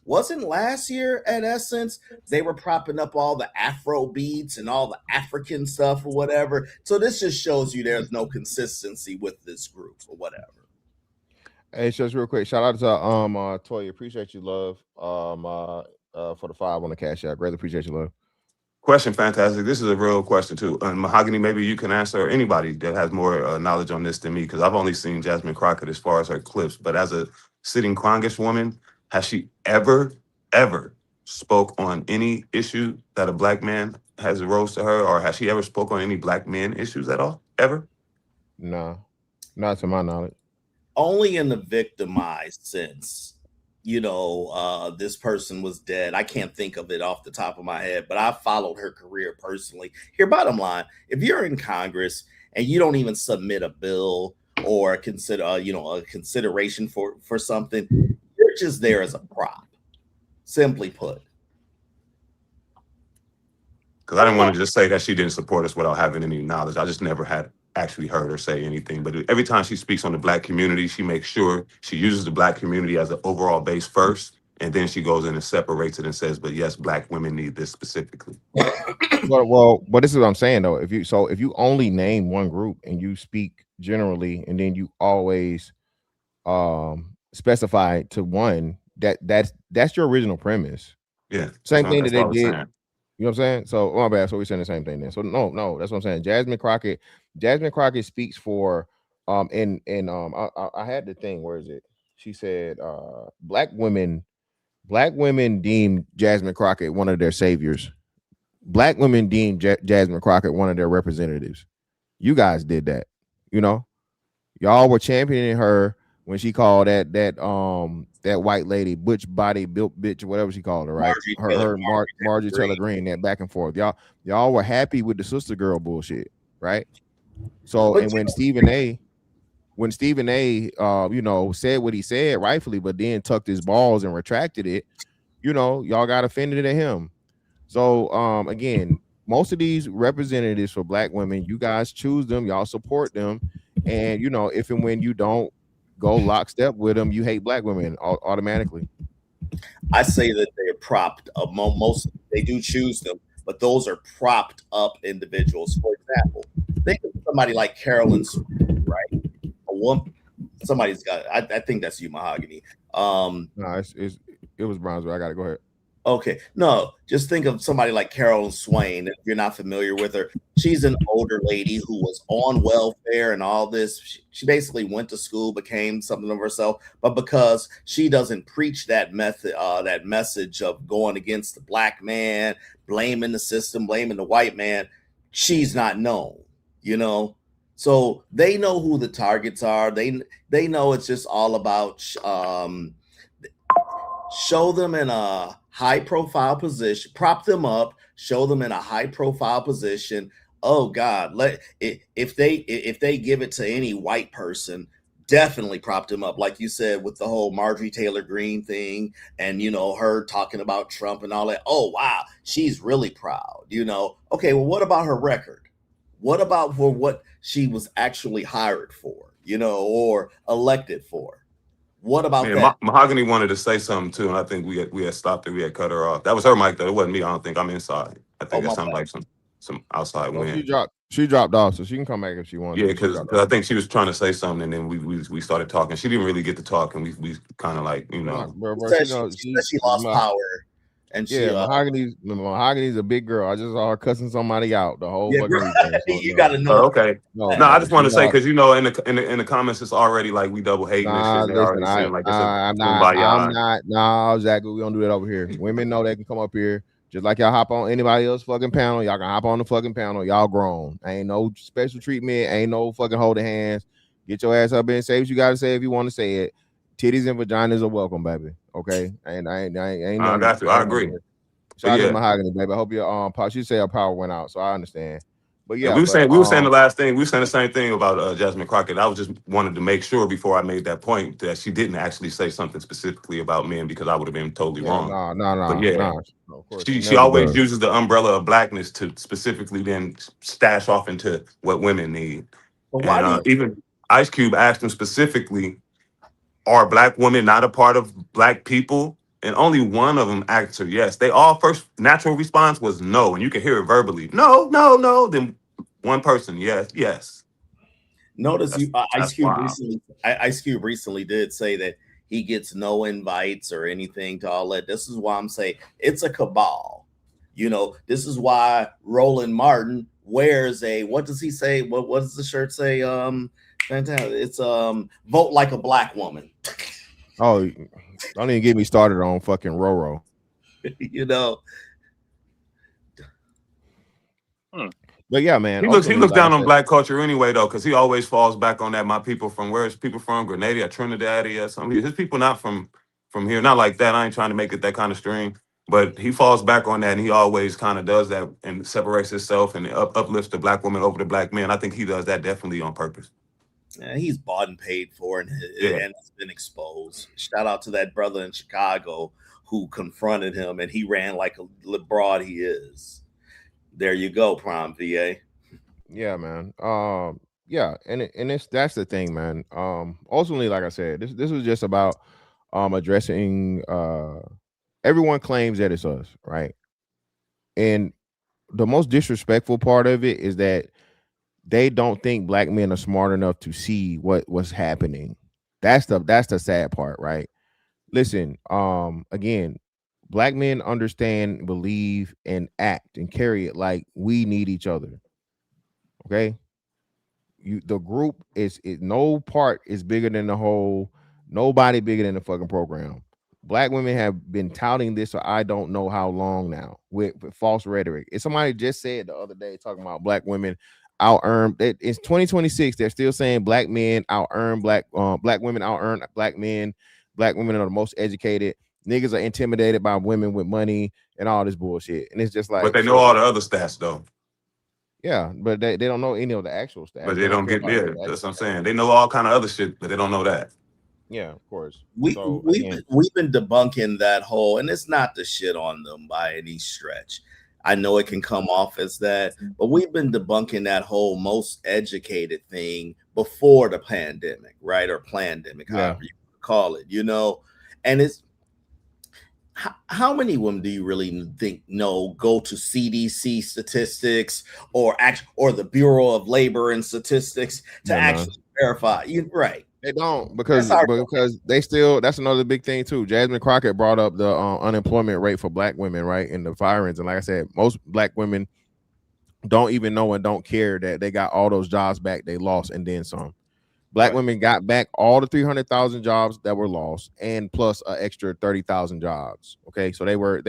wasn't last year at Essence, they were propping up all the Afro beats and all the African stuff or whatever. So this just shows you there's no consistency with this group or whatever. Hey, just real quick, shout out to Toya. Appreciate you, love. For the 5 on the Cash App. Greatly appreciate you, love. Question, fantastic. This is a real question too. Mahogany, maybe you can answer, or anybody that has more knowledge on this than me, because I've only seen Jasmine Crockett as far as her clips. But as a sitting congresswoman, has she ever spoke on any issue that a Black man has arose to her, or has she ever spoke on any Black men issues at all? Ever? No, not to my knowledge. Only in the victimized sense this person was dead. I can't think of it off the top of my head, but I followed her career personally. Here, bottom line, if you're in Congress and you don't even submit a bill or consider, a consideration for something, you're just there as a prop, simply put. Because I didn't want to just say that she didn't support us without having any knowledge. I just never had actually heard her say anything. But every time she speaks on the Black community, she makes sure she uses the Black community as an overall base first, and then she goes in and separates it and says, but yes, Black women need this specifically. But this is what I'm saying though. If you only name one group and you speak generally, and then you always specify to one, that's your original premise. Yeah. Same thing that they did. You know what I'm saying? So my bad. So we're saying the same thing then. So no, that's what I'm saying. Jasmine Crockett speaks for I had the thing, where is it? She said black women deem Jasmine Crockett one of their saviors. Black women deem Jasmine Crockett one of their representatives. You guys did that. Y'all were championing her when she called that white lady butch body built bitch, whatever she called her, right? Marjorie Taylor Greene, that back and forth. Y'all were happy with the sister girl bullshit, right? So, and when Stephen A, said what he said rightfully, but then tucked his balls and retracted it, y'all got offended at him. So, again, most of these representatives for Black women, you guys choose them, y'all support them, and if and when you don't go lockstep with them, you hate Black women automatically. I say that they're propped up. Most they do choose them, but those are propped up individuals. For example, think of somebody like Carolyn, right? A woman. Somebody's got. I think that's you, Mahogany. No, it was Brownsville. I got to go ahead. Okay, no, just think of somebody like Carolyn Swain. If you're not familiar with her, she's an older lady who was on welfare and all this. She basically went to school, became something of herself, but because she doesn't preach that message of going against the Black man, blaming the system, blaming the white man, she's not known, So they know who the targets are. They know it's just all about show them in a high profile position, prop them up, show them in a high profile position. Oh God, if they give it to any white person, definitely prop them up. Like you said, with the whole Marjorie Taylor Greene thing and, her talking about Trump and all that. Oh, wow. She's really proud, Okay, well, what about her record? What about for what she was actually hired for, or elected for? What about that? Mahogany wanted to say something too, and I think we had stopped her. We had cut her off. That was her mic though. It wasn't me. I don't think I'm inside. I think it sounded like some outside wind. She dropped off, so she can come back if she wants. Yeah, because I think she was trying to say something, and then we started talking. She didn't really get to talk, and we kind of like she lost power. And Mahogany's a big girl. I just saw her cussing somebody out the whole fucking weekend. So, you gotta know. Okay. No, I just want to say because in the comments it's already like we double hating this shit. I'm not, Zach. We don't do that over here. Women know they can come up here. Just like y'all hop on anybody else fucking panel, y'all can hop on the fucking panel. Y'all grown. Ain't no special treatment. Ain't no fucking holding hands. Get your ass up and say what you gotta say if you want to say it. Titties and vaginas are welcome, baby. Okay, and I got you. I agree. Shout out to Mahogany, baby. I hope your she said her power went out, so I understand. But we were saying the last thing. We were saying the same thing about Jasmine Crockett. I was just wanted to make sure before I made that point that she didn't actually say something specifically about men because I would have been totally wrong. But she always uses the umbrella of Blackness to specifically then stash off into what women need. And even Ice Cube asked him specifically, are Black women not a part of Black people? And only one of them answered yes. They all first natural response was no, and you can hear it verbally. No. Then one person, yes. Notice Ice Cube recently did say that he gets no invites or anything to all that. This is why I'm saying it's a cabal. This is why Roland Martin wears what does he say? What does the shirt say? It's vote like a Black woman. Oh, don't even get me started on fucking Roro. But yeah, man. He looks down on Black culture anyway, though, because he always falls back on that. My people from where is people from? Grenada or Trinidad or something. His people not from from here. Not like that. I ain't trying to make it that kind of stream. But he falls back on that, and he always kind of does that and separates himself and uplifts the black woman over the black man. I think he does that definitely on purpose. Yeah, he's bought and paid for, and it's been exposed. Shout out to that brother in Chicago who confronted him, and he ran like a broad he is. There you go, Prime VA. Yeah, man. Yeah, and that's the thing, man. Ultimately, like I said, this was just about addressing everyone claims that it's us, right? And the most disrespectful part of it is that they don't think black men are smart enough to see what's happening. That's the sad part, right? Listen, again, black men understand, believe, and act and carry it like we need each other. Okay? The group is no part is bigger than the whole, nobody bigger than the fucking program. Black women have been touting this for I don't know how long now with false rhetoric. And somebody just said the other day talking about black women out earn. It's 2026. They're still saying black men out earn black women out earn black men. Black women are the most educated. Niggas are intimidated by women with money and all this bullshit. And it's just like, but they know all the other stats though. Yeah, but they don't know any of the actual stats. But they don't get there. That's what I'm saying. They know all kind of other shit, but they don't know that. Yeah, of course. We've been debunking that whole, and it's not to shit on them by any stretch. I know it can come off as that, but we've been debunking that whole most educated thing before the pandemic, right? Or plandemic, however you call it, you know. And it's how many women do you really think go to CDC statistics or the Bureau of Labor and Statistics to actually verify? You're right. They don't because they still, that's another big thing too. Jasmine Crockett brought up the unemployment rate for black women, right, in the firings. And like I said, most black women don't even know and don't care that they got all those jobs back they lost and then some. Black women got back all the 300,000 jobs that were lost and plus an extra 30,000 jobs. Okay, so they were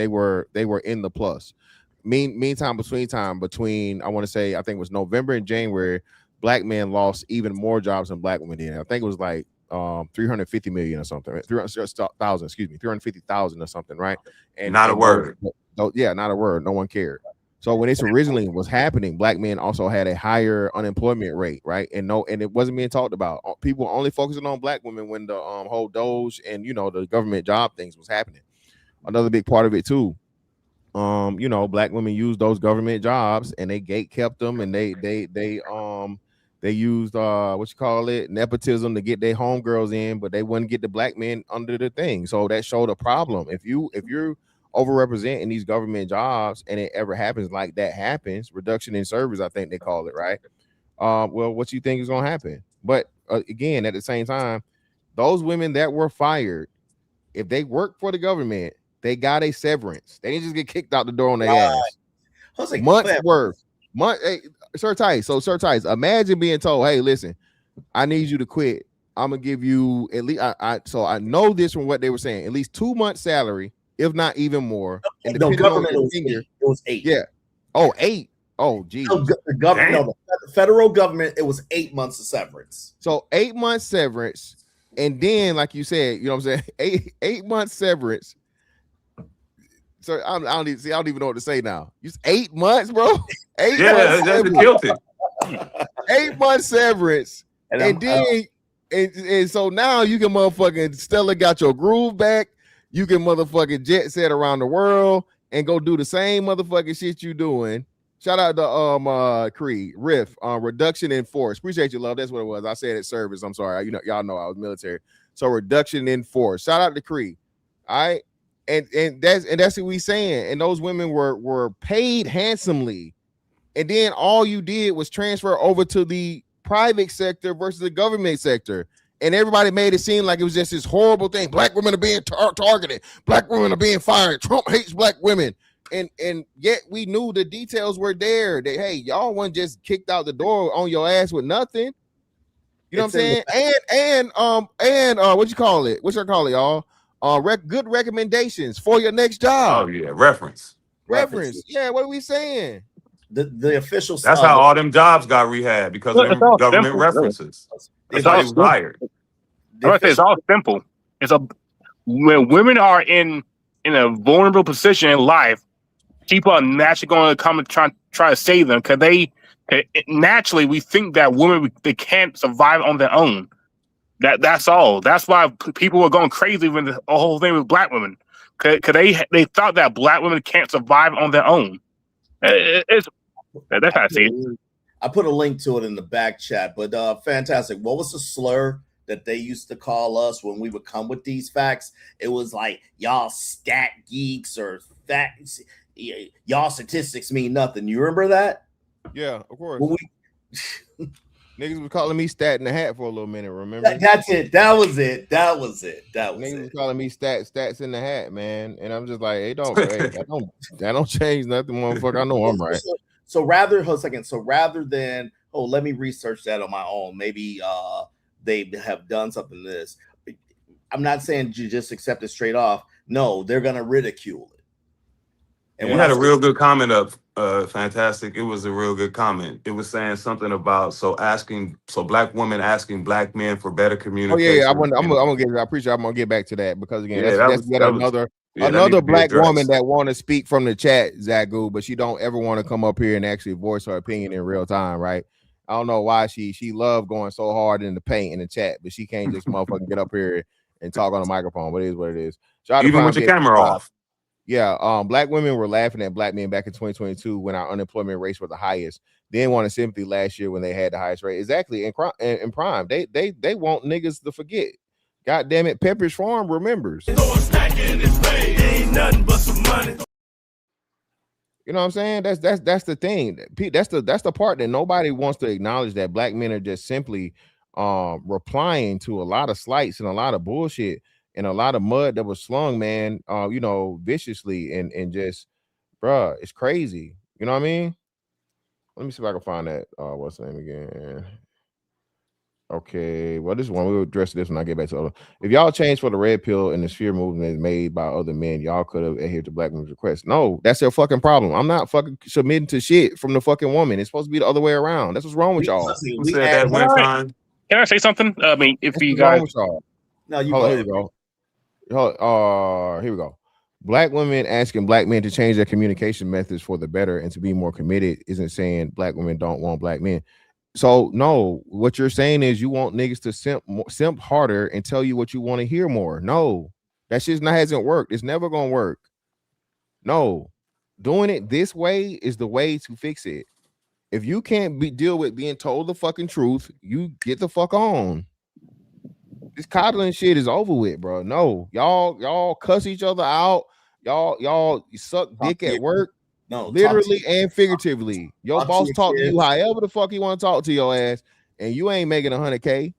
in the plus. Between I want to say I think it was November and January, black men lost even more jobs than black women did. I think it was like 350 million or something, 300,000, excuse me, 350,000 or something, right? And not a word. Yeah, not a word. No one cared. So when this originally was happening, black men also had a higher unemployment rate, right? And it wasn't being talked about. People were only focusing on black women when the whole Doge and the government job things was happening. Another big part of it too. Black women used those government jobs and they gate kept them, and they used nepotism to get their homegirls in, but they wouldn't get the black men under the thing. So that showed a problem. If you're overrepresented in these government jobs and it ever happens like that happens, reduction in service, I think they call it, right? Well, what you think is going to happen? But again, at the same time, those women that were fired, if they worked for the government, they got a severance. They didn't just get kicked out the door on their ass. Months worth. Hey, Sir Tice, imagine being told, hey, listen, I need you to quit. I'm going to give you at least, I know this from what they were saying, at least 2 months salary, if not even more. And the government it was 8. Yeah. Oh, 8. Oh, geez. The government, the federal government, it was 8 months of severance. So 8 months severance, and then, like you said, you know what I'm saying, 8 months severance. So I don't even know what to say now. It's 8 months, bro. 8 months. That's guilty. 8 months severance, and then and so now you can motherfucking Stella got your groove back. You can motherfucking jet set around the world and go do the same motherfucking shit you doing. Shout out to Creed Riff reduction in force. Appreciate you, love. That's what it was. I said it service. I'm sorry. Y'all know I was military. So reduction in force. Shout out to Creed. All right. And that's what we saying. And those women were paid handsomely. And then all you did was transfer over to the private sector versus the government sector. And everybody made it seem like it was just this horrible thing. Black women are being targeted. Black women are being fired. Trump hates black women. And yet we knew the details were there. That, hey, y'all weren't just kicked out the door on your ass with nothing. You know what I'm saying? And what you call it? What you call it, y'all? Good recommendations for your next job. Oh yeah, reference. Yeah, what are we saying? The official. That's how all them jobs got rehabbed because of them government references. It's all fired. I say it's all simple. when women are in a vulnerable position in life, people are naturally going to come and try to save them because naturally we think that women they can't survive on their own. That's all. That's why people were going crazy when the whole thing with black women, because they thought that black women can't survive on their own. That's how I see it. I put a link to it in the back chat, but fantastic. What was the slur that they used to call us when we would come with these facts? It was like, y'all stat geeks or facts. Y'all statistics mean nothing. You remember that? Yeah, of course. Niggas was calling me stat in the hat for a little minute, remember? That's it. That was it. Niggas was calling me stats in the hat, man. And I'm just like, hey, that don't change nothing, motherfucker. I know I'm right. So rather than let me research that on my own, maybe they have done something to this. I'm not saying you just accept it straight off. No, they're gonna ridicule it. And we had a real good comment up, fantastic. It was a real good comment. It was saying something about black women asking black men for better communication. Oh yeah, I'm gonna get back to that because again, that's another black woman that want to speak from the chat, Zagu, but she don't ever want to come up here and actually voice her opinion in real time, right? I don't know why she loved going so hard in the paint in the chat, but she can't just motherfucking get up here and talk on the microphone. But it is what it is. Even with your camera off. Yeah, black women were laughing at black men back in 2022 when our unemployment rates were the highest. They wanted sympathy last year when they had the highest rate. Exactly, in prime, they want niggas to forget. God damn it, Pepperidge Farm remembers. You know what I'm saying? That's the thing. That's the part that nobody wants to acknowledge, that black men are just simply replying to a lot of slights and a lot of bullshit and a lot of mud that was slung, man, viciously and just, bruh, it's crazy. You know what I mean? Let me see if I can find that. What's the name again? Okay, well, this one we'll address this when I get back to other. If y'all change for the red pill and the sphere movement is made by other men, y'all could have adhered to black women's requests. No, that's their fucking problem. I'm not fucking submitting to shit from the fucking woman. It's supposed to be the other way around. That's what's wrong with y'all. Who said that one time? Can I say something? I mean, if you guys, no, you go. Here we go. Here we go. Black women asking black men to change their communication methods for the better and to be more committed isn't saying black women don't want black men. So no, what you're saying is you want niggas to simp harder and tell you what you want to hear more. No, that shit hasn't worked. It's never gonna work. No, doing it this way is the way to fix it. If you can't deal with being told the fucking truth, you get the fuck on. This coddling shit is over with, bro. No, y'all cuss each other out. Y'all suck dick at work. No, literally and figuratively. Your boss talk to you however the fuck he want to talk to your ass, and you ain't making 100K.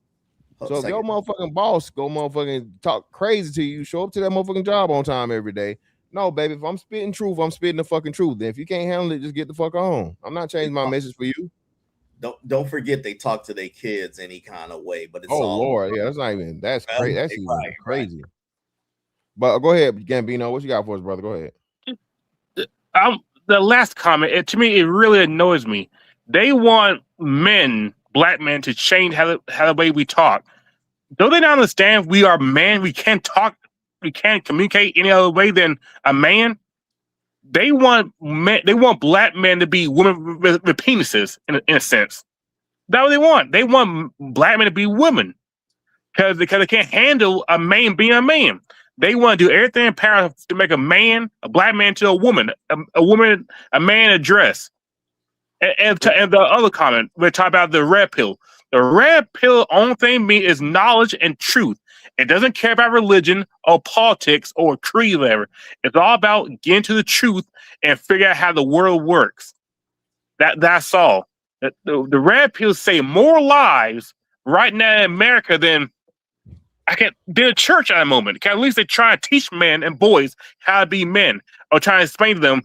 So if your motherfucking boss go motherfucking talk crazy to you, show up to that motherfucking job on time every day. No, baby, if I'm spitting truth, I'm spitting the fucking truth. Then if you can't handle it, just get the fuck on. I'm not changing my message for you. Don't forget they talk to their kids any kind of way, but it's all Lord, yeah, that's crazy. That's even crazy. But go ahead, Gambino. What you got for us, brother? Go ahead. The last comment, to me, it really annoys me. They want black men, to change how the way we talk. Don't they not understand we are men? We can't talk, we can't communicate any other way than a man. They want black men to be women with penises, in a sense. That's what they want. They want black men to be women because they can't handle a man being a man. They want to do everything in power to make a black man to a woman, a man address. And the other comment, we're talking about the red pill. The red pill only thing is knowledge and truth. It doesn't care about religion or politics or creed or whatever. It's all about getting to the truth and figure out how the world works. That's all. The red pill save more lives right now in America than a church at a moment. At least they try to teach men and boys how to be men, or try to explain to them,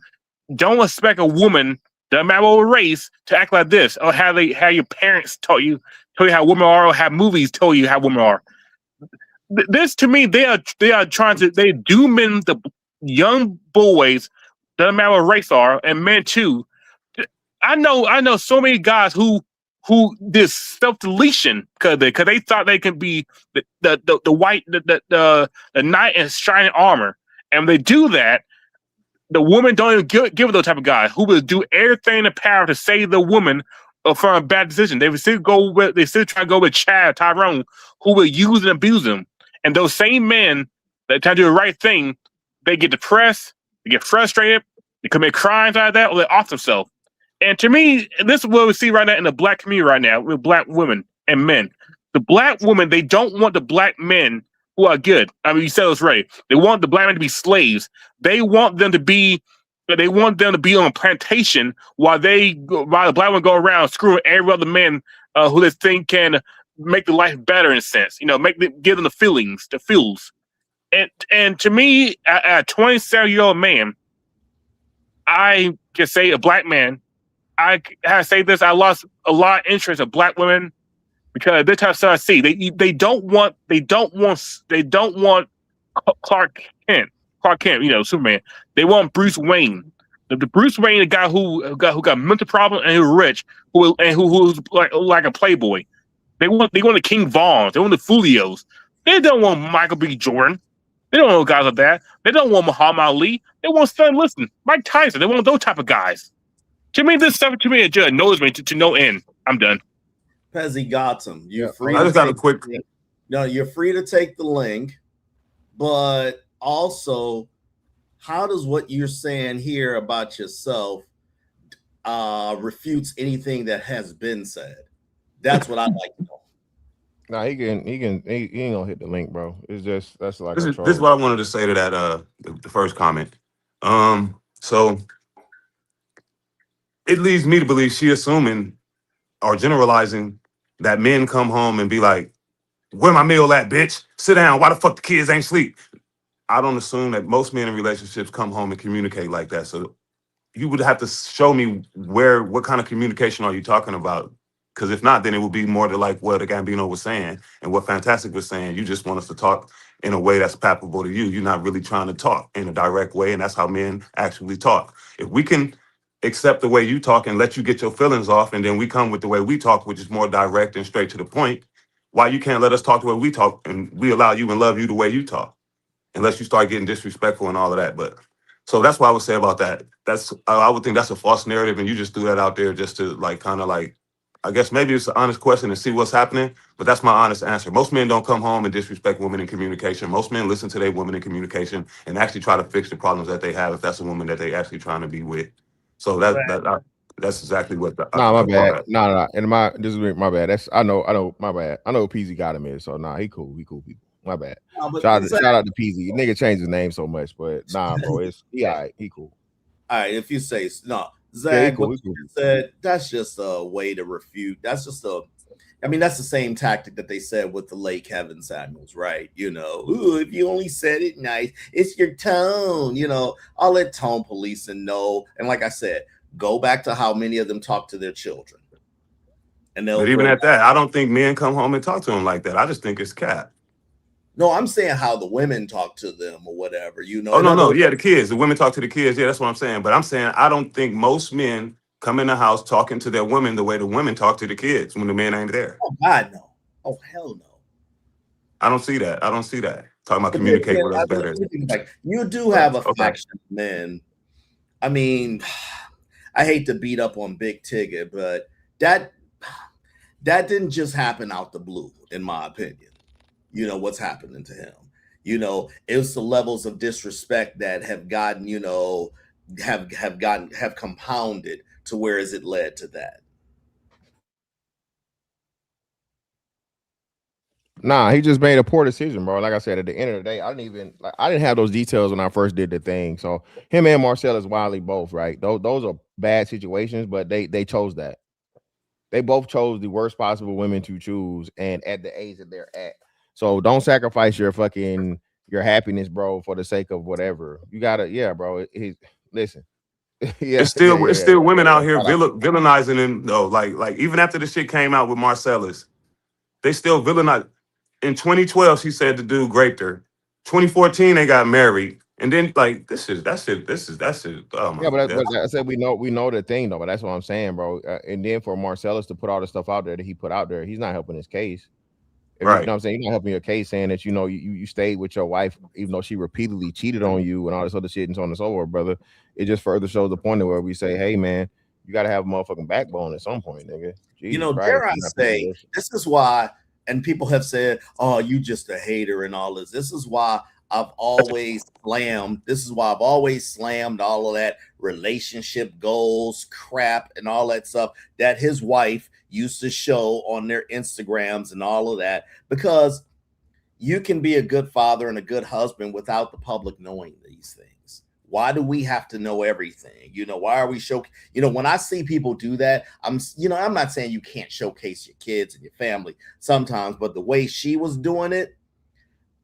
don't expect a woman, doesn't matter what race, to act like this, or how your parents taught you how women are, or how movies told you how women are. This, to me, they are trying to doom in the young boys, doesn't matter what race are, and men too. I know so many guys who who did self-deletion because they thought they could be the white the knight in shining armor, and when they do that, the woman don't even give those type of guys who will do everything in their power to save the woman from a bad decision. They still try to go with Tyrone, who will use and abuse them, and those same men that try to do the right thing, they get depressed, they get frustrated, they commit crimes like that, or they off themselves. And to me, this is what we see right now in the black community right now with black women and men. The black women, they don't want the black men who are good. I mean, you said it was right. They want the black men to be slaves. They want them to be on a plantation while the black women go around screwing every other man who they think can make the life better in a sense. You know, give them the feels. And to me, a 27-year-old man, I can say a black man, I have to say this, I lost a lot of interest in black women because this type of stuff I see. They don't want Clark Kent, you know, Superman. They want Bruce Wayne. The Bruce Wayne, the guy who got mental problems and who's rich, who's like a playboy. They want the King Vaughns, they want the Fulios. They don't want Michael B. Jordan. They don't want guys like that. They don't want Muhammad Ali. They want Mike Tyson. They want those type of guys. To me, this stuff it just annoys me to no end. I'm done. Pezzy Gotham, you're free. I just got a quick. No, you're free to take the link, but also, how does what you're saying here about yourself refutes anything that has been said? That's what I'd like to know. Nah, he ain't gonna hit the link, bro. It's just that's like this is what I wanted to say to that the first comment. So it leads me to believe she assuming or generalizing that men come home and be like, "Where my meal at, bitch? Sit down. Why the fuck the kids ain't sleep?" I don't assume that most men in relationships come home and communicate like that. So you would have to show me what kind of communication are you talking about? Because if not, then it would be more to like what Gambino was saying and what Fantastic was saying. You just want us to talk in a way that's palpable to you. You're not really trying to talk in a direct way, and that's how men actually talk. If we can accept the way you talk and let you get your feelings off, and then we come with the way we talk, which is more direct and straight to the point, why you can't let us talk the way we talk and we allow you and love you the way you talk, unless you start getting disrespectful and all of that. But so that's what I would say about that. I would think that's a false narrative, and you just threw that out there just to like kind of like, I guess maybe it's an honest question and see what's happening, but that's my honest answer. Most men don't come home and disrespect women in communication. Most men listen to their women in communication and actually try to fix the problems that they have if that's a woman that they actually trying to be with. So that's exactly what the my bad. No. And this is my bad. I know my bad. I know Peasy got him in, so he cool. He cool people. My bad. Shout out to Peasy. Nigga changed his name so much, but nah, bro, it's all right. He cool. All right, if you say no. Zach, cool, what you said, that's just a way to refute. That's just that's the same tactic that they said with the late Kevin Samuels, right? You know, if you only said it nice, it's your tone, I'll let tone policing know. And like I said, go back to how many of them talk to their children. But even at that, I don't think men come home and talk to them like that. I just think it's cap. No, I'm saying how the women talk to them or whatever, Oh, no. Yeah, the kids. The women talk to the kids. Yeah, that's what I'm saying. But I'm saying I don't think most men come in the house talking to their women the way the women talk to the kids when the men ain't there. Oh, God, no. Oh, hell no. I don't see that. Talking about communicating with us better. You do have a faction of men. I mean, I hate to beat up on Big Tigger, but that didn't just happen out the blue, in my opinion. What's happening to him. It was the levels of disrespect that have gotten, have compounded to where has it led to that. Nah, he just made a poor decision, bro. Like I said, at the end of the day, I didn't have those details when I first did the thing. So him and Marcellus Wiley both, right? Those are bad situations, but they chose that. They both chose the worst possible women to choose, and at the age that they're at. So don't sacrifice your happiness, bro, for the sake of whatever. You gotta, bro. Listen. It's still women out here villainizing him though. Like even after the shit came out with Marcellus, they still villainize. In 2012, she said the dude raped her. 2014, they got married. And then like that's it. Oh my Yeah, but God. I said we know the thing though. But that's what I'm saying, bro. And then for Marcellus to put all the stuff out there that he put out there, he's not helping his case. You know Right. what I'm saying? You're not helping your case, saying that you stayed with your wife even though she repeatedly cheated on you and all this other shit and so on and so forth, brother. It just further shows the point of where we say, hey man, you got to have a motherfucking backbone at some point, nigga. Jesus Christ, dare I you're not say, paying this. this is why, and people have said, oh, you just a hater and all this. This is why I've always slammed. This is why I've always slammed all of that relationship goals, crap, and all that stuff that his wife used to show on their Instagrams and all of that, because you can be a good father and a good husband without the public knowing these things. Why do we have to know everything? Why are we when I see people do that, I'm not saying you can't showcase your kids and your family sometimes, but the way she was doing it,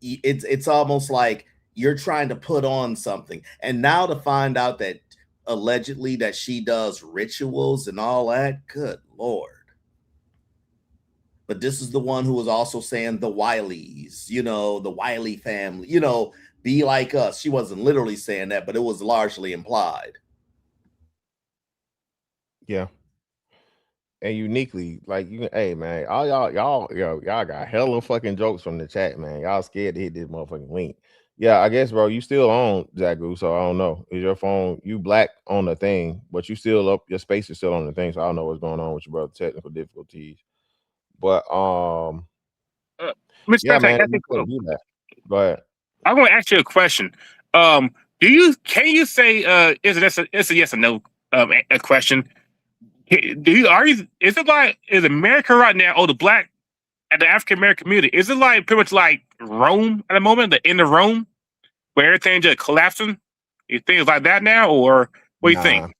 it's almost like you're trying to put on something. And now to find out that allegedly that she does rituals and all that, good Lord. But this is the one who was also saying the Wileys, the Wiley family, be like us. She wasn't literally saying that, but it was largely implied. Yeah. And uniquely, like hey man, all y'all got hella fucking jokes from the chat, man. Y'all scared to hit this motherfucking link. Yeah, I guess, bro, you still on Zagu, so I don't know. Is your phone you black on the thing, but you still up, your space is still on the thing, so I don't know what's going on with your brother. Technical difficulties. But yeah, man, you can do that. But I'm going to ask you a question. Can you say it's a yes or no a question? Is America right now, or the African American community, is it like pretty much like Rome at the moment, the end of Rome, where everything just collapsing? You think it's like that now, or what do you think?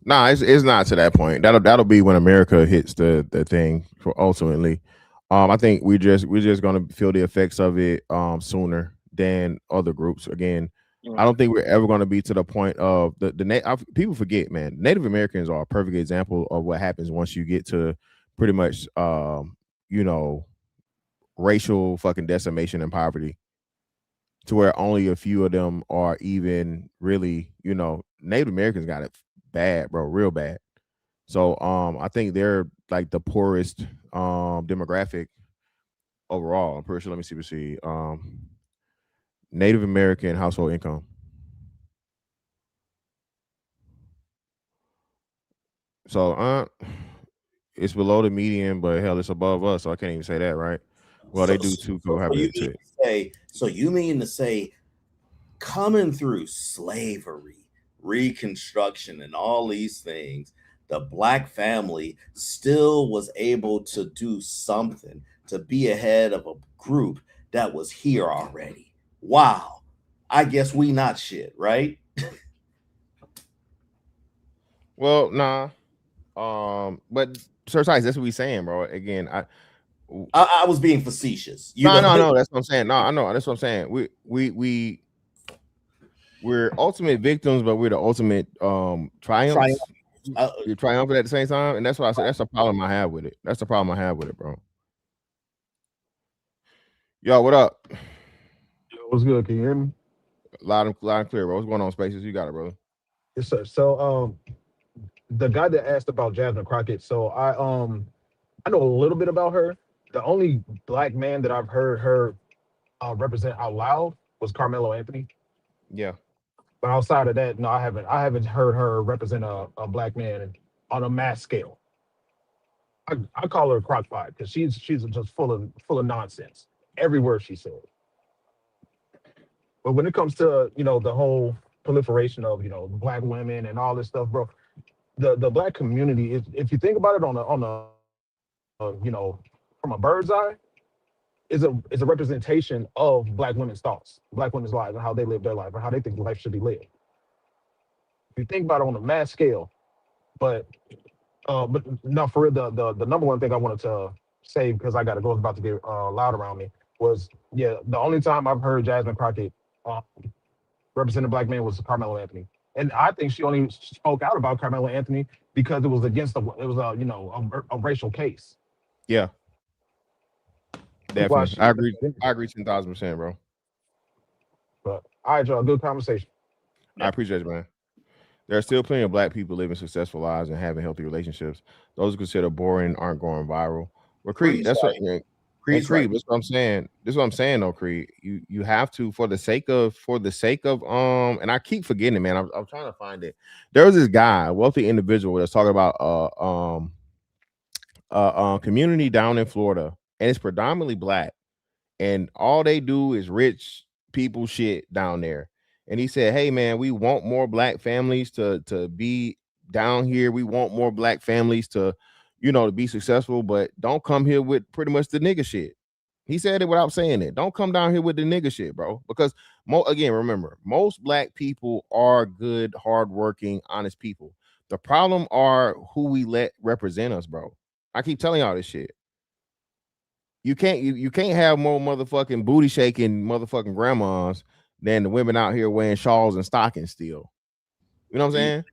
Nah, it's not to that point. That'll be when America hits the thing for ultimately. I think we're just gonna feel the effects of it sooner than other groups. Again, I don't think we're ever gonna be to the point of people forget, man. Native Americans are a perfect example of what happens once you get to pretty much racial fucking decimation and poverty, to where only a few of them are even really, Native Americans got it bad, bro, real bad. So I think they're like the poorest demographic overall. I'm pretty sure. Let me see. Native American household income. So it's below the median, but hell, it's above us, so I can't even say that, right? Well, they do too cohabit to it. So you mean to say, coming through slavery, Reconstruction, and all these things, the Black family still was able to do something to be ahead of a group that was here already? Wow. I guess we not shit, right? Well, nah. But Sir Tice, that's what we saying, bro. Again, I was being facetious. No, that's what I'm saying. No, I know, that's what I'm saying. We're ultimate victims, but we're the ultimate triumphs. You're triumphant at the same time, and that's why I said that's the problem I have with it. That's the problem I have with it, bro. Yo, what up? Yo, what's good? Can you hear me? Loud and clear, bro. What's going on, Spaces? You got it, brother. Yes, sir. So the guy that asked about Jasmine Crockett, so I know a little bit about her. The only Black man that I've heard her represent out loud was Carmelo Anthony. Yeah. But outside of that, no, I haven't heard her represent a Black man on a mass scale. I call her a crockpot because she's just full of nonsense. Every word she said. But when it comes to the whole proliferation of Black women and all this stuff, bro, the Black community, if you think about it on a from a bird's eye, is a representation of Black women's thoughts, Black women's lives, and how they live their life, and how they think life should be lived. If you think about it on a mass scale, but no, for real, the number one thing I wanted to say, because I got to go, it's about to get loud around me, was the only time I've heard Jasmine Crockett represent a Black man was Carmelo Anthony, and I think she only spoke out about Carmelo Anthony because it was against a racial case. Yeah. Definitely. I agree 10,000%, bro. But All right, y'all. Good conversation. I appreciate it, man. There are still plenty of black people living successful lives and having healthy relationships. Those who consider boring aren't going viral. Well, Creed, that's what Creed. That's what I'm saying. This is what I'm saying, though, Creed. You have to, for the sake of, and I keep forgetting it, man. I'm trying to find it. There was this guy, a wealthy individual, that's talking about community down in Florida, and it's predominantly black, and all they do is rich people shit down there. And he said, hey man, we want more black families to be down here. We want more black families to, to be successful, but don't come here with pretty much the nigga shit. He said it without saying it. Don't come down here with the nigga shit, bro. Because again, remember, most black people are good, hardworking, honest people. The problem are who we let represent us, bro. I keep telling y'all this shit. You can't have more motherfucking booty shaking motherfucking grandmas than the women out here wearing shawls and stockings still. You know what I'm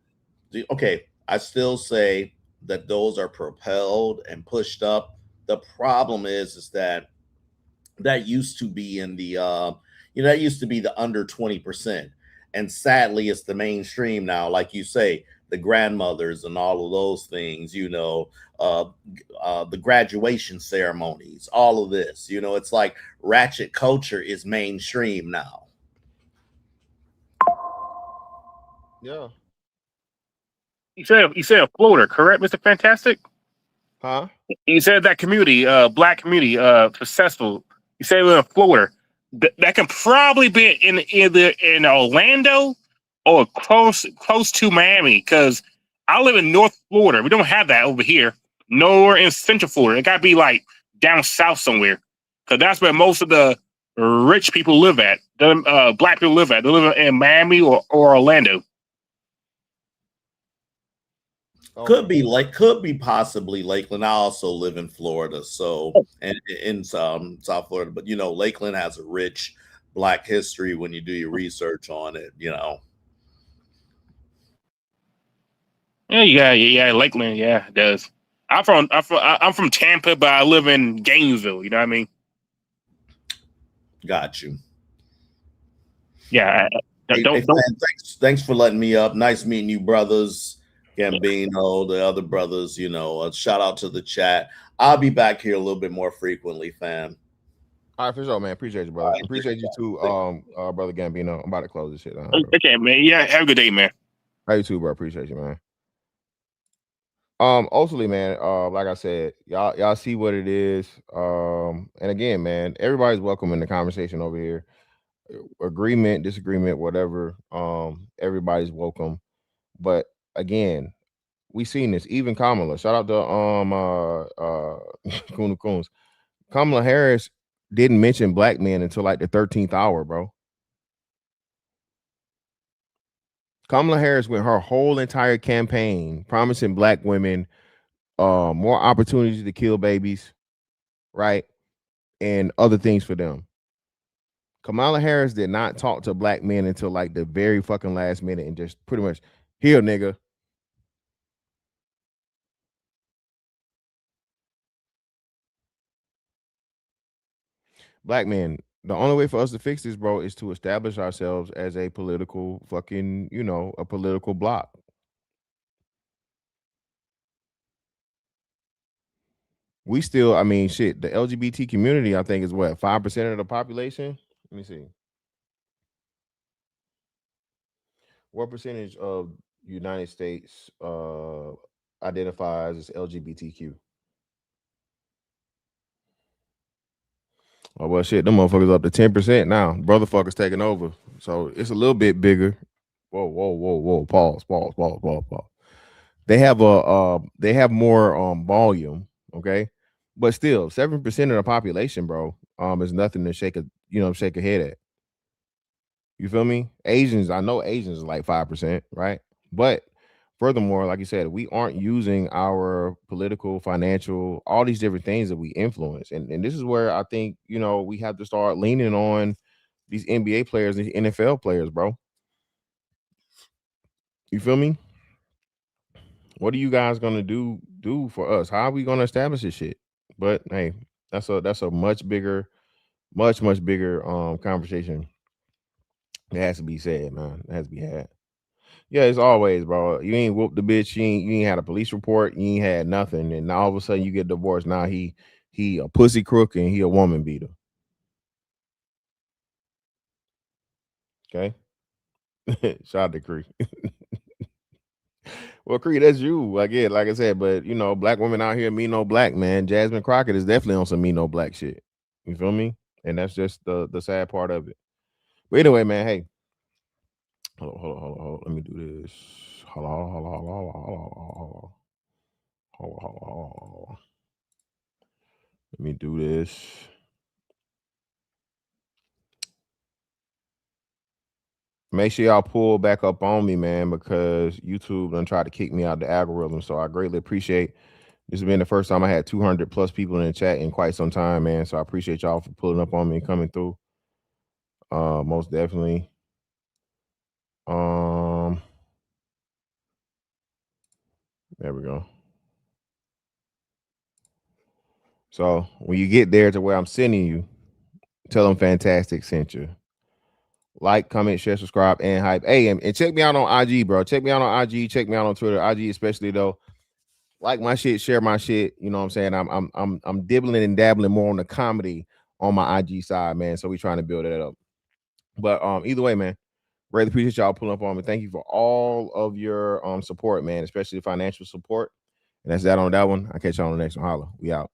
saying? Okay, I still say that those are propelled and pushed up. The problem is that used to be in the that used to be the under 20%. And sadly, it's the mainstream now, like you say, the grandmothers and all of those things, the graduation ceremonies, all of this, it's like ratchet culture is mainstream now. Yeah. You said Florida, correct, Mr. Fantastic? Huh? You said that community, black community, successful. You said we're in Florida. That can probably be in either in Orlando or close to Miami, because I live in North Florida. We don't have that over here. Nowhere in Central Florida. It got to be like down south somewhere, because that's where most of the rich people live at. Black people live at. They live in Miami or Orlando. Could be possibly Lakeland. I also live in Florida, so and in South Florida, but Lakeland has a rich black history when you do your research on it. Yeah, Lakeland, yeah, it does. I'm from Tampa, but I live in Gainesville. You know what I mean? Got you. Yeah. Thanks for letting me up. Nice meeting you, brothers. Gambino, the other brothers, shout out to the chat. I'll be back here a little bit more frequently, fam. All right, for sure, man. Appreciate you, brother. Appreciate you too, brother Gambino. I'm about to close this shit down. Okay, man. Yeah, have a good day, man. How you too, bro? Appreciate you, man. Ultimately, man, like I said, y'all see what it is. And again, man, everybody's welcome in the conversation over here. Agreement, disagreement, whatever. Everybody's welcome. But again, we seen this. Even Kamala, shout out to Kuna Coons. Kamala Harris didn't mention black men until like the 13th hour, bro. Kamala Harris went her whole entire campaign promising black women more opportunities to kill babies, right? And other things for them. Kamala Harris did not talk to black men until like the very fucking last minute and just pretty much, here, nigga. Black men, the only way for us to fix this, bro, is to establish ourselves as a political fucking, a political bloc. We still, shit, the LGBT community, I think, is what, 5% of the population? Let me see. What percentage of United States identifies as LGBTQ? Oh, well, shit, them motherfuckers up to 10% now. Brotherfuckers taking over. So it's a little bit bigger. Whoa. Pause. They have more volume, okay? But still, 7% of the population, bro, is nothing to shake a head at. You feel me? Asians, I know Asians are like 5%, right? But furthermore, like you said, we aren't using our political, financial, all these different things that we influence. And this is where I think, we have to start leaning on these NBA players, these NFL players, bro. You feel me? What are you guys gonna do for us? How are we gonna establish this shit? But hey, that's a much bigger conversation It has to be said, man. It has to be had. Yeah, it's always, bro. You ain't whooped the bitch. You ain't had a police report. You ain't had nothing, and now all of a sudden you get divorced. Now he a pussy crook and he a woman beater. Okay. Shout out to Cree. Well, Cree, that's you. Like I said, but you know, black women out here, me no black, man. Jasmine Crockett is definitely on some me no black shit. You feel me? And that's just the sad part of it. But anyway, man, hey. Hold on. Let me do this. Hold on. Let me do this. Make sure y'all pull back up on me, man, because YouTube done tried to kick me out the algorithm. So I greatly appreciate. This has been the first time I had 200 plus people in the chat in quite some time, man. So I appreciate y'all for pulling up on me and coming through. Most definitely. There we go. So when you get there to where I'm sending you, tell them Fantastic sent you. Like, comment, share, subscribe, and hype. Hey, and check me out on IG, bro. Check me out on IG. Check me out on Twitter. IG especially though. Like my shit, share my shit. You know what I'm saying? I'm dibbling and dabbling more on the comedy on my IG side, man. So we trying to build that up. But either way, man, really appreciate y'all pulling up on me. Thank you for all of your support, man, especially the financial support. And that's that on that one. I'll catch y'all on the next one. Holla. We out.